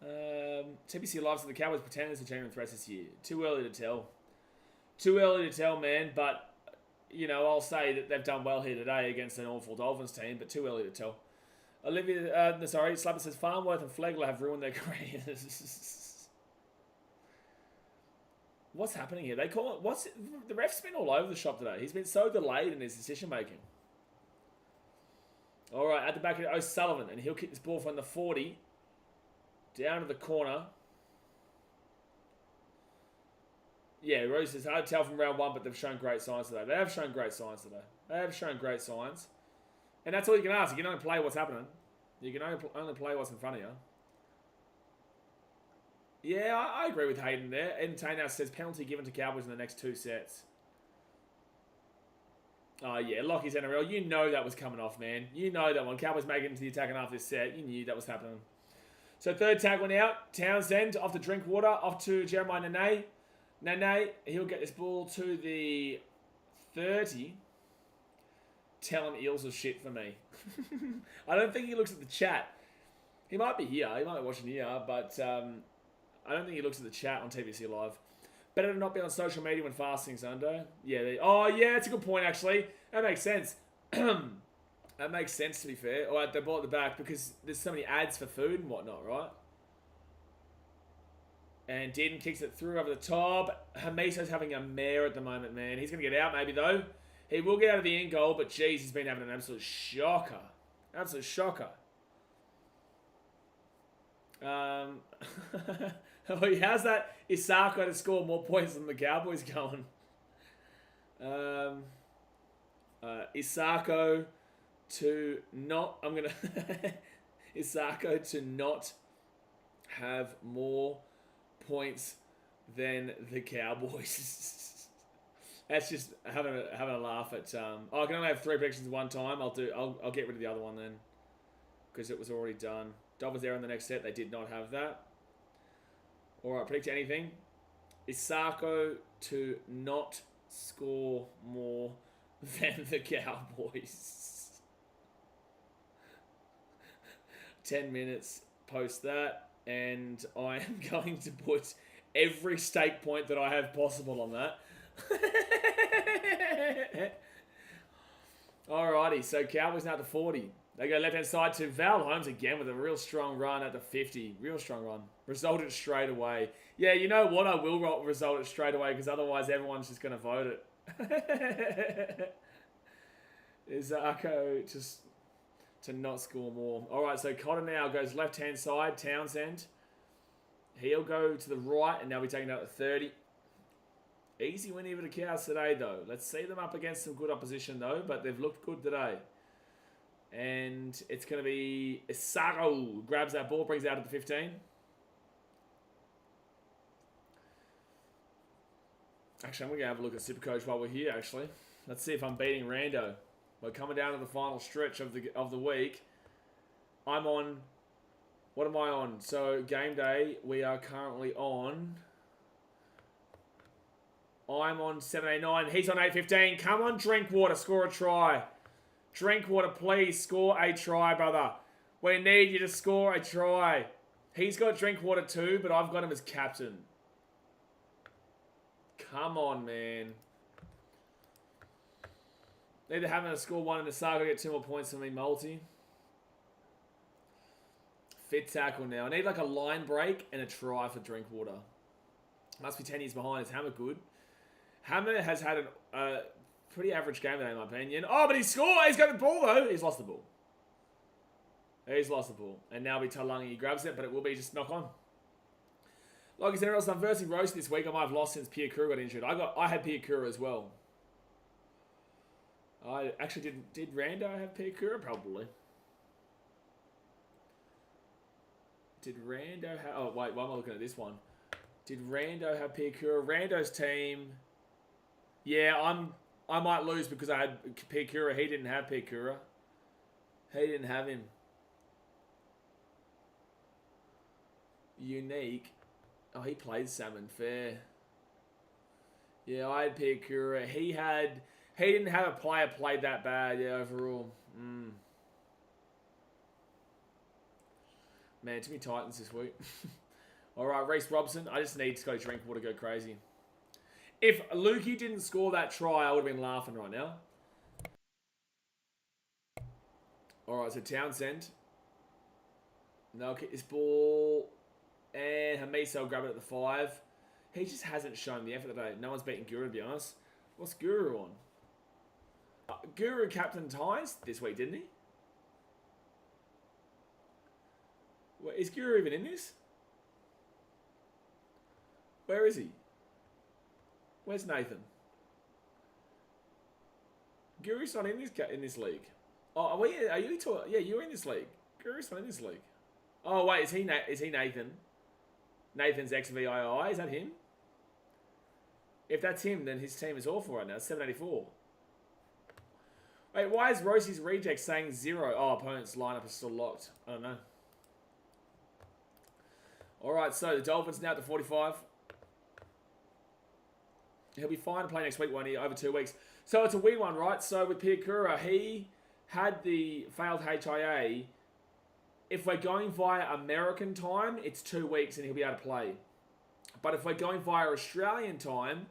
TBC Live, so the Cowboys pretend there's a genuine threat this year. Too early to tell. Too early to tell, man. But, you know, I'll say that they've done well here today against an awful Dolphins team, but too early to tell. Slapper says Farnworth and Flegler have ruined their careers. What's happening here? They call it. The ref's been all over the shop today. He's been so delayed in his decision making. All right, at the back of O'Sullivan, and he'll kick this ball from the 40 down to the corner. Yeah, Rose says hard to tell from round one, but they've shown great signs today. They have shown great signs today. They have shown great signs. And that's all you can ask. You can only play what's happening. You can only play what's in front of you. Yeah, I agree with Hayden there. Entertainer says penalty given to Cowboys in the next 2 sets. Oh, yeah, Lockie's NRL. You know that was coming off, man. You know that one. Cowboys make it into the attack and after this set. You knew that was happening. So third tackle now. Townsend off to Drinkwater. Off to Jeremiah Nene. Nene, he'll get this ball to the 30. Tell him Eels are shit for me. I don't think he looks at the chat. He might be here. He might be watching here. But I don't think he looks at the chat on TVC Live. Better to not be on social media when fasting's under. Yeah. Yeah, that's a good point, actually. That makes sense. That makes sense, to be fair. All right, they ball at the back because there's so many ads for food and whatnot, right? And Dearden kicks it through over the top. Hamiso's having a mare at the moment, man. He's going to get out maybe, though. He will get out of the end goal, but geez, he's been having an absolute shocker. Absolute shocker. How's that Isako to score more points than the Cowboys going? Isako to not... I'm going to... Isako to not have more points than the Cowboys. That's just having a laugh at... I can only have 3 predictions at one time. I'll get rid of the other one then. Because it was already done. Dolphins there in the next set. They did not have that. Alright, predict anything. Isako to not score more than the Cowboys. 10 minutes post that. And I am going to put every stake point that I have possible on that. Alrighty, so Cowboys now to 40. They go left-hand side to Val Holmes again with a real strong run at the 50. Real strong run. Resulted straight away. Yeah, you know what? I will result it straight away because otherwise everyone's just going to vote it. Isako just to not score more. Alright, so Cotter now goes left-hand side. Townsend. He'll go to the right and now we're taking out the 30. Easy win here for the Cows today, though. Let's see them up against some good opposition, though. But they've looked good today. And it's going to be Isako grabs that ball, brings it out at the 15. Actually, I'm going to have a look at Supercoach while we're here, actually. Let's see if I'm beating Rando. We're coming down to the final stretch of the week. I'm on... What am I on? So, game day, we are currently on... I'm on 789. He's on 815. Come on, Drinkwater. Score a try. Drinkwater, please score a try, brother. We need you to score a try. He's got Drinkwater too, but I've got him as captain. Come on, man. Either having to score one in the saga, get 2 more points than me, multi. Fit tackle now. I need like a line break and a try for Drinkwater. Must be 10 years behind. Is Hammer good? Hammer has had a pretty average game today, in my opinion. Oh, but he scored. He's got the ball, though. He's lost the ball. He's lost the ball. And now be Talangi. He grabs it, but it will be just knock on. Like I said, I'm versing Roast this week. I might have lost since Pierre Kura got injured. I had Pierre Kura as well. I actually did Rando have Pierre Kura? Probably. Did Rando have... Oh, wait. Why am I looking at this one? Did Rando have Pierre Kura? Rando's team... Yeah, I might lose because I had Pierre Kura. He didn't have Pierre Kura. He didn't have him. Unique. Oh, he played Salmon. Fair. Yeah, I had Piakura. He didn't have a player played that bad, yeah, overall. Man, too many Titans this week. Alright, Reece Robson. I just need Scotty Drinkwater to go crazy. If Lukey didn't score that try, I would have been laughing right now. Alright, so Townsend. No, kick this ball. And Hamiso will grab it at the 5. He just hasn't shown the effort today. No one's beaten Guru, to be honest. What's Guru on? Guru captain ties this week, didn't he? Wait, is Guru even in this? Where is he? Where's Nathan? Guru's not in this league. Oh, are you talking? Yeah, you're in this league. Guru's not in this league. Oh wait, is he Nathan? Nathan's XVII, is that him? If that's him, then his team is awful right now. 784. Wait, why is Rosie's reject saying 0? Oh, opponent's lineup is still locked. I don't know. Alright, so the Dolphins now at the 45. He'll be fine to play next week, won't he? Over 2 weeks. So it's a weird one, right? So with Piakura, he had the failed HIA. If we're going via American time, it's 2 weeks and he'll be able to play. But if we're going via Australian time,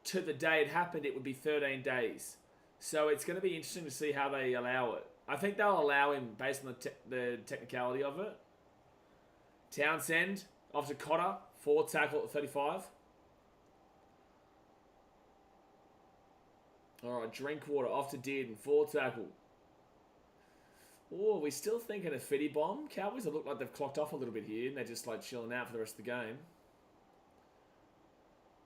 to the day it happened, it would be 13 days. So it's going to be interesting to see how they allow it. I think they'll allow him based on the technicality of it. Townsend, off to Cotter, 4 tackle at 35. Alright, Drinkwater, off to Dearden, 4 tackle. Oh, we're still thinking of Fitty Bomb. Cowboys have looked like they've clocked off a little bit here, and they're just like chilling out for the rest of the game.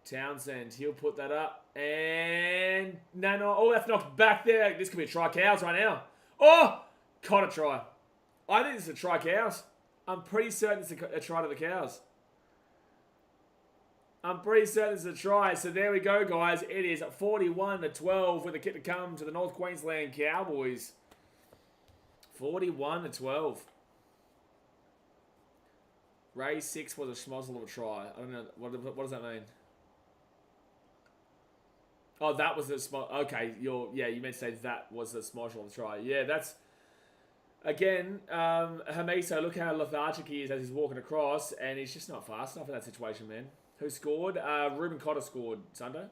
Townsend, he'll put that up. And no. Oh, that's knocked back there. This could be a try Cows right now. Oh, Cotter try. I think this is a try Cows. I'm pretty certain it's a try to the Cows. I'm pretty certain it's a try. So there we go, guys. It is 41-12 with a kick to come to the North Queensland Cowboys. 41-12. Ray 6 was a schmozzle of a try. I don't know. What does that mean? Oh, that was the small. Okay, you meant to say that was the schmozzle of a try. Yeah, that's again. Hamiso, look how lethargic he is as he's walking across, and he's just not fast enough in that situation, man. Who scored? Ruben Cotter scored Sunday.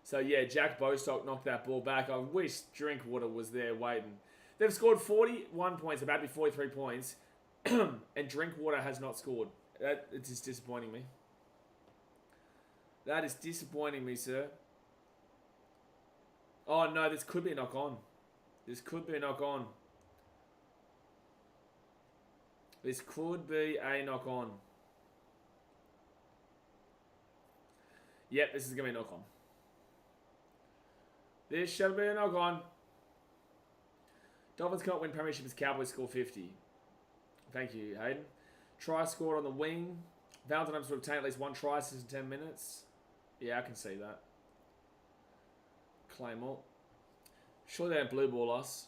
So yeah, Jack Bostock knocked that ball back. I wish Drinkwater was there waiting. They've scored 41 points, about to be 43 points, and Drinkwater has not scored. It's just disappointing me. That is disappointing me, sir. Oh no, this could be a knock on. This could be a knock on. This could be a knock on. Yep, this is going to be a knock on. This shall be a knock on. Dolphins can't win premiership as Cowboys score 50. Thank you, Hayden. Try scored on the wing. Valentine to obtain at least 1 try in 10 minutes. Yeah, I can see that. Claymore. Surely they don't blue ball us.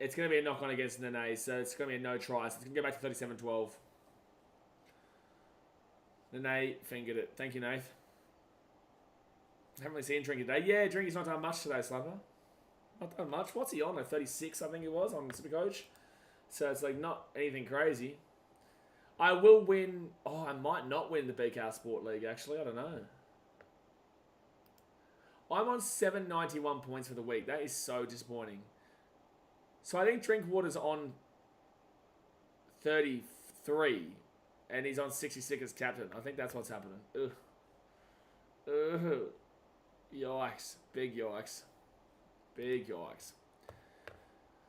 It's going to be a knock on against Nene, so it's going to be a no try. So it's going to go back to 37-12. Nene fingered it. Thank you, Nath. Haven't really seen Drinky today. Yeah, Drinky's not done much today, Slapper. Not done much. What's he on? Like 36, I think it was, on Supercoach. So it's like not anything crazy. I will win. Oh, I might not win the BKR Sport League, actually. I don't know. I'm on 791 points for the week. That is so disappointing. So I think Drinkwater's on 33. And he's on 66 as captain. I think that's what's happening. Ugh. Ugh. Yikes. Big yikes. Big yikes.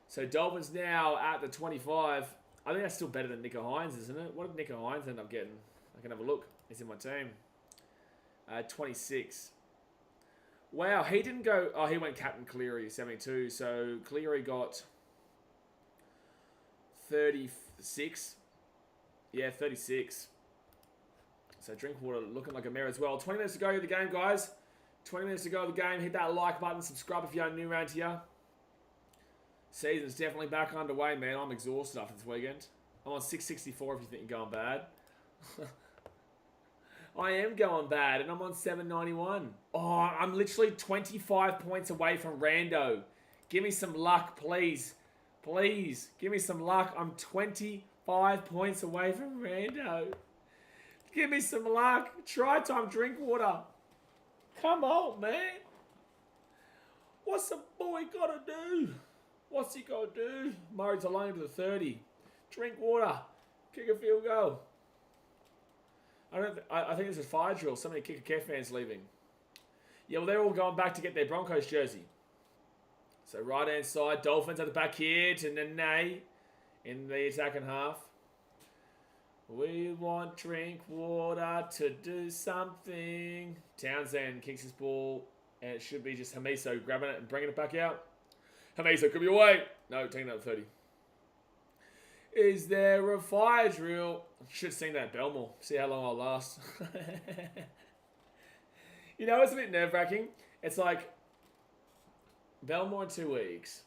So Dolphins now at the 25. I think that's still better than Nico Hines, isn't it? What did Nico Hines end up getting? I can have a look. He's in my team. 26. Wow, he didn't go... Oh, he went Captain Cleary, 72. So Cleary got 36. Yeah, 36. So Drinkwater looking like a mare as well. 20 minutes to go of the game, guys. 20 minutes to go of the game. Hit that like button. Subscribe if you're new around here. Season's definitely back underway, man. I'm exhausted after this weekend. I'm on 664 if you think you're going bad. I am going bad, and I'm on 791. Oh, I'm literally 25 points away from Rando. Give me some luck, please. Please, give me some luck. I'm 25 points away from Rando. Give me some luck. Try time, drink water. Come on, man. What's the boy got to do? What's he got to do? Murray Talonga to the 30. Drink water. Kick a field goal. I think this is fire drill. So many Kicker fans leaving. Yeah, well, they're all going back to get their Broncos jersey. So right-hand side, Dolphins at the back here to Nene in the attacking half. We want drink water to do something. Townsend kicks his ball, and it should be just Hamiso grabbing it and bringing it back out. Hamiso could be away. No, taking it up 30. Is there a fire drill? Should sing that Belmore. See how long I'll last. You know, it's a bit nerve-wracking. It's like Belmore in 2 weeks.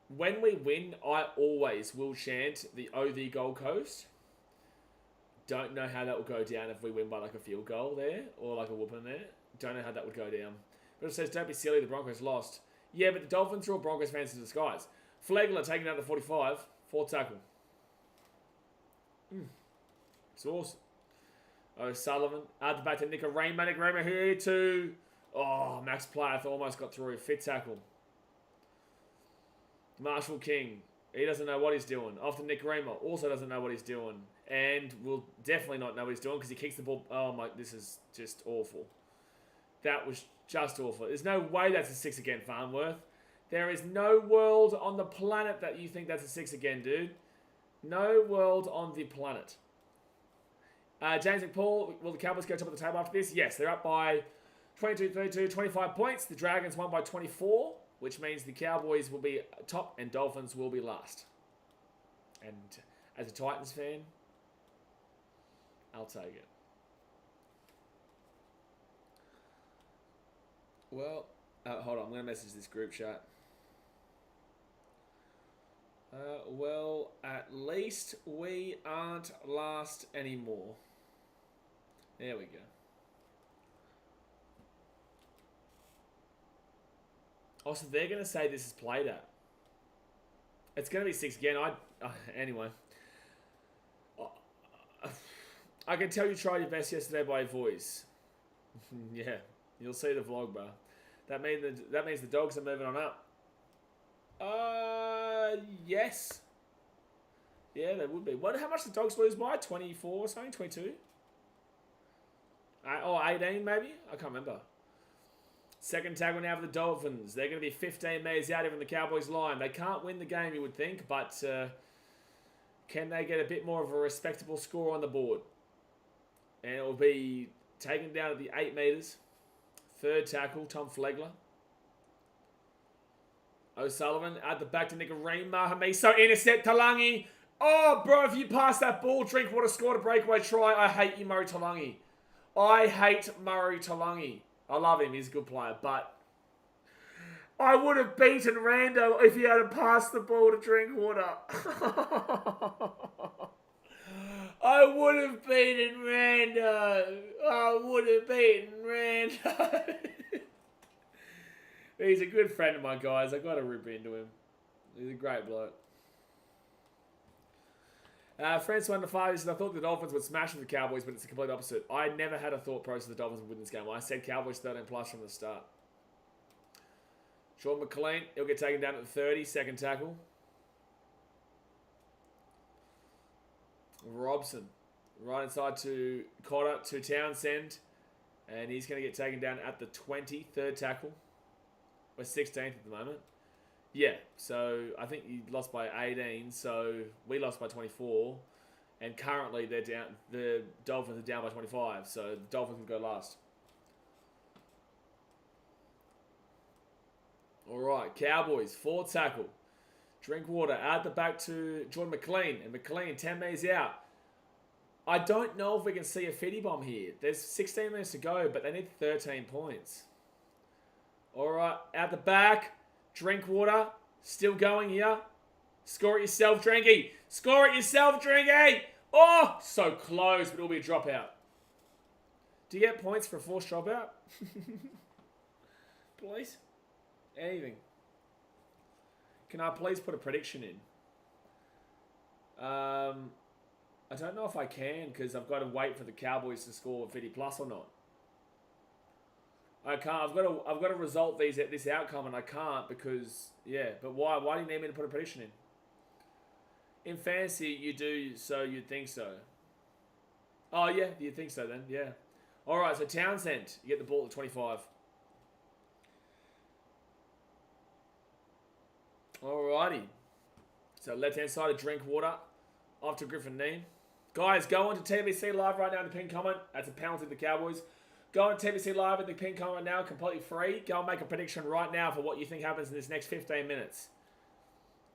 When we win, I always will chant the OV Gold Coast. Don't know how that will go down if we win by like a field goal there or like a whooping there. Don't know how that would go down. But it says, don't be silly, the Broncos lost. Yeah, but the Dolphins are all Broncos fans in disguise. Flegler taking out the 45. 4th tackle. It's awesome. O'Sullivan. At the back to Nicarima. Nicarima here to... Oh, Max Plath almost got through. 5th tackle. Marshall King. He doesn't know what he's doing. Off to Nicarima. Also doesn't know what he's doing. And will definitely not know what he's doing because he kicks the ball... Oh, my... This is just awful. That was just awful. There's no way that's a 6 again, Farnworth. There is no world on the planet that you think that's a 6 again, dude. No world on the planet. James McPaul, will the Cowboys go top of the table after this? Yes, they're up by 22-32, 25 points. The Dragons won by 24, which means the Cowboys will be top and Dolphins will be last. And as a Titans fan, I'll take it. Well, hold on, I'm going to message this group chat. Well, at least we aren't last anymore. There we go. Also, they're going to say this is played at. It's going to be 6 again. Anyway. I can tell you tried your best yesterday by your voice. Yeah, you'll see the vlog, bro. That means the dogs are moving on up. Yes. Yeah, they would be. How much the dogs lose by? 24 or something? 22? Or 18 maybe? I can't remember. Second tackle now for the Dolphins. They're going to be 15 metres out from the Cowboys line. They can't win the game, you would think, but can they get a bit more of a respectable score on the board? And it will be taken down at the 8 metres. Third tackle, Tom Flegler. O'Sullivan at the back to Nicarima. Hamiso intercept Talangi. Oh, bro, if you pass that ball, Drinkwater scored a breakaway try. I hate you, Murray Talangi. I hate Murray Talangi. I love him. He's a good player, but I would have beaten Rando if he had passed the ball to Drinkwater. I would have beaten Rando. I would have beaten Rando. He's a good friend of mine, guys. I got to rip into him. He's a great bloke. Friends 1 to 5 says, I thought the Dolphins would smash the Cowboys, but it's the complete opposite. I never had a thought process the Dolphins would win this game. I said Cowboys 13 plus from the start. Sean McLean, he'll get taken down at the 30, second tackle. Robson, right inside to Cotter, to Townsend, and he's going to get taken down at the 20, third tackle. We're 16th at the moment. Yeah, so I think he lost by 18, so we lost by 24, and currently they're down. The Dolphins are down by 25, so the Dolphins will go last. All right, Cowboys, fourth tackle. Drinkwater at the back to Jordan McLean, and McLean 10 metres out. I don't know if we can see a fitty bomb here. There's 16 minutes to go, but they need 13 points. All right, out the back, Drinkwater, Still going here. Score it yourself, Drinky. Score it yourself, Drinky. Oh, so close, but it'll be a dropout. Do you get points for a forced dropout? Please? Anything. Can I please put a prediction in? I don't know if I can because I've got to wait for the Cowboys to score 50 plus or not. I can't. I've got to result this outcome, and I can't because But why? Why do you need me to put a prediction in? In fantasy, you do, so you'd think so. Oh yeah, you think so then? Yeah. All right. So Townsend, you get the ball at 25. Alrighty. So left-hand side of Drinkwater after Griffin Knee. Guys, go on to TBC Live right now in the pin comment. That's a penalty to the Cowboys. Go on to TBC Live in the pin comment now, completely free. Go and make a prediction right now for what you think happens in this next 15 minutes.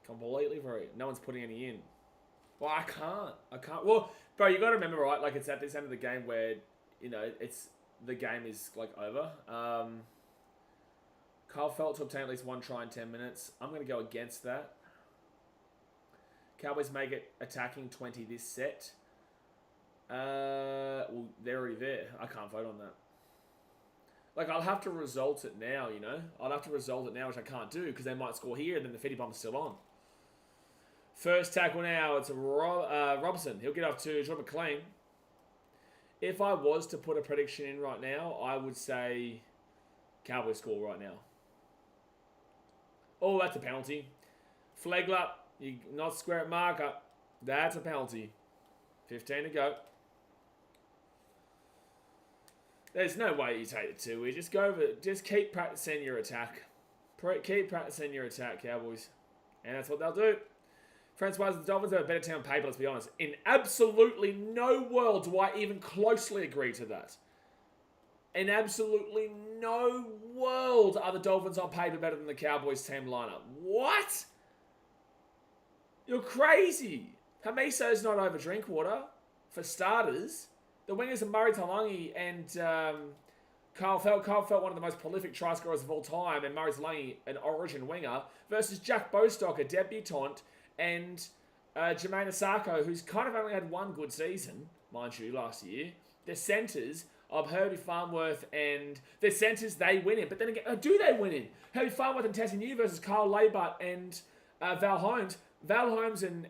Completely free. No one's putting any in. Well, I can't. Well, bro, you got to remember, right? Like, it's at this end of the game where, the game is, like, over. Kyle Felt to obtain at least one try in 10 minutes. I'm going to go against that. Cowboys make it attacking 20 this set. Well, they're already there. I can't vote on that. Like, I'll have to result it now, I'll have to result it now, which I can't do because they might score here and then the 50 bomb's still on. First tackle now, it's Robinson. He'll get off to John McLean. If I was to put a prediction in right now, I would say Cowboys score right now. Oh, that's a penalty. Flegler, you not square at marker. That's a penalty. 15 to go. There's no way you take the 2. We just go over. Just keep practicing your attack. Keep practicing your attack, Cowboys. And that's what they'll do. Francois, the Dolphins have a better team on paper, let's be honest. In absolutely no world do I even closely agree to that. In absolutely no world are the Dolphins on paper better than the Cowboys team lineup. What? You're crazy. Hamiso's not over Drinkwater, for starters. The wingers are Murray Talangi and Kyle Felt. Kyle Felt, one of the most prolific try scorers of all time, and Murray Talangi, an origin winger, versus Jack Bostock, a debutant, and Jermaine Asako, who's kind of only had one good season, mind you, last year. Their centres of Herbie Farnworth and their centres, they win it. But then again, do they win it? Herbie Farnworth and Tassie versus Carl Labart and Val Holmes. Val Holmes and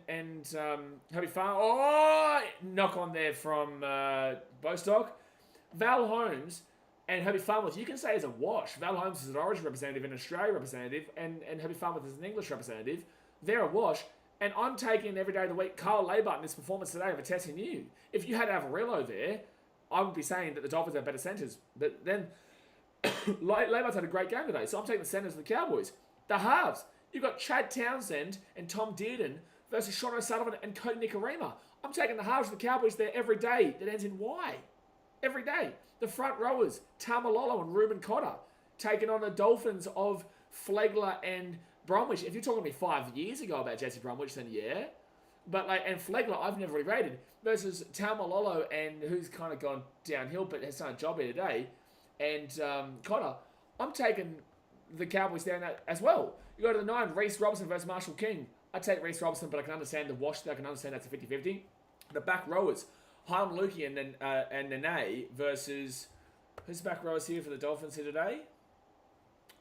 Herbie Farnworth. Oh, knock on there from Bostock. Val Holmes and Herbie Farnworth, you can say is a wash. Val Holmes is an Origin representative and an Australia representative, and Herbie Farnworth is an English representative. They're a wash. And I'm taking every day of the week Carl Labart in this performance today over Tassie New. If you had Avarillo there, I would be saying that the Dolphins have better centres. But then Labart's had a great game today, so I'm taking the centres of the Cowboys. The halves. You've got Chad Townsend and Tom Dearden versus Sean O'Sullivan and Cody Nicarima. I'm taking the halves of the Cowboys there every day that ends in Y. Every day. The front rowers, Tamalolo and Ruben Cotter, taking on the Dolphins of Flegler and Bromwich. If you're talking to me 5 years ago about Jesse Bromwich, then yeah. But and Flegler, I've never really rated, versus Tamalolo and who's kind of gone downhill but has done a job here today, and Cotter. I'm taking the Cowboys down that as well. You go to the 9, Reece Robinson versus Marshall King. I take Reece Robinson, but I can understand the wash. I can understand that's a 50-50. The back rowers, Hyam Lukey and Nene versus who's the back rowers here for the Dolphins here today?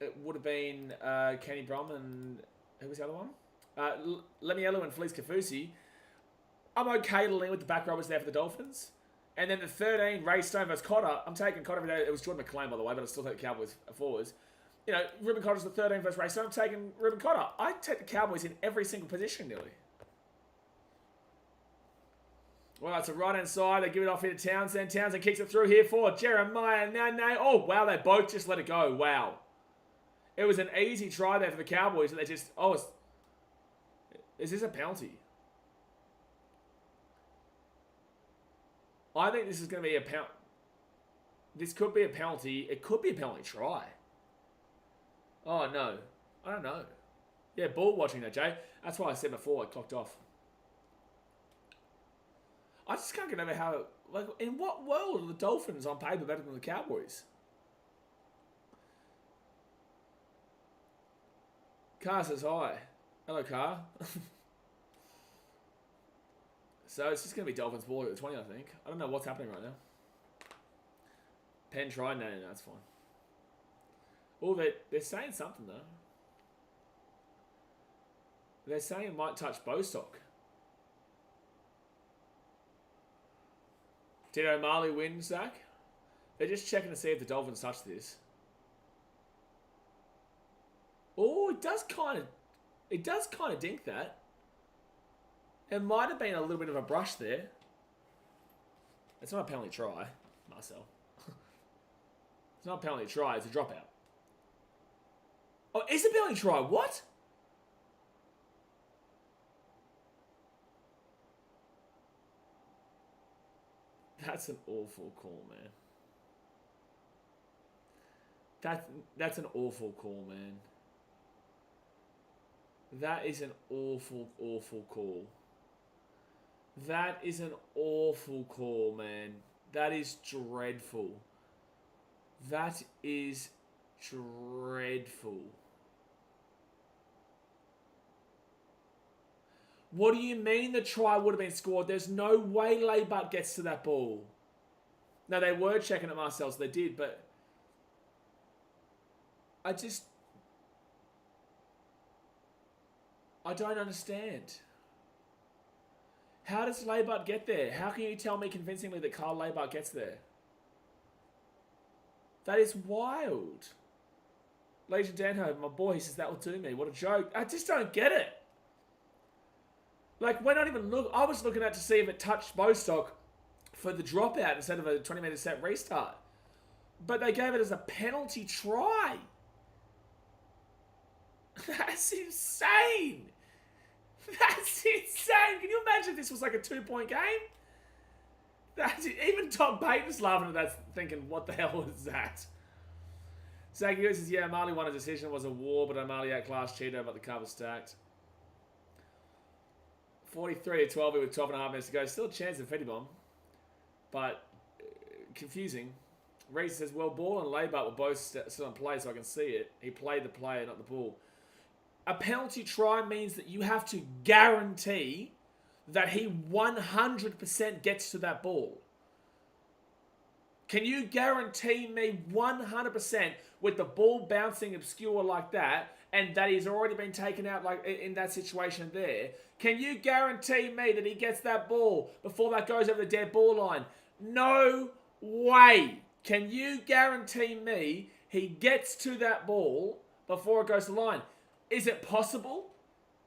It would have been Kenny Brom and who was the other one? Lemielu and Felice Kafusi. I'm okay to lean with the back rowers there for the Dolphins. And then the 13, Ray Stone versus Cotter. I'm taking Cotter every day. It was Jordan McLean, by the way, but I still take the Cowboys forwards. Ruben Cotter's the 13 versus Ray Stone. I'm taking Ruben Cotter. I take the Cowboys in every single position, nearly. Well, it's a right-hand side. They give it off here to Townsend. Townsend kicks it through here for Jeremiah Nane. Oh, wow, they both just let it go. Wow. It was an easy try there for the Cowboys. They just... Oh, is this a penalty? I think this is going to be a penalty. This could be a penalty. It could be a penalty try. Oh, no. I don't know. Yeah, ball watching that, Jay. That's why I said before I clocked off. I just can't get over how... Like, in what world are the Dolphins on paper better than the Cowboys? Car says hi. Hello, Car. So it's just going to be Dolphins ball at the 20, I think. I don't know what's happening right now. Pen try. No, that's fine. Oh, they're saying something, though. They're saying it might touch Bostock. Did O'Malley win, Zach? They're just checking to see if the Dolphins touch this. Oh, it does kind of dink that. It might have been a little bit of a brush there. It's not a penalty try, Marcel. It's not a penalty try, it's a dropout. Oh, it's a penalty try. What? That's an awful call, man. That's an awful call, man. That is an awful, awful call. That is an awful call, man. That is dreadful. That is dreadful. What do you mean the try would have been scored? There's no way Laybutt gets to that ball. No, they were checking it, Marcel, so they did, but I don't understand. How does Laybutt get there? How can you tell me convincingly that Carl Laybutt gets there? That is wild. Legion Danho, my boy, he says that will do me. What a joke. I just don't get it. Like, we're not even look. I was looking at to see if it touched Bostock for the dropout instead of a 20-metre set restart. But they gave it as a penalty try. That's insane. That's insane. Can you imagine if this was like a 2-point game? Even Tom Payton's laughing at that, thinking, what the hell was that? Zach Hughes says, yeah, O'Malley won a decision. It was a war, but O'Malley outclassed Cheeto, but the car was stacked. 43-12 with 12 and a half minutes to go. Still a chance of Fetty Bomb, but confusing. Reese says, well, ball and Laybutt were both still in play, so I can see it. He played the player, not the ball. A penalty try means that you have to guarantee that he 100% gets to that ball. Can you guarantee me 100% with the ball bouncing obscure like that, and that he's already been taken out like in that situation there? Can you guarantee me that he gets that ball before that goes over the dead ball line? No way. Can you guarantee me he gets to that ball before it goes to the line? Is it possible?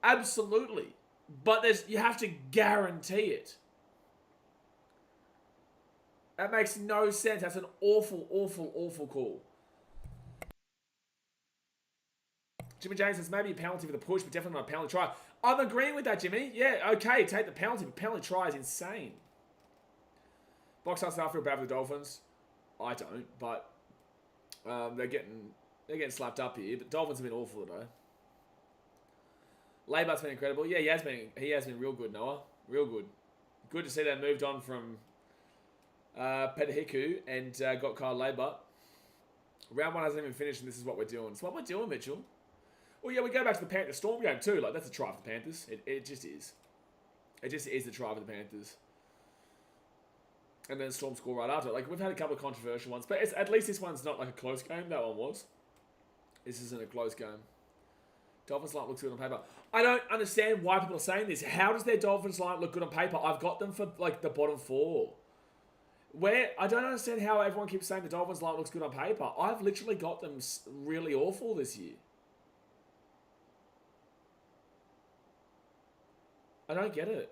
Absolutely. But you have to guarantee it. That makes no sense. That's an awful, awful, awful call. Jimmy James says maybe a penalty for the push, but definitely not a penalty try. I'm agreeing with that, Jimmy. Yeah, okay, take the penalty, but penalty try is insane. Box house, I feel bad for the Dolphins. I don't, but they're getting slapped up here. But Dolphins have been awful today. Laybutt's been incredible. Yeah, he has been real good, Noah. Real good. Good to see they moved on from Petahiku and got Kyle Laybutt. Round 1 hasn't even finished, and this is what we're doing. It's what we're doing, Mitchell. Well, yeah, we go back to the Panthers Storm game too. Like, that's a try for the Panthers. It just is. It just is the try for the Panthers. And then Storm score right after. Like, we've had a couple of controversial ones, but at least this one's not like a close game. That one was. This isn't a close game. Dolphins line looks good on paper. I don't understand why people are saying this. How does their Dolphins line look good on paper? I've got them for like the bottom 4. I don't understand how everyone keeps saying the Dolphins line looks good on paper. I've literally got them really awful this year. I don't get it.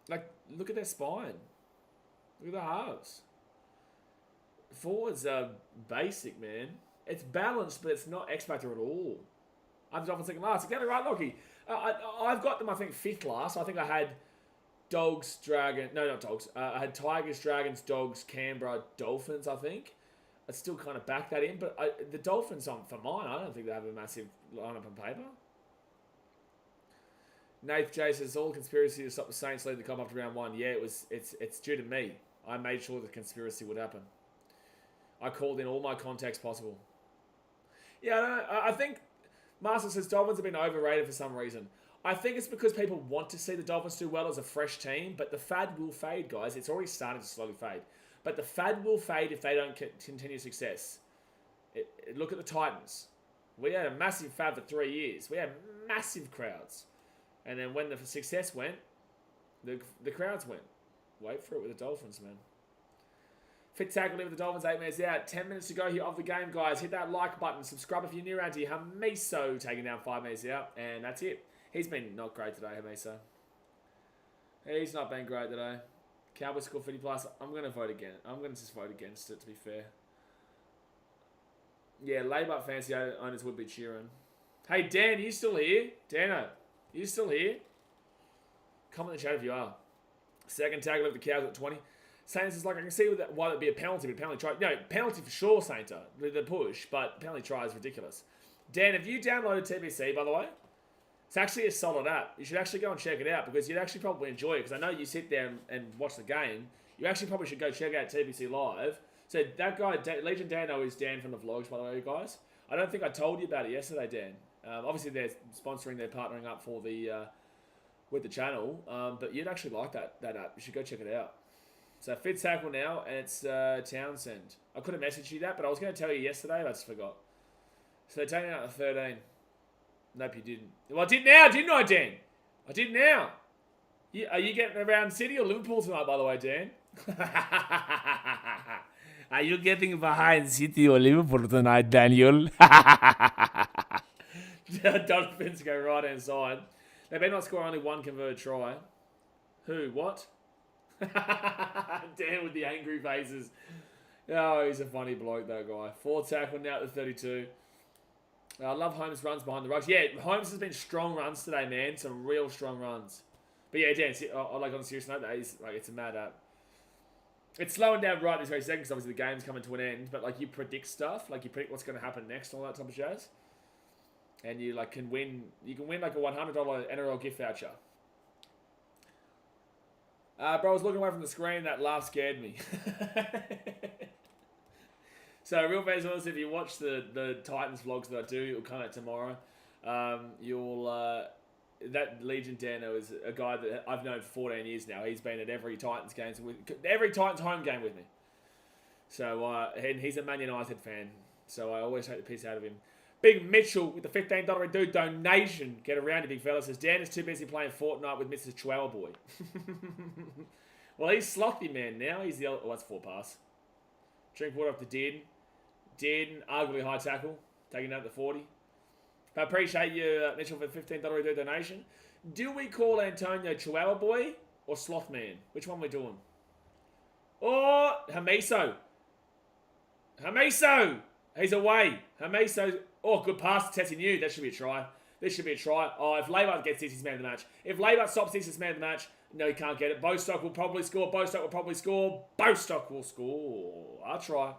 Like, look at their spine. Look at the halves. Forwards are basic, man. It's balanced, but it's not X Factor at all. I'm the Dolphins second last. Exactly right, Lockie. I've got them, I think, 5th last. I think I had Dogs, Dragon... No, not Dogs. I had Tigers, Dragons, Dogs, Canberra, Dolphins, I think. I still kind of back that in, but the Dolphins, for mine, I don't think they have a massive lineup on paper. Nath J says, all conspiracy to stop the Saints leading the comp up to round 1. Yeah, it's due to me. I made sure the conspiracy would happen. I called in all my contacts possible. Yeah, I don't know. I think Master says Dolphins have been overrated for some reason. I think it's because people want to see the Dolphins do well as a fresh team, but the fad will fade, guys. It's already starting to slowly fade. But the fad will fade if they don't continue success. Look at the Titans. We had a massive fad for 3 years. We had massive crowds. And then when the success went, the crowds went. Wait for it with the Dolphins, man. Fit tackle with the Dolphins, 8 minutes out. 10 minutes to go here of the game, guys. Hit that like button. Subscribe if you're new around here. Hamiso taking down 5 minutes out. And that's it. He's been not great today, Hamiso. He's not been great today. Cowboys score 50 plus. I'm going to vote again. I'm going to just vote against it, to be fair. Yeah, Labour fancy owners would be cheering. Hey, Dan, are you still here? Dano, are you still here? Comment in the chat if you are. Second tackle of the Cows at 20. Saints is like, I can see why that'd be a penalty, but penalty try. No, penalty for sure, Sainter, with the push, but penalty try is ridiculous. Dan, have you downloaded TBC, by the way? It's actually a solid app. You should actually go and check it out because you'd actually probably enjoy it because I know you sit there and watch the game. You actually probably should go check out TBC Live. So that guy, Legion Dano, is Dan from the vlogs, by the way, guys. I don't think I told you about it yesterday, Dan. Obviously, they're sponsoring, they're partnering up for the with the channel, but you'd actually like that app. You should go check it out. So Fitz tackle now, and it's Townsend. I could have messaged you that, but I was going to tell you yesterday, but I just forgot. So they're taking out the 13. Nope, you didn't. Well, I did now, didn't I, Dan? I did now. Are you getting around City or Liverpool tonight, by the way, Dan? Are you getting behind City or Liverpool tonight, Daniel? Dolphins go right hand side. They better not score only one converted try. Who? What? Dan with the angry faces. Oh, he's a funny bloke, that guy. 4th tackle now at the 32. I love Holmes' runs behind the rucks. Yeah, Holmes has been strong runs today, man. Some real strong runs. But yeah, Dan, like on a serious note, it's a mad app. It's slowing down right this very second because obviously the game's coming to an end. But like you predict stuff, like you predict what's going to happen next, and all that type of jazz. And you like can win. You can win like a $100 NRL gift voucher. Bro, I was looking away from the screen. That laugh scared me. So, real fans, if you watch the Titans vlogs that I do, it'll come out tomorrow. That Legion Dano is a guy that I've known for 14 years now. He's been at every Titans home game with me. So, and he's a Man United fan. So I always take the piss out of him. Big Mitchell with the $15 dude donation. Get around you, big fella. Says, Dan is too busy playing Fortnite with Mrs. Chihuahua Boy. Well, he's slothy man now. He's the other... Oh, that's 4 pass. Drink water off the Dearden. Dearden, arguably high tackle. Taking out the 40. I appreciate you, Mitchell, for the $15 donation. Do we call Antonio Chihuahua Boy or Sloth Man? Which one are we doing? Oh, Hamiso. Hamiso. He's away. Hamiso. Oh, good pass to Tessie New. That should be a try. This should be a try. Oh, if Laybart gets this, he's man of the match. If Laybart stops this, he's man of the match. No, he can't get it. Bostock will probably score. Bostock will probably score. Bostock will score. I'll try.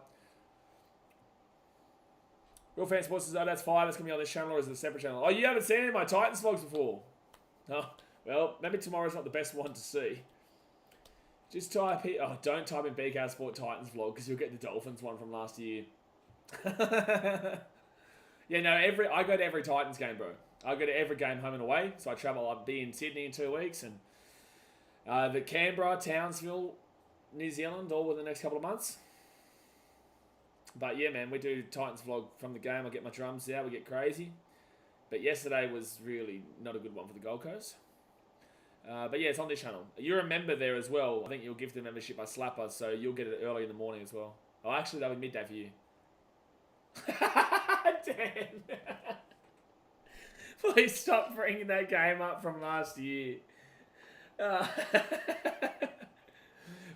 Real Fan Sports says, oh, that's 5. That's going to be on this channel or is it a separate channel? Oh, you haven't seen any of my Titans vlogs before? Oh, well, maybe tomorrow's not the best one to see. Just type here. Oh, don't type in BK Sport Titans vlog because you'll get the Dolphins one from last year. Yeah, no, I go to every Titans game, bro. I go to every game home and away. So I travel. I'll be in Sydney in 2 weeks. And the Canberra, Townsville, New Zealand, all within the next couple of months. But yeah, man, we do Titans vlog from the game. I get my drums out. We get crazy. But yesterday was really not a good one for the Gold Coast. But yeah, it's on this channel. You're a member there as well. I think you'll give the membership by Slapper, so you'll get it early in the morning as well. Oh, actually, that'll be midday for you. Dan. Please stop bringing that game up from last year.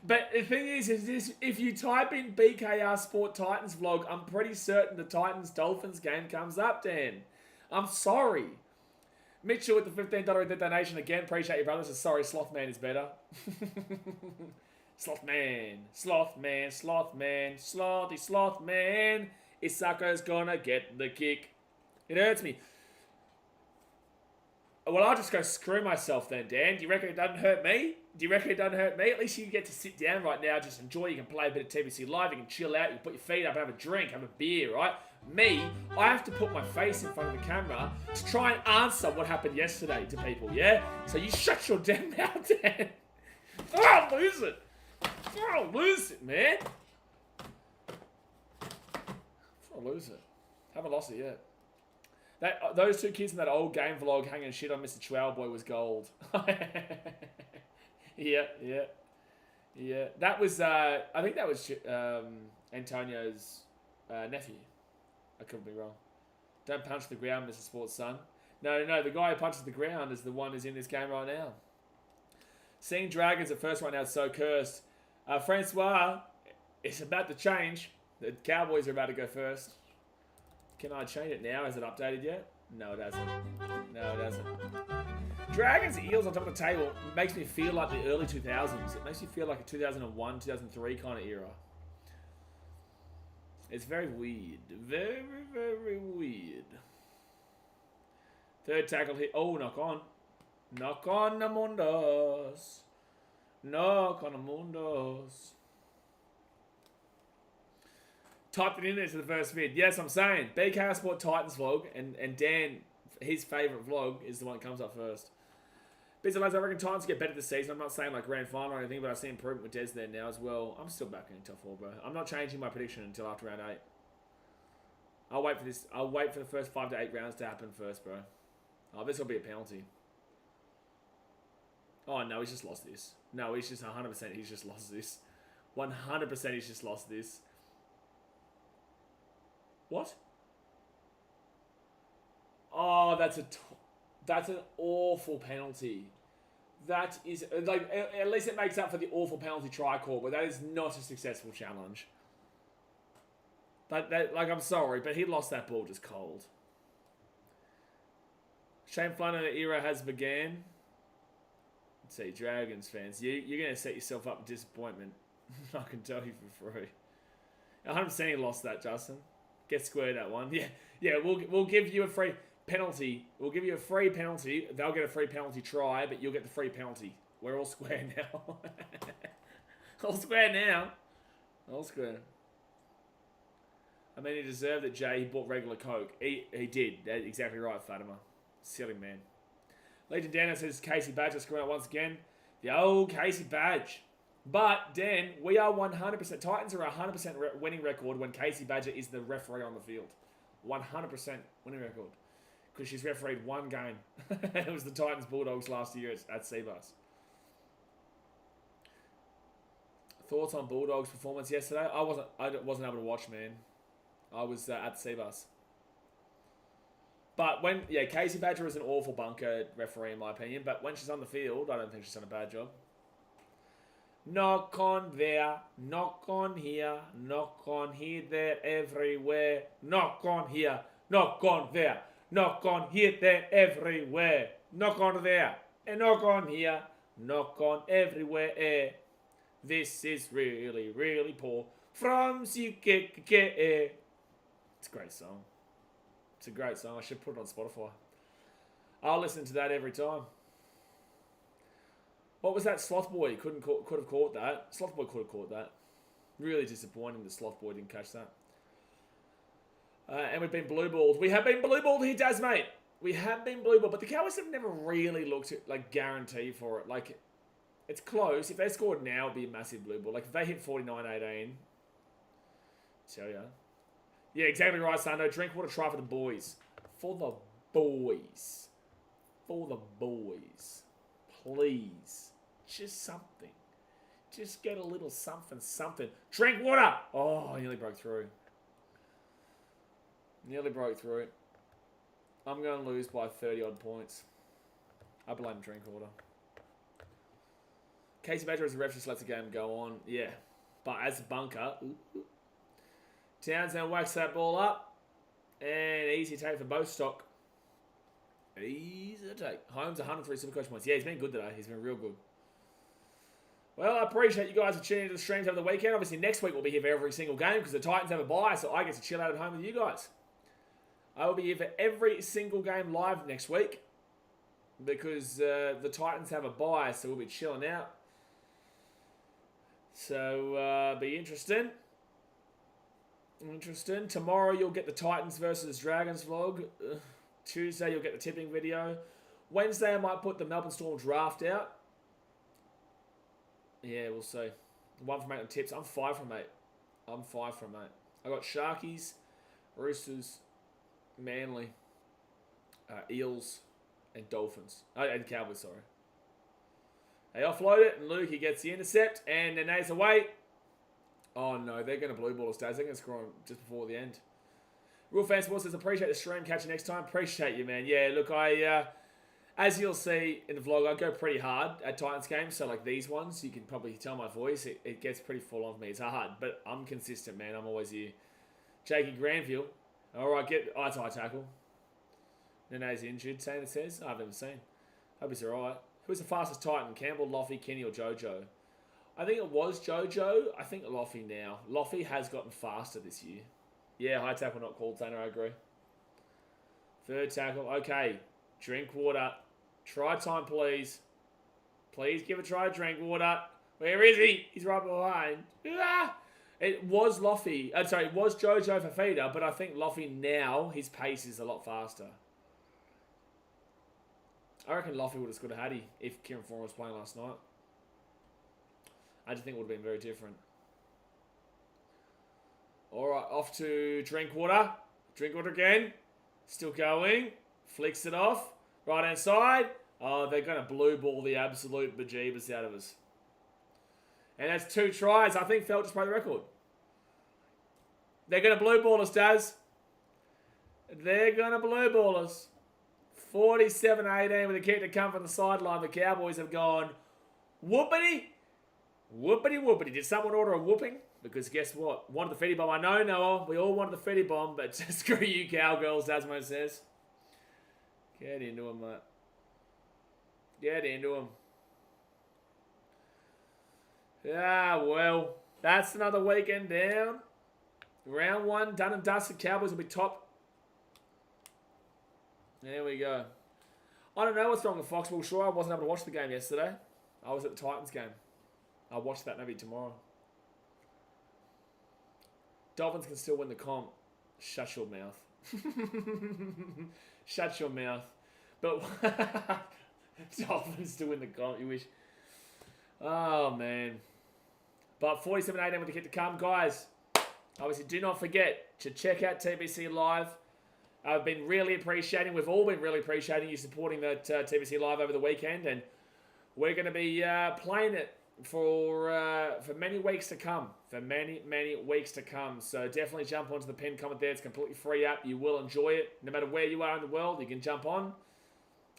But the thing is this, if you type in BKR Sport Titans vlog, I'm pretty certain the Titans-Dolphins game comes up, Dan. I'm sorry. Mitchell with the $15 donation again. Appreciate you, brother. Says, sorry, Slothman is better. Slothman. Slothman. Slothman. Slothy Slothman. Isaka's gonna get the kick. It hurts me. Well, I'll just go screw myself then, Dan. Do you reckon it doesn't hurt me? Do you reckon it doesn't hurt me? At least you get to sit down right now, just enjoy. You can play a bit of TBC Live, you can chill out, you can put your feet up, have a drink, have a beer, right? Me, I have to put my face in front of the camera to try and answer what happened yesterday to people, yeah? So you shut your damn mouth, Dan. Oh, I'll lose it. Oh, I'll lose it, man. I'll lose it. Haven't lost it yet. Those two kids in that old game vlog hanging shit on Mr. Chowboy Boy was gold. Yeah. That was, I think that was Antonio's nephew. I could be wrong. Don't punch the ground, Mr. Sports Son. No, the guy who punches the ground is the one who's in this game right now. Seeing Dragons at first right now is so cursed. Francois, it's about to change. The Cowboys are about to go first. Can I change it now? Has it updated yet? No, it hasn't. Dragons Eels on top of the table makes me feel like the early 2000s. It makes me feel like a 2001, 2003 kind of era. It's very weird. Very, very weird. Third tackle hit. Oh, knock on. Knock on the mundos. Knock on the mundos. Typed it in there to the first vid. Yes, I'm saying. BKR Sport Titans vlog. And Dan, his favourite vlog is the one that comes up first. Busy lads, I reckon Titans get better this season. I'm not saying like grand final or anything, but I see improvement with Des there now as well. I'm still back in top 4, bro. I'm not changing my prediction until after round 8. I'll wait for this. I'll wait for the first 5 to 8 rounds to happen first, bro. Oh, this will be a penalty. Oh, no, he's just lost this. No, he's just 100%. He's just lost this. 100% he's just lost this. What? Oh, that's an awful penalty. That is, like, at least it makes up for the awful penalty try call, but that is not a successful challenge. Like, I'm sorry, but he lost that ball just cold. Shane Flanagan era has began. Let's see, Dragons fans, you're going to set yourself up with disappointment. I can tell you for free. 100% he lost that, Justin. Get squared that one. Yeah. We'll give you a free penalty. We'll give you a free penalty. They'll get a free penalty try, but you'll get the free penalty. We're all square now. All square now. All square. I mean, he deserved it, Jay. He bought regular Coke. He did. That's exactly right, Fatima. Silly man. Legion Dana says Casey Badger screwing up once again. The old Casey Badge. But, Dan, we are 100%. Titans are a 100% winning record when Casey Badger is the referee on the field. 100% winning record. Because she's refereed one game. It was the Titans Bulldogs last year at Seabus. Thoughts on Bulldogs' performance yesterday? I wasn't able to watch, man. I was at Seabus. But Casey Badger is an awful bunker referee in my opinion. But when she's on the field, I don't think she's done a bad job. Knock on there, knock on here, there, everywhere. Knock on here, knock on there, knock on here, there, everywhere. Knock on there, and knock on here, knock on everywhere. This is really, really poor. From CKK. It's a great song. It's a great song. I should put it on Spotify. I'll listen to that every time. What was that? Sloth Boy could have caught that. Sloth Boy could have caught that. Really disappointing that Sloth Boy didn't catch that. And we've been blue-balled. We have been blue-balled here, Daz, mate. We have been blue-balled. But the Cowboys have never really looked at, like, guarantee for it. Like, it's close. If they scored now, it would be a massive blue ball. Like, if they hit 49-18. Tell ya. Yeah, exactly right, Sando. Drink water, try for the boys. For the boys. For the boys. Please. Just something. Just get a little something. Drink water! Oh, I nearly broke through. Nearly broke through. I'm going to lose by 30-odd points. I blame drink water. Casey Badger as a ref just lets the game go on. Yeah. But as a bunker... Townsend whacks that ball up. And easy take for both stock. Easy take. Holmes 103 Supercoach points. Yeah, he's been good today. He's been real good. Well, I appreciate you guys for tuning into the streams over the weekend. Obviously, next week we'll be here for every single game because the Titans have a bye, so I get to chill out at home with you guys. I will be here for every single game live next week because the Titans have a bye, so we'll be chilling out. So, be interesting. Interesting. Tomorrow you'll get the Titans versus Dragons vlog. Tuesday you'll get the tipping video. Wednesday I might put the Melbourne Storm draft out. Yeah, we'll see. 1 from 8 on tips. I'm 5 from 8. I'm 5 from 8. I got Sharkies, Roosters, Manly, Eels, and Dolphins. Oh, and Cowboys, sorry. They offload it, and Luke, he gets the intercept, and Nene's away. Oh, no, they're going to blue ball us, Daz. They're going to score on just before the end. Real Fan Sports says, appreciate the stream. Catch you next time. Appreciate you, man. Yeah, look, as you'll see in the vlog, I go pretty hard at Titans games. So, like these ones, you can probably tell my voice. It gets pretty full on for me. It's hard, but I'm consistent, man. I'm always here. Jakey Granville. All right, it's high tackle. Nene's injured, Santa says. I haven't seen. Hope he's all right. Who's the fastest Titan? Campbell, Loffy, Kenny, or Jojo? I think it was Jojo. I think Loffy now. Loffy has gotten faster this year. Yeah, high tackle not called, Tanner. I agree. Third tackle. Okay. Drink water. Try time, please. Please give a try. Drink water. Where is he? He's right behind. Ah! It was Loffy. It was Jojo Fafita, but I think Loffy now, his pace is a lot faster. I reckon Loffy would have scored a Hattie if Kieran Foran was playing last night. I just think it would have been very different. All right, off to Drinkwater. Drinkwater again. Still going. Flicks it off. Right hand side. Oh, they're going to blue ball the absolute bejeebus out of us. And that's 2 tries. I think Felt just broke the record. They're going to blue ball us, Daz. They're going to blue ball us. 47-18 with a kick to come from the sideline. The Cowboys have gone whoopity. Whoopity whoopity. Did someone order a whooping? Because guess what? Wanted the Fetty Bomb. I know, Noah. We all wanted the Fetty Bomb, but screw you, cowgirls, Dasmo says. Get into him, mate. Get into him. Ah, well. That's another weekend down. Round 1, done and dusted. Cowboys will be top. There we go. I don't know what's wrong with Foxball. Sure, I wasn't able to watch the game yesterday. I was at the Titans game. I'll watch that maybe tomorrow. Dolphins can still win the comp. Shut your mouth. Shut your mouth. But Dolphins still win the comp. You wish. Oh, man. But 47-18 with the kick to come. Guys, obviously do not forget to check out TBC Live. I've been really appreciating, we've all been really appreciating you supporting that TBC Live over the weekend. And we're going to be playing it for many weeks to come. For many, many weeks to come. So definitely jump onto the pinned comment there. It's a completely free app. You will enjoy it. No matter where you are in the world, you can jump on.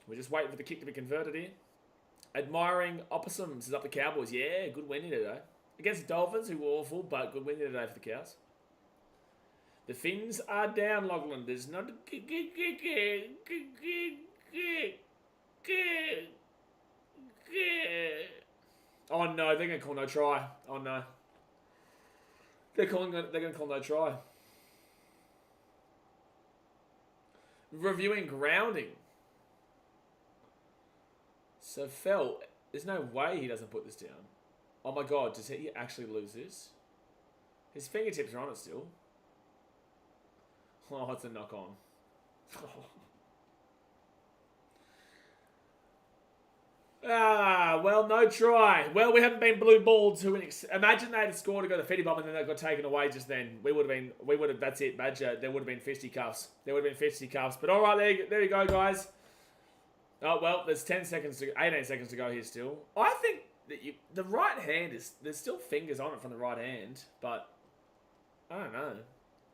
We're just waiting for the kick to be converted here. Admiring Opossums is up the Cowboys. Yeah, good win today. Against the Dolphins, who were awful, but good win today for the Cows. The Finns are down, Logland. There's not a... Oh, no. They're going to call no try. Oh, no. They're going to call no try. Reviewing grounding. So, Fell, there's no way he doesn't put this down. Oh, my God. Does he actually lose this? His fingertips are on it still. Oh, it's a knock-on. Well, no try. Well, we haven't been blue balled to an imagine they had scored to go to the Fetty Bomb and then they got taken away just then. We would have, that's it, Badger. There would have been fisticuffs. But all right, there you go, guys. Oh, well, there's 18 seconds to go here still. I think that the right hand there's still fingers on it from the right hand, but I don't know.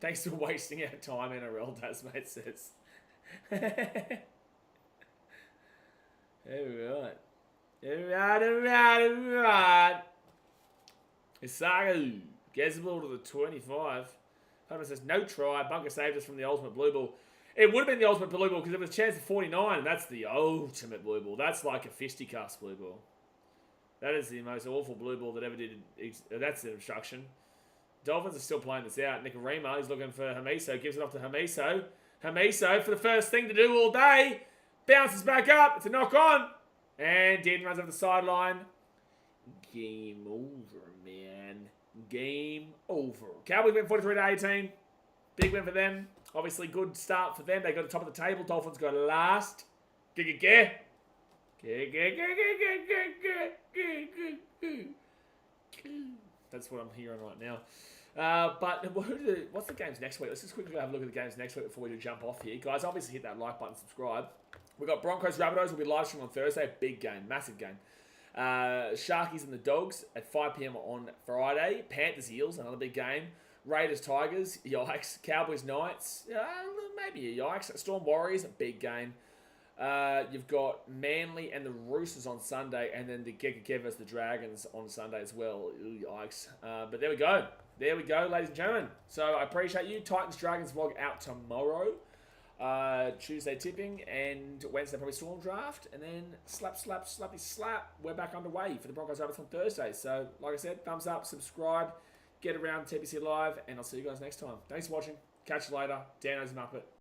Thanks for wasting our time, NRL, Dasmate says. Alright. Isagu gets the ball to the 25. Homer says, no try. Bunker saved us from the ultimate blue ball. It would have been the ultimate blue ball because there was a chance of 49. That's the ultimate blue ball. That's like a fisticuffs blue ball. That is the most awful blue ball that ever did. That's an obstruction. Dolphins are still playing this out. Nicarima, he's looking for Hamiso. Gives it off to Hamiso. Hamiso, for the first thing to do all day. Bounces back up. It's a knock on. And Dean runs over the sideline. Game over, man. Game over. Cowboys win 43-18. Big win for them. Obviously, good start for them. They got to the top of the table. Dolphins go last. That's what I'm hearing right now. But what's the games next week? Let's just quickly have a look at the games next week before we do jump off here. Guys, obviously hit that like button, subscribe. We've got Broncos Rabbitohs will be live stream on Thursday. Big game, massive game. Sharkies and the Dogs at 5 p.m. on Friday. Panthers Eels, another big game. Raiders Tigers, yikes. Cowboys Knights, maybe a yikes. Storm Warriors, a big game. You've got Manly and the Roosters on Sunday, and then the Kickoff the Dragons on Sunday as well. Ooh, yikes. But there we go. There we go, ladies and gentlemen. So I appreciate you. Titans Dragons vlog out tomorrow. Tuesday tipping, and Wednesday probably Storm Draft, and then slappy slap. We're back underway for the Broncos Rabbits on Thursday. So, like I said, thumbs up, subscribe, get around TPC Live, and I'll see you guys next time. Thanks for watching. Catch you later. Dan Muppet.